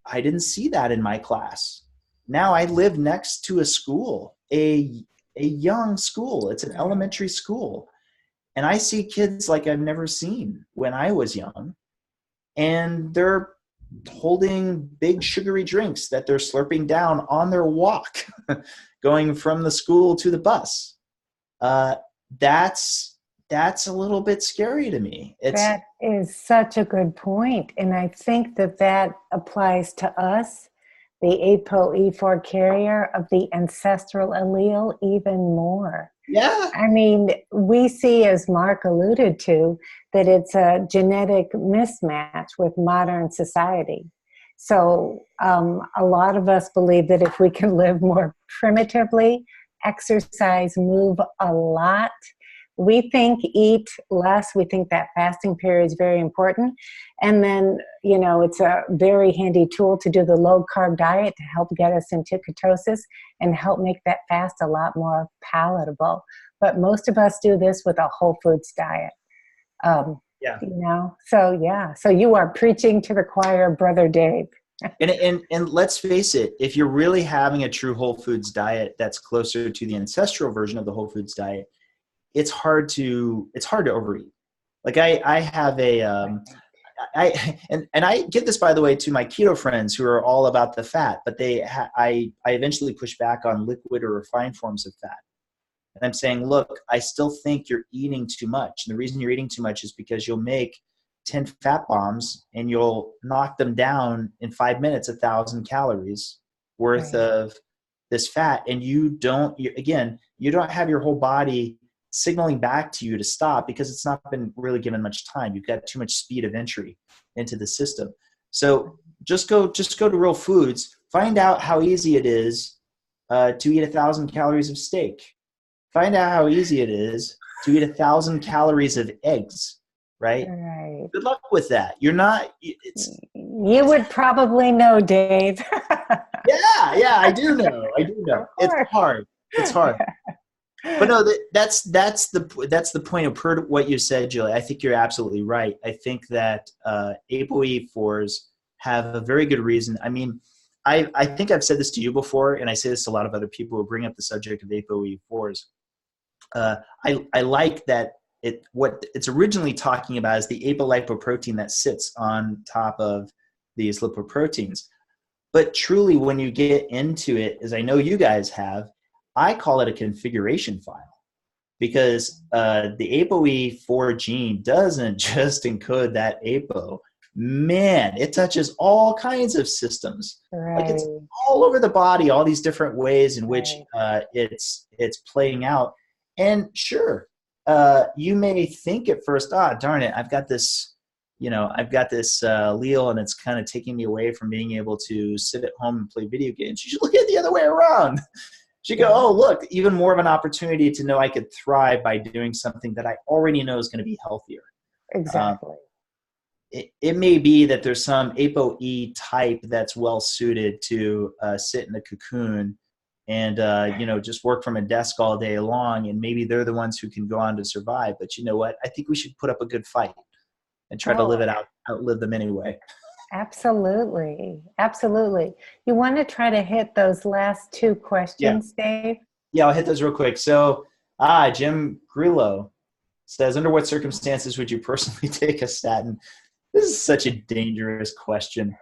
I didn't see that in my class. Now I live next to a school, a young school. It's an elementary school. And I see kids like I've never seen when I was young. And they're holding big sugary drinks that they're slurping down on their walk, going from the school to the bus. That's a little bit scary to me. That is such a good point. And I think that applies to us, the ApoE4 carrier of the ancestral allele, even more. Yeah. I mean, we see, as Mark alluded to, that it's a genetic mismatch with modern society. So a lot of us believe that if we can live more primitively, exercise, move a lot, we think eat less. We think that fasting period is very important. And then, it's a very handy tool to do the low carb diet to help get us into ketosis and help make that fast a lot more palatable. But most of us do this with a whole foods diet. So you are preaching to the choir, Brother Dave. And let's face it, if you're really having a true whole foods diet that's closer to the ancestral version of the whole foods diet, it's hard to overeat. Like I have I give this, by the way, to my keto friends who are all about the fat, but I eventually push back on liquid or refined forms of fat. And I'm saying, look, I still think you're eating too much. And the reason you're eating too much is because you'll make 10 fat bombs and you'll knock them down in 5 minutes, 1,000 calories worth of this fat. And you don't have your whole body signaling back to you to stop because it's not been really given much time. You've got too much speed of entry into the system. So just go to real foods, find out how easy it is to eat 1,000 calories of steak. Find out how easy it is to eat 1,000 calories of eggs, right? Good luck with that. You would probably know, Dave. Yeah, I do know. It's hard. But no, that's the point of what you said, Julie. I think you're absolutely right. I think that ApoE4s have a very good reason. I mean, I think I've said this to you before, and I say this to a lot of other people who bring up the subject of ApoE4s. I like that what it's originally talking about is the apolipoprotein that sits on top of these lipoproteins. But truly, when you get into it, as I know you guys have, I call it a configuration file, because the ApoE4 gene doesn't just encode that APO. Man, it touches all kinds of systems. Like it's all over the body, all these different ways in which it's playing out. And sure, you may think at first, darn it, I've got this allele and it's kind of taking me away from being able to sit at home and play video games. You should look at it the other way around. You should go, oh, look, even more of an opportunity to know I could thrive by doing something that I already know is going to be healthier. Exactly. It may be that there's some ApoE type that's well suited to sit in a cocoon and just work from a desk all day long, and maybe they're the ones who can go on to survive. But you know what? I think we should put up a good fight and try to live it out, outlive them anyway. Absolutely. You want to try to hit those last two questions, Dave? Yeah, I'll hit those real quick. So, Jim Grillo says, under what circumstances would you personally take a statin? This is such a dangerous question.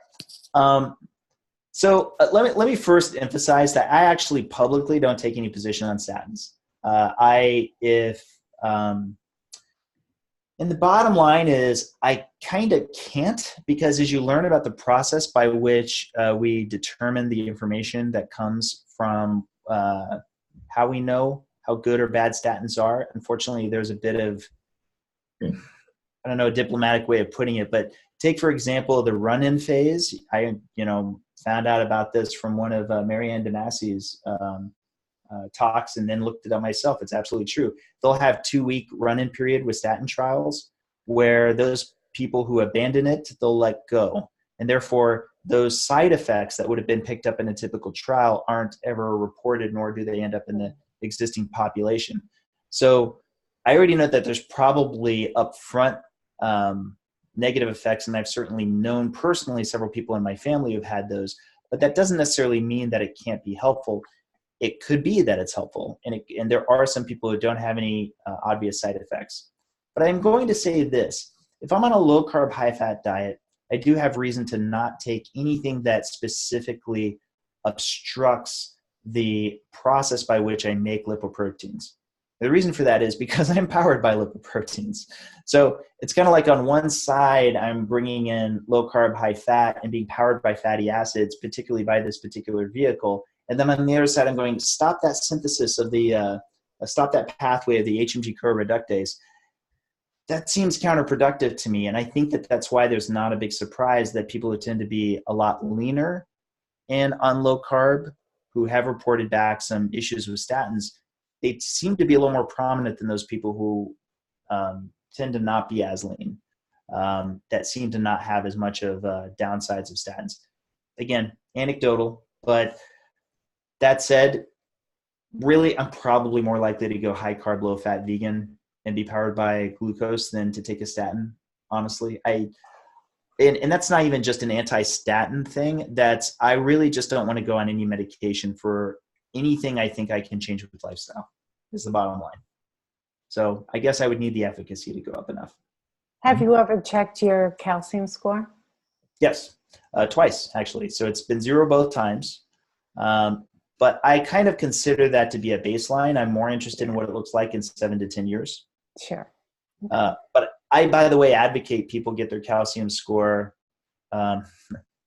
So let me first emphasize that I actually publicly don't take any position on statins. And the bottom line is I kind of can't, because as you learn about the process by which we determine the information that comes from how we know how good or bad statins are, unfortunately, there's a bit of, I don't know, a diplomatic way of putting it, but take, for example, the run-in phase. I, found out about this from one of Marianne Demassi's talks and then looked it up myself. It's absolutely true. They'll have 2-week run-in period with statin trials where those people who abandon it, they'll let go. And therefore, those side effects that would have been picked up in a typical trial aren't ever reported, nor do they end up in the existing population. So I already know that there's probably upfront negative effects, and I've certainly known personally several people in my family who've had those, but that doesn't necessarily mean that it can't be helpful. It could be that it's helpful, and there are some people who don't have any obvious side effects. But I'm going to say this. If I'm on a low-carb, high-fat diet, I do have reason to not take anything that specifically obstructs the process by which I make lipoproteins. The reason for that is because I'm powered by lipoproteins. So it's kind of like on one side, I'm bringing in low-carb, high-fat and being powered by fatty acids, particularly by this particular vehicle. And then on the other side, I'm going to stop that synthesis of stop that pathway of the HMG-CoA reductase. That seems counterproductive to me. And I think that that's why there's not a big surprise that people who tend to be a lot leaner and on low carb, who have reported back some issues with statins, they seem to be a little more prominent than those people who tend to not be as lean, that seem to not have as much of downsides of statins. Again, anecdotal, but that said, really, I'm probably more likely to go high carb, low fat vegan and be powered by glucose than to take a statin, honestly. And that's not even just an anti-statin thing. I really just don't want to go on any medication for anything I think I can change with lifestyle, is the bottom line. So I guess I would need the efficacy to go up enough. Have you ever checked your calcium score? Yes, twice actually. So it's been 0 both times. But I kind of consider that to be a baseline. I'm more interested in what it looks like in 7 to 10 years. Sure. But I, by the way, advocate people get their calcium score. And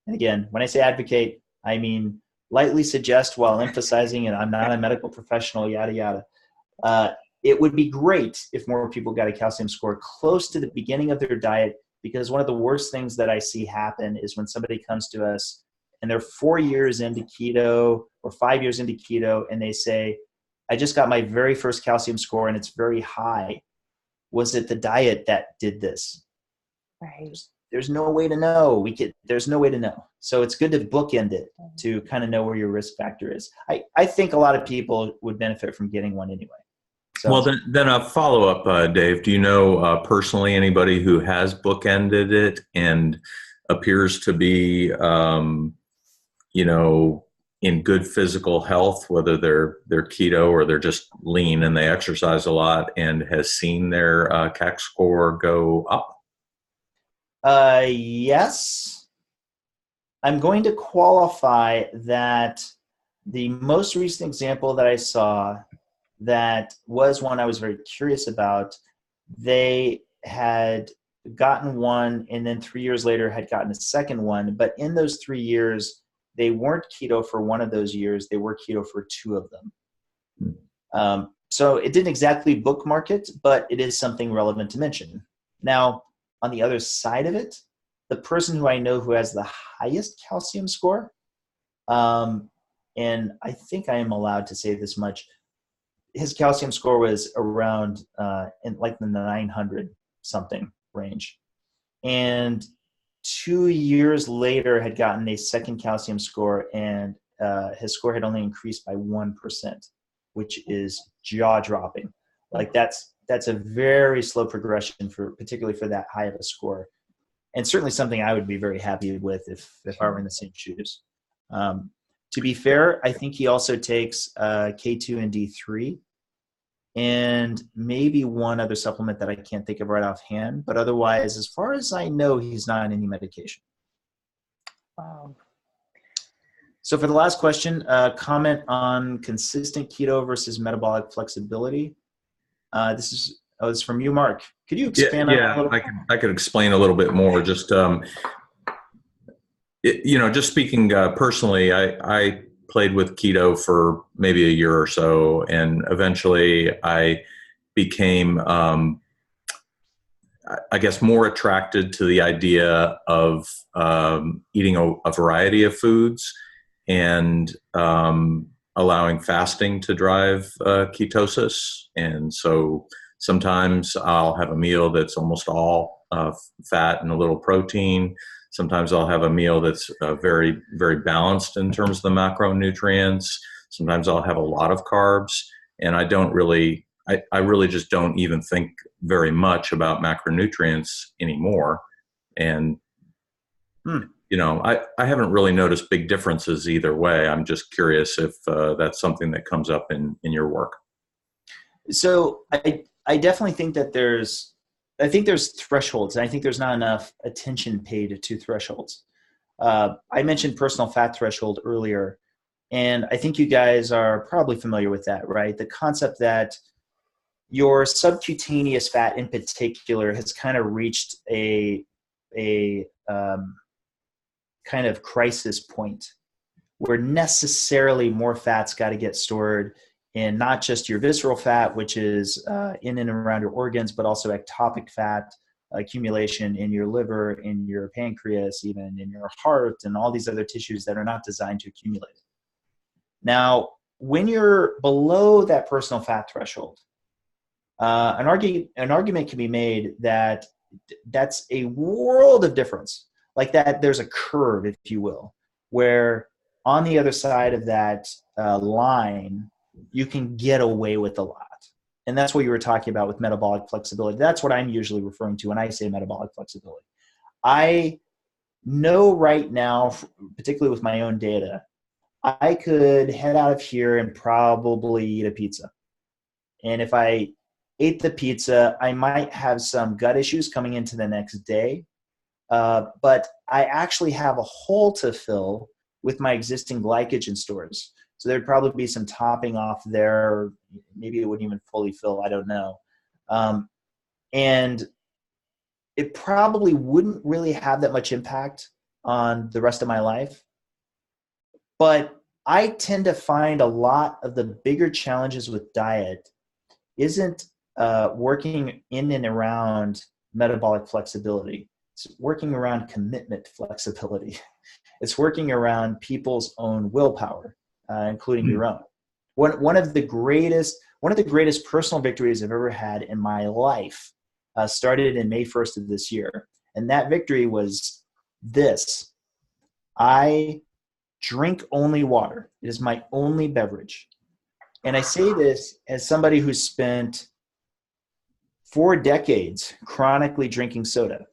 again, when I say advocate, I mean lightly suggest while emphasizing, and I'm not a medical professional, yada, yada. It would be great if more people got a calcium score close to the beginning of their diet, because one of the worst things that I see happen is when somebody comes to us and they're 4 years into keto or 5 years into keto, and they say, I just got my very first calcium score and it's very high. Was it the diet that did this? Right. There's no way to know. There's no way to know. So it's good to bookend it to kind of know where your risk factor is. I think a lot of people would benefit from getting one anyway. So, well, then a follow-up, Dave. Do you know personally anybody who has bookended it and appears to be, in good physical health, whether they're keto or they're just lean and they exercise a lot, and has seen their CAC score go up? Yes. I'm going to qualify that the most recent example that I saw that was one I was very curious about, they had gotten one and then 3 years later had gotten a second one. But in those 3 years, they weren't keto for one of those years. They were keto for 2 of them. So it didn't exactly bookmark it, but it is something relevant to mention. Now, on the other side of it, the person who I know who has the highest calcium score, and I think I am allowed to say this much, his calcium score was around in like the 900 something range. And 2 years later had gotten a second calcium score, and his score had only increased by 1%, which is jaw-dropping. Like that's a very slow progression particularly for that high of a score. And certainly something I would be very happy with if I were in the same shoes. To be fair, I think he also takes K2 and D3 and maybe one other supplement that I can't think of right offhand. But otherwise, as far as I know, he's not on any medication. Wow. So for the last question, comment on consistent keto versus metabolic flexibility. This is from you, Mark. Could you expand on that a little bit? I could explain a little bit more. Just just speaking personally, I played with keto for maybe a year or so, and eventually I became, I guess, more attracted to the idea of eating a variety of foods and allowing fasting to drive ketosis. And so sometimes I'll have a meal that's almost all fat and a little protein. Sometimes I'll have a meal that's very, very balanced in terms of the macronutrients. Sometimes I'll have a lot of carbs, and I really just don't even think very much about macronutrients anymore. And, I haven't really noticed big differences either way. I'm just curious if that's something that comes up in your work. So I definitely think that there's thresholds, and I think there's not enough attention paid to thresholds. I mentioned personal fat threshold earlier, and I think you guys are probably familiar with that, right? The concept that your subcutaneous fat in particular has kind of reached a kind of crisis point where necessarily more fat's got to get stored in not just your visceral fat, which is in and around your organs, but also ectopic fat accumulation in your liver, in your pancreas, even in your heart, and all these other tissues that are not designed to accumulate. Now, when you're below that personal fat threshold, an argument can be made that that's a world of difference. Like that, there's a curve, if you will, where on the other side of that line, you can get away with a lot. And that's what you were talking about with metabolic flexibility. That's what I'm usually referring to when I say metabolic flexibility. I know right now, particularly with my own data, I could head out of here and probably eat a pizza. And if I ate the pizza, I might have some gut issues coming into the next day. But I actually have a hole to fill with my existing glycogen stores. So there'd probably be some topping off there. Maybe it wouldn't even fully fill. I don't know. And it probably wouldn't really have that much impact on the rest of my life. But I tend to find a lot of the bigger challenges with diet isn't working in and around metabolic flexibility. It's working around commitment flexibility. It's working around people's own willpower, including your own. One of the greatest personal victories I've ever had in my life started in May 1st of this year. And that victory was this. I drink only water. It is my only beverage. And I say this as somebody who spent 4 decades chronically drinking soda.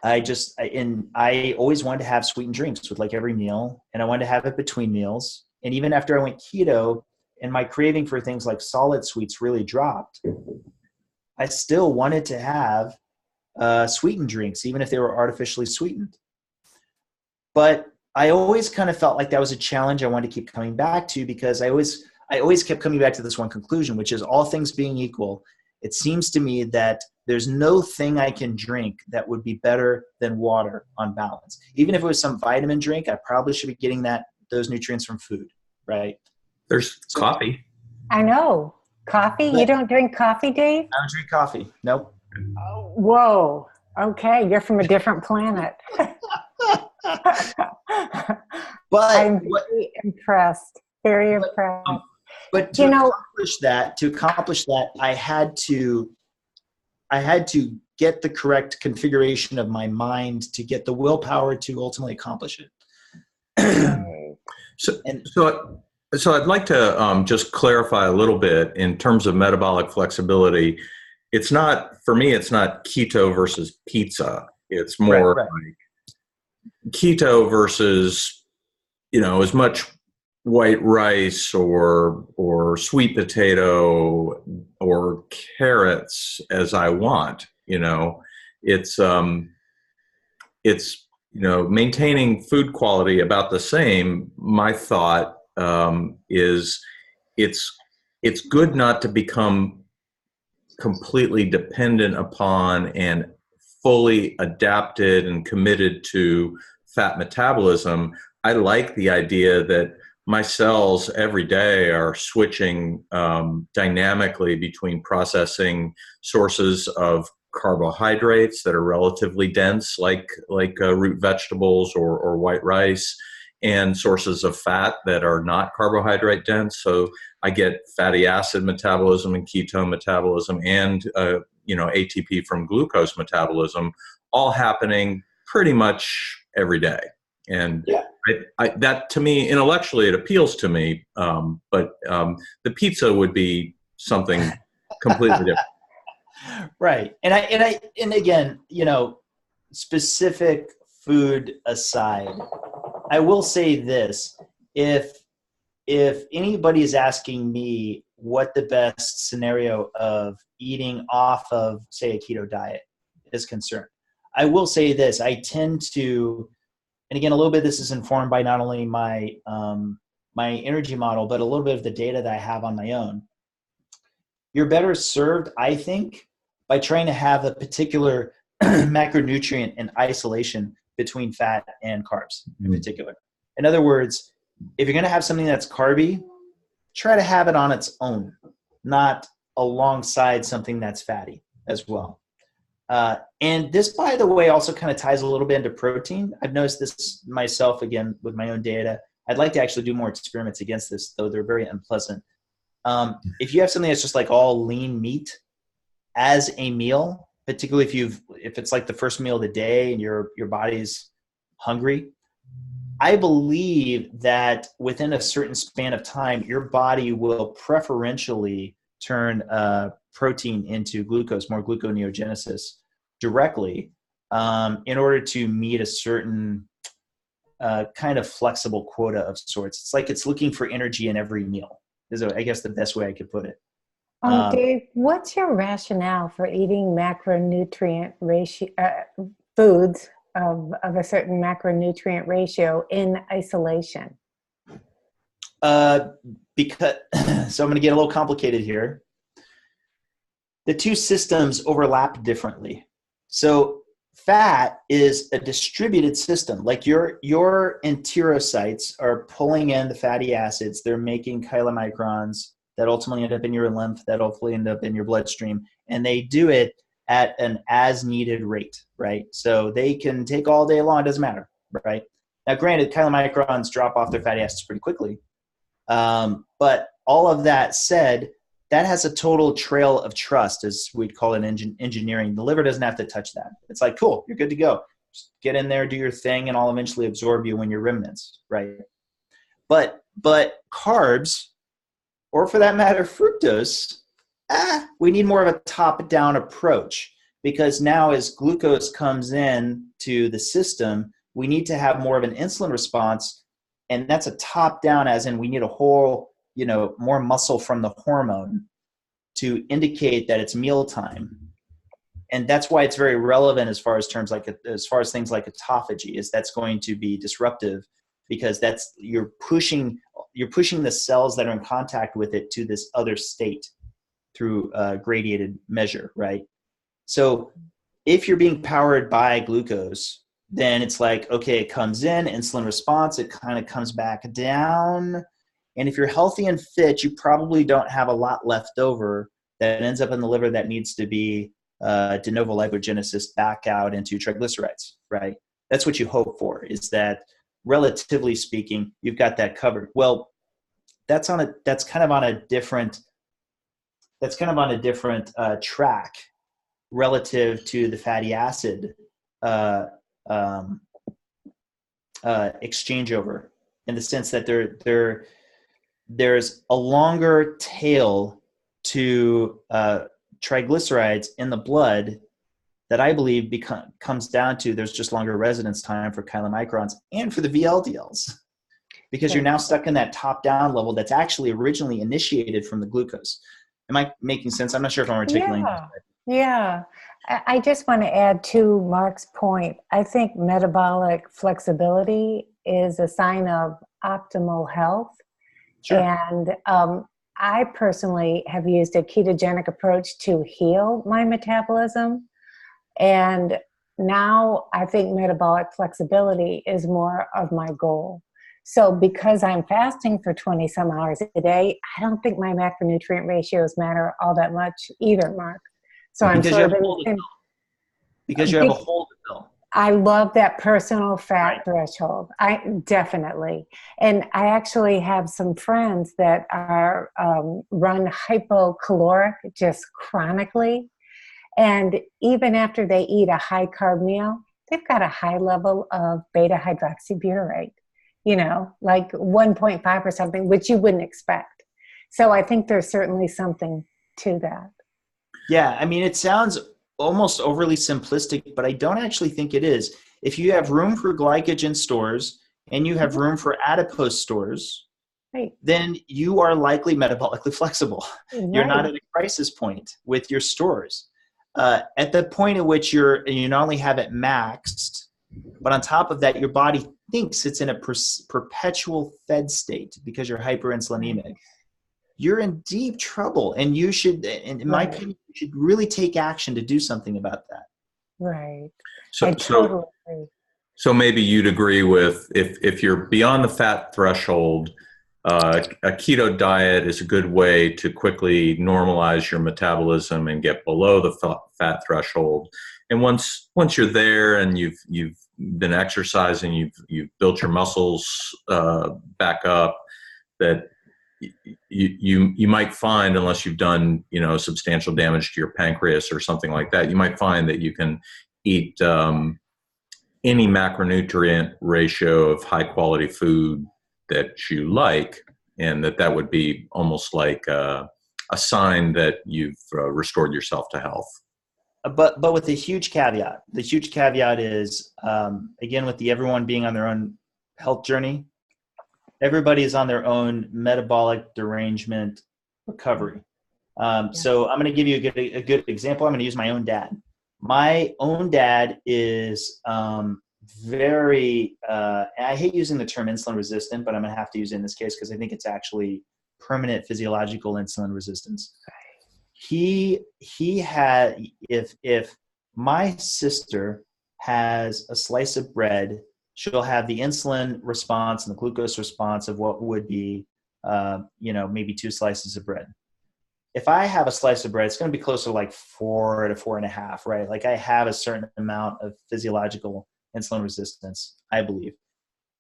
I always wanted to have sweetened drinks with like every meal, and I wanted to have it between meals. And even after I went keto and my craving for things like solid sweets really dropped, I still wanted to have sweetened drinks, even if they were artificially sweetened. But I always kind of felt like that was a challenge I wanted to keep coming back to, because I always kept coming back to this one conclusion, which is all things being equal, it seems to me that there's no thing I can drink that would be better than water on balance. Even if it was some vitamin drink, I probably should be getting those nutrients from food, right? There's coffee. I know. Coffee? You don't drink coffee, Dave? I don't drink coffee. Nope. Oh, whoa. Okay. You're from a different planet. But I'm very impressed. Very impressed. But to accomplish that, I had to get the correct configuration of my mind to get the willpower to ultimately accomplish it. So I'd like to just clarify a little bit in terms of metabolic flexibility. It's not keto versus pizza. It's more right. like keto versus, as much white rice or sweet potato or carrots as I want. It's maintaining food quality about the same. My thought is it's good not to become completely dependent upon and fully adapted and committed to fat metabolism. I like the idea that my cells every day are switching dynamically between processing sources of carbohydrates that are relatively dense, like root vegetables or white rice, and sources of fat that are not carbohydrate dense. So I get fatty acid metabolism and ketone metabolism and ATP from glucose metabolism, all happening pretty much every day. And that, to me, intellectually, it appeals to me. But the pizza would be something completely different. Right. And again, specific food aside, I will say this: if anybody is asking me what the best scenario of eating off of, say, a keto diet is concerned, I will say this: I tend to, and again, a little bit of this is informed by not only my my energy model, but a little bit of the data that I have on my own. You're better served, I think, by trying to have a particular macronutrient in isolation between fat and carbs in particular. In other words, if you're going to have something that's carby, try to have it on its own, not alongside something that's fatty as well. And this, by the way, also kind of ties a little bit into protein. I've noticed this myself, again, with my own data. I'd like to actually do more experiments against this, though they're very unpleasant. If you have something that's just like all lean meat as a meal, particularly if it's like the first meal of the day and your body's hungry, I believe that within a certain span of time, your body will preferentially turn protein into glucose, more gluconeogenesis directly, in order to meet a certain kind of flexible quota of sorts. It's like it's looking for energy in every meal, is I guess the best way I could put it. Dave, what's your rationale for eating macronutrient ratio foods of a certain macronutrient ratio in isolation? Because so I'm going to get a little complicated here. The two systems overlap differently. So fat is a distributed system. Like your enterocytes are pulling in the fatty acids. They're making chylomicrons that ultimately end up in your lymph, that ultimately end up in your bloodstream. And they do it at an as needed rate, right? So they can take all day long, it doesn't matter, right? Now, granted, chylomicrons drop off their fatty acids pretty quickly. But all of that said, that has a total trail of trust, as we'd call it in engineering. The liver doesn't have to touch that. It's like, cool, you're good to go. Just get in there, do your thing, and I'll eventually absorb you when you're remnants, right? But carbs, or for that matter, fructose, we need more of a top-down approach, because now as glucose comes in to the system, we need to have more of an insulin response, and that's a top-down, as in we need a whole, more muscle from the hormone to indicate that it's mealtime. And that's why it's very relevant as far as things like autophagy, is that's going to be disruptive, because you're pushing the cells that are in contact with it to this other state through a gradiated measure, right? So if you're being powered by glucose, then it's like, okay, it comes in, insulin response, it kind of comes back down. And if you're healthy and fit, you probably don't have a lot left over that ends up in the liver that needs to be de novo lipogenesis back out into triglycerides, right? That's what you hope for, is that relatively speaking, you've got that covered. Well, that's kind of on a different track relative to the fatty acid exchangeover, in the sense that there's a longer tail to triglycerides in the blood that I believe comes down to there's just longer residence time for chylomicrons and for the VLDLs, because you're now stuck in that top-down level that's actually originally initiated from the glucose. Am I making sense? I'm not sure if I'm articulating this. Yeah. I just want to add to Mark's point. I think metabolic flexibility is a sign of optimal health. Sure. And I personally have used a ketogenic approach to heal my metabolism. And now I think metabolic flexibility is more of my goal. So because I'm fasting for 20 some hours a day, I don't think my macronutrient ratios matter all that much either, Mark. So I'm sort of because you have a hole to fill. I love that personal fat threshold. I definitely. And I actually have some friends that are run hypocaloric just chronically. And even after they eat a high carb meal, they've got a high level of beta hydroxybutyrate, like 1.5 or something, which you wouldn't expect. So I think there's certainly something to that. Yeah, I mean, it sounds almost overly simplistic, but I don't actually think it is. If you have room for glycogen stores and you have room for adipose stores, then you are likely metabolically flexible. Right. You're not at a crisis point with your stores. At the point at which you not only have it maxed, but on top of that, your body thinks it's in a perpetual fed state because you're hyperinsulinemic. You're in deep trouble, and you should, in my opinion, you should really take action to do something about that. Right. So, I totally agree. So maybe you'd agree with, if you're beyond the fat threshold, a keto diet is a good way to quickly normalize your metabolism and get below the fat threshold. And once you're there and you've been exercising, you've built your muscles back up, that you might find, unless you've done substantial damage to your pancreas or something like that, you might find that you can eat any macronutrient ratio of high quality food that you like, and that would be almost like a sign that you've restored yourself to health. But with a huge caveat. The huge caveat is, again, with everyone being on their own health journey, everybody is on their own metabolic derangement recovery. So I'm going to give you a good example. I'm going to use my own dad. My own dad is very, I hate using the term insulin resistant, but I'm going to have to use it in this case because I think it's actually permanent physiological insulin resistance. He had, if my sister has a slice of bread, she'll have the insulin response and the glucose response of what would be, maybe 2 slices of bread. If I have a slice of bread, it's going to be closer to like 4 to 4.5, right? Like I have a certain amount of physiological insulin resistance, I believe.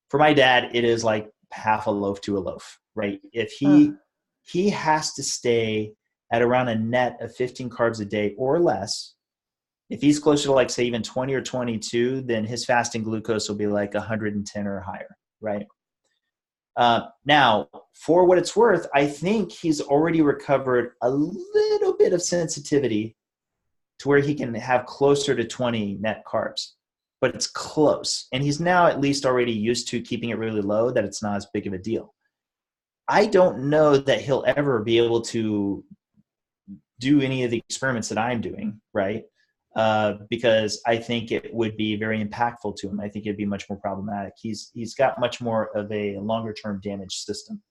For my dad, it is like half a loaf to a loaf, right? If he has to stay at around a net of 15 carbs a day or less. If he's closer to like say even 20 or 22, then his fasting glucose will be like 110 or higher, right? Now, for what it's worth, I think he's already recovered a little bit of sensitivity to where he can have closer to 20 net carbs, but it's close. And he's now at least already used to keeping it really low, that it's not as big of a deal. I don't know that he'll ever be able to do any of the experiments that I'm doing, right? Because I think it would be very impactful to him. I think it'd be much more problematic. He's got much more of a longer term damage system.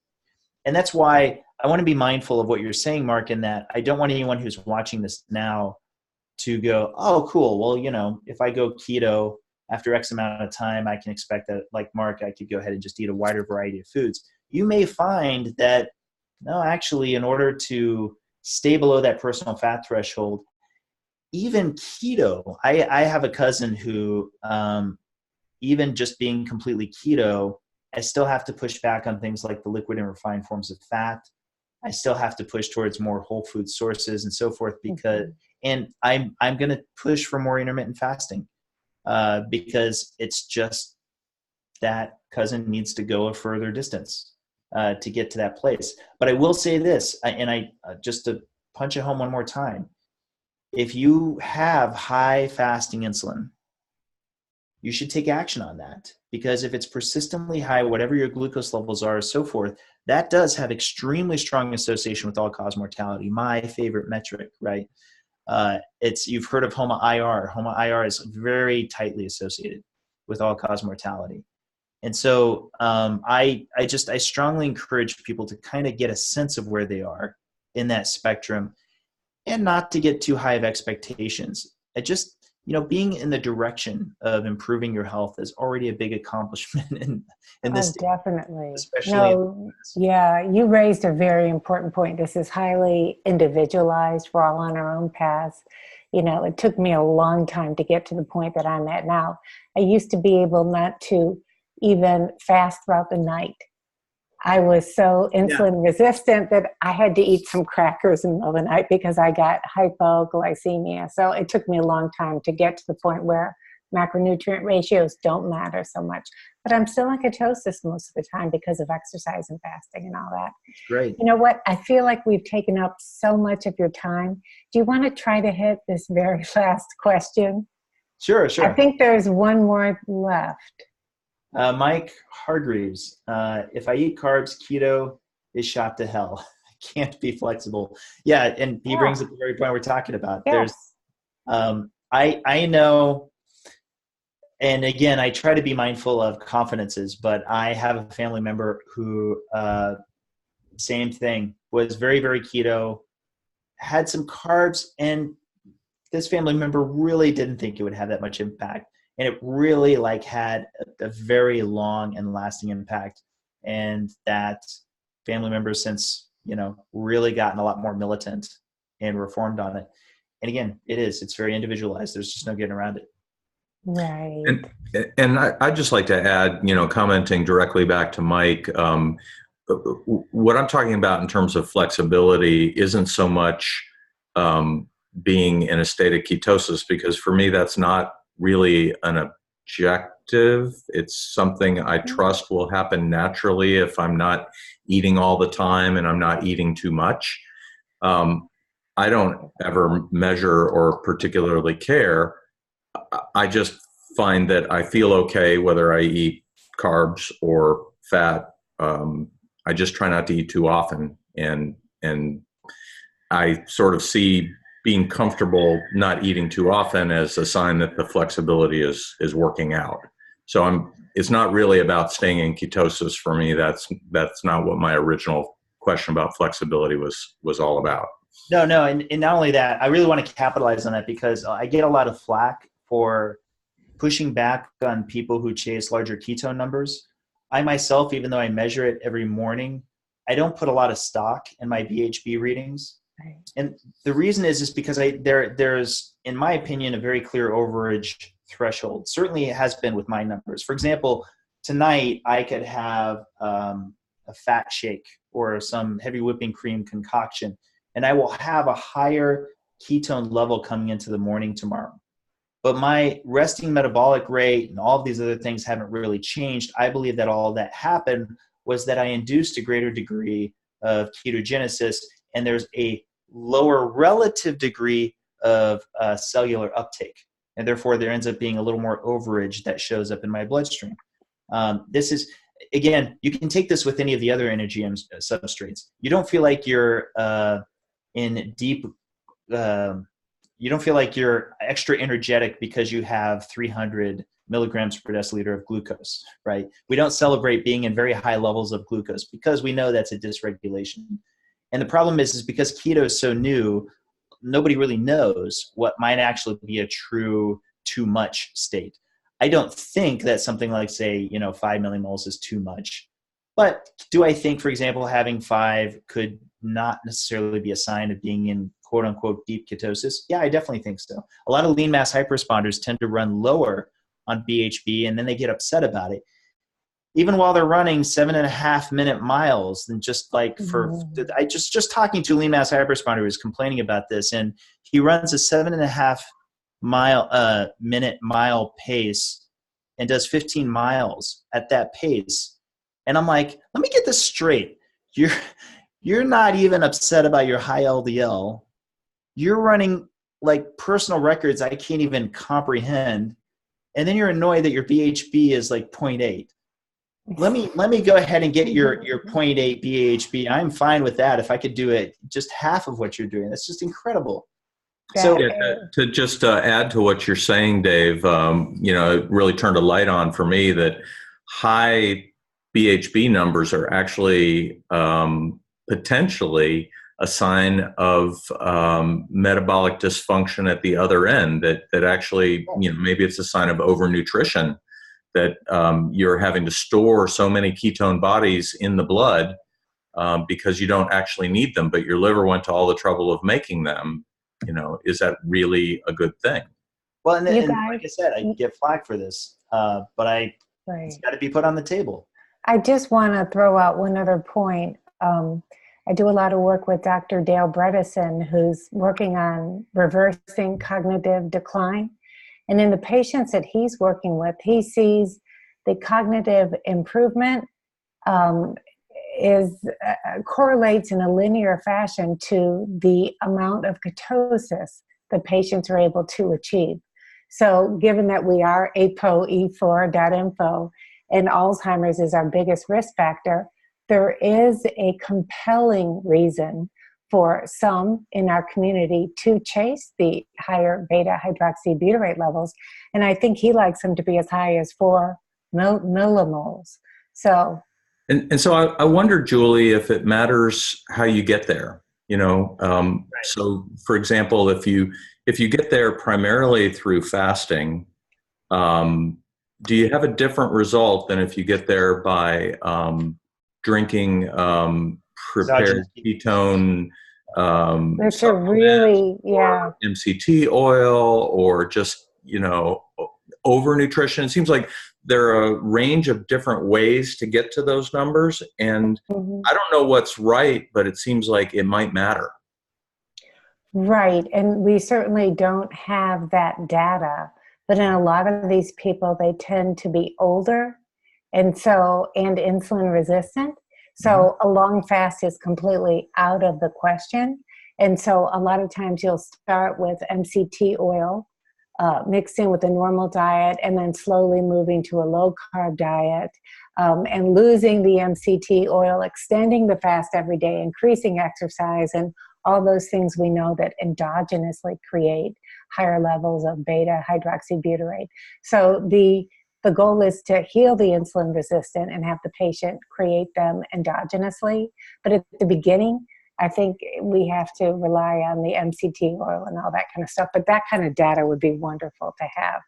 And that's why I want to be mindful of what you're saying, Mark, in that I don't want anyone who's watching this now to go, oh, cool. Well, if I go keto after X amount of time, I can expect that, like Mark, I could go ahead and just eat a wider variety of foods. You may find that, no, actually, in order to stay below that personal fat threshold, even keto, I have a cousin who, even just being completely keto, I still have to push back on things like the liquid and refined forms of fat. I still have to push towards more whole food sources and so forth and I'm going to push for more intermittent fasting because it's just that cousin needs to go a further distance to get to that place. But I will say this, just to punch it home one more time, if you have high fasting insulin, you should take action on that, because if it's persistently high, whatever your glucose levels are, so forth, that does have extremely strong association with all-cause mortality, my favorite metric, right? You've heard of HOMA-IR. HOMA-IR is very tightly associated with all-cause mortality. And so I strongly encourage people to kind of get a sense of where they are in that spectrum and not to get too high of expectations. Being in the direction of improving your health is already a big accomplishment in this. Definitely. Especially you raised a very important point. This is highly individualized. We're all on our own paths. It took me a long time to get to the point that I'm at now. I used to be able not to even fast throughout the night. I was so insulin resistant that I had to eat some crackers in the middle of the night because I got hypoglycemia. So it took me a long time to get to the point where macronutrient ratios don't matter so much. But I'm still in ketosis most of the time because of exercise and fasting and all that. Great. You know what? I feel like we've taken up so much of your time. Do you want to try to hit this very last question? Sure. I think there's one more left. Mike Hargreaves, if I eat carbs, keto is shot to hell. I can't be flexible. Yeah, and he brings up the very point we're talking about. Yes. I know, and again, I try to be mindful of confidences, but I have a family member who, same thing, was very, very keto, had some carbs, and this family member really didn't think it would have that much impact. And it really had a very long and lasting impact. And that family member since, really gotten a lot more militant and reformed on it. And again, it's very individualized. There's just no getting around it. Right. And I'd just like to add, commenting directly back to Mike, what I'm talking about in terms of flexibility isn't so much being in a state of ketosis, because for me, that's not really an objective. It's something I trust will happen naturally if I'm not eating all the time and I'm not eating too much. I don't ever measure or particularly care. I just find that I feel okay whether I eat carbs or fat. I just try not to eat too often, and I sort of see being comfortable not eating too often as a sign that the flexibility is working out. So it's not really about staying in ketosis for me. That's not what my original question about flexibility was all about. No, and not only that, I really want to capitalize on that because I get a lot of flack for pushing back on people who chase larger ketone numbers. I myself, even though I measure it every morning, I don't put a lot of stock in my BHB readings. Right. And the reason is because there's, in my opinion, a very clear overage threshold. Certainly it has been with my numbers. For example, tonight I could have a fat shake or some heavy whipping cream concoction, and I will have a higher ketone level coming into the morning tomorrow. But my resting metabolic rate and all of these other things haven't really changed. I believe that all that happened was that I induced a greater degree of ketogenesis, and there's a lower relative degree of cellular uptake. And therefore, there ends up being a little more overage that shows up in my bloodstream. This is, again, you can take this with any of the other energy substrates. You don't feel like you're in deep, you don't feel like you're extra energetic because you have 300 milligrams per deciliter of glucose, right? We don't celebrate being in very high levels of glucose because we know that's a dysregulation. And the problem is because keto is so new, nobody really knows what might actually be a true too much state. I don't think that something like, say, 5 millimoles is too much. But do I think, for example, having 5 could not necessarily be a sign of being in quote unquote deep ketosis? Yeah, I definitely think so. A lot of lean mass hyperresponders tend to run lower on BHB, and then they get upset about it. Even while they're running 7.5 minute miles, and just like I just talking to a lean mass hyperresponder who was complaining about this, and he runs a 7.5 minute mile pace and does 15 miles at that pace. And I'm like, let me get this straight. You're not even upset about your high LDL. You're running like personal records I can't even comprehend. And then you're annoyed that your BHB is like 0.8. Let me go ahead and get your 0.8 BHB. I'm fine with that if I could do it just half of what you're doing. That's just incredible. So to just add to what you're saying, Dave, it really turned a light on for me that high BHB numbers are actually potentially a sign of metabolic dysfunction at the other end. That actually, maybe it's a sign of overnutrition. That you're having to store so many ketone bodies in the blood because you don't actually need them, but your liver went to all the trouble of making them. Is that really a good thing? Well, and like I said, I get flack for this, but it's got to be put on the table. I just want to throw out one other point. I do a lot of work with Dr. Dale Bredesen, who's working on reversing cognitive decline. And in the patients that he's working with, he sees the cognitive improvement correlates in a linear fashion to the amount of ketosis the patients are able to achieve. So given that we are ApoE4.info and Alzheimer's is our biggest risk factor, there is a compelling reason for some in our community to chase the higher beta hydroxybutyrate levels. And I think he likes them to be as high as 4 millimoles. So, and so I wonder, Julie, if it matters how you get there, Right. So for example, if you get there primarily through fasting, do you have a different result than if you get there by drinking prepared ketone which are really, or MCT oil, or just overnutrition? It seems like there are a range of different ways to get to those numbers, and I don't know what's right, but it seems like it might matter. Right, and we certainly don't have that data, but in a lot of these people, they tend to be older and insulin resistant. So a long fast is completely out of the question. And so a lot of times you'll start with MCT oil, mixed in with a normal diet, and then slowly moving to a low carb diet, and losing the MCT oil, extending the fast every day, increasing exercise, and all those things we know that endogenously create higher levels of beta hydroxybutyrate. So the goal is to heal the insulin resistant and have the patient create them endogenously. But at the beginning, I think we have to rely on the MCT oil and all that kind of stuff. But that kind of data would be wonderful to have.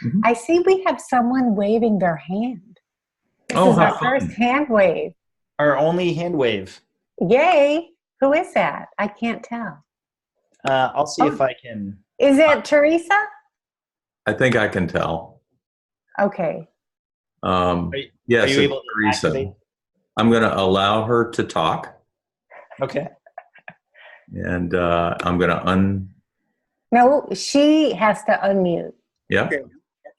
Mm-hmm. I see we have someone waving their hand. This is how our first hand wave. Our only hand wave. Yay. Who is that? I can't tell. I'll see if I can. Is it Teresa? I think I can tell. Okay. Yes, are you able to Teresa. activate? I'm going to allow her to talk. Okay. And I'm going to No, she has to unmute. Yeah. Okay.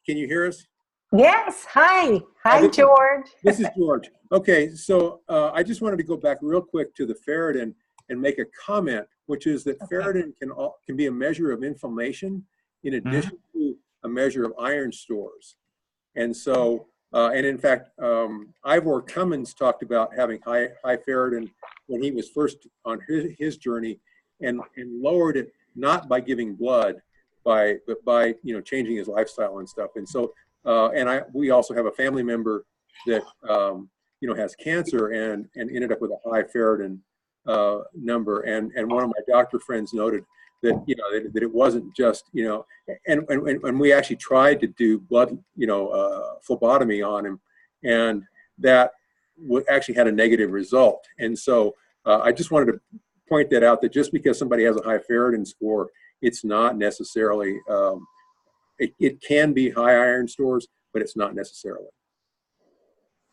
Can you hear us? Yes. Hi. Hi, George. This is George. Okay, so I just wanted to go back real quick to the ferritin and make a comment, which is that ferritin can be a measure of inflammation in addition to a measure of iron stores. And so, and in fact, Ivor Cummins talked about having high ferritin when he was first on his journey, and lowered it not by giving blood, but by changing his lifestyle and stuff. And so, we also have a family member that has cancer and ended up with a high ferritin number. And one of my doctor friends noted that that it wasn't just and we actually tried to do blood phlebotomy on him, and that actually had a negative result. And so I just wanted to point that out, that just because somebody has a high ferritin score, it's not necessarily it can be high iron stores, but it's not necessarily.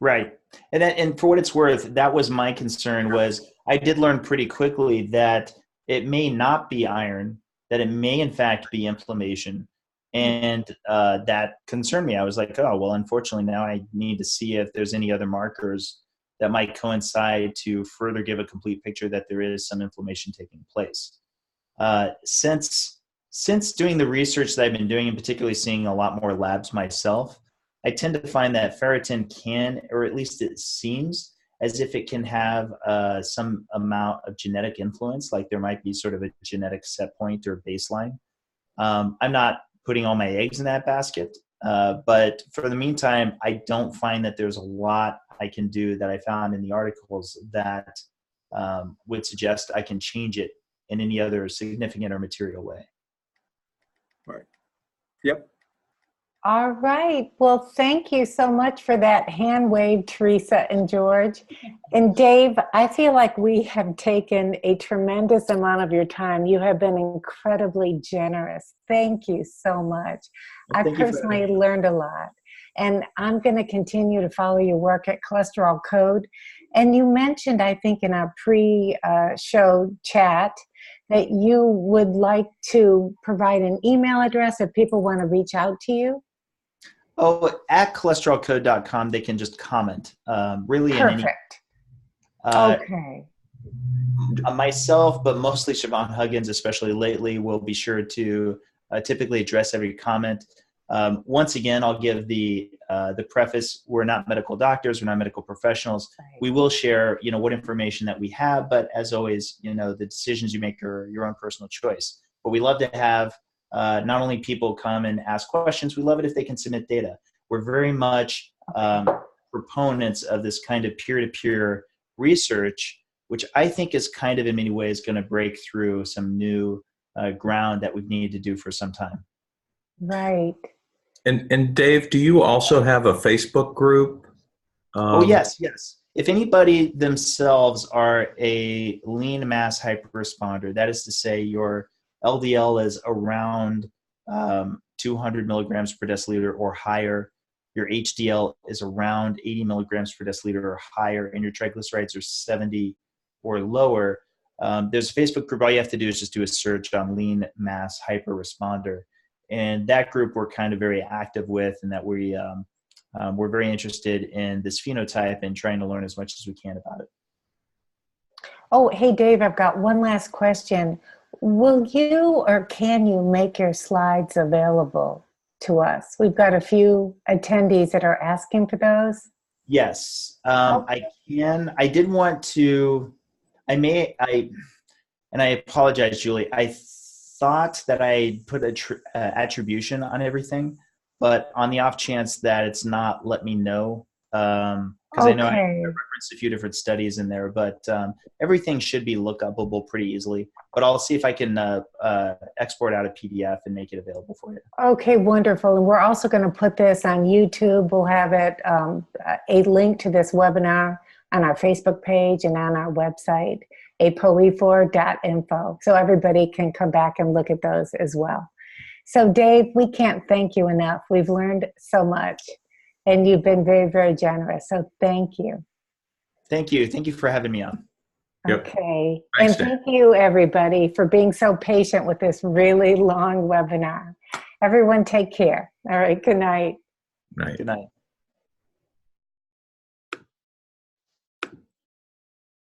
Right. And for what it's worth, that was my concern. Was I did learn pretty quickly that it may not be iron, that it may in fact be inflammation. And that concerned me. I was like, oh, well, unfortunately now I need to see if there's any other markers that might coincide to further give a complete picture that there is some inflammation taking place. Since doing the research that I've been doing, and particularly seeing a lot more labs myself, I tend to find that ferritin can, or at least it seems as if it can have some amount of genetic influence, like there might be sort of a genetic set point or baseline. I'm not putting all my eggs in that basket, but for the meantime, I don't find that there's a lot I can do that I found in the articles that would suggest I can change it in any other significant or material way. Right. Yep. All right. Well, thank you so much for that hand wave, Teresa and George. And Dave, I feel like we have taken a tremendous amount of your time. You have been incredibly generous. Thank you so much. Well, I personally learned a lot. And I'm going to continue to follow your work at Cholesterol Code. And you mentioned, I think, in our pre-show chat, that you would like to provide an email address if people want to reach out to you. Oh, at cholesterolcode.com, they can just comment. Really, perfect. Okay. Myself, but mostly Siobhan Huggins, especially lately, will be sure to typically address every comment. Once again, I'll give the preface: we're not medical doctors, we're not medical professionals. Right. We will share, what information that we have, but as always, the decisions you make are your own personal choice. But we love to have not only people come and ask questions, we love it if they can submit data. We're very much proponents of this kind of peer-to-peer research, which I think is kind of in many ways going to break through some new ground that we've needed to do for some time. Right. And Dave, do you also have a Facebook group? Oh, yes. If anybody themselves are a lean mass hyperresponder, that is to say your LDL is around 200 milligrams per deciliter or higher, your HDL is around 80 milligrams per deciliter or higher, and your triglycerides are 70 or lower, there's a Facebook group. All you have to do is just do a search on lean mass hyperresponder. And that group we're kind of very active with, and that we're very interested in this phenotype and trying to learn as much as we can about it. Oh, hey, Dave, I've got one last question. Will you or can you make your slides available to us? We've got a few attendees that are asking for those. Yes, Okay. I can. I did want to, And I apologize, Julie. I thought that I put attribution on everything, but on the off chance that it's not, let me know. Because I know I referenced a few different studies in there, but everything should be lookupable pretty easily. But I'll see if I can export out a PDF and make it available for you. Okay, wonderful. And we're also going to put this on YouTube. We'll have it a link to this webinar on our Facebook page and on our website, ApoE4.info. So everybody can come back and look at those as well. So Dave, we can't thank you enough. We've learned so much. And you've been very, very generous. So thank you. Thank you. Thank you for having me on. Yep. Okay. Thanks, and thank you, everybody, for being so patient with this really long webinar. Everyone take care. All right. Good night. Night. Good night.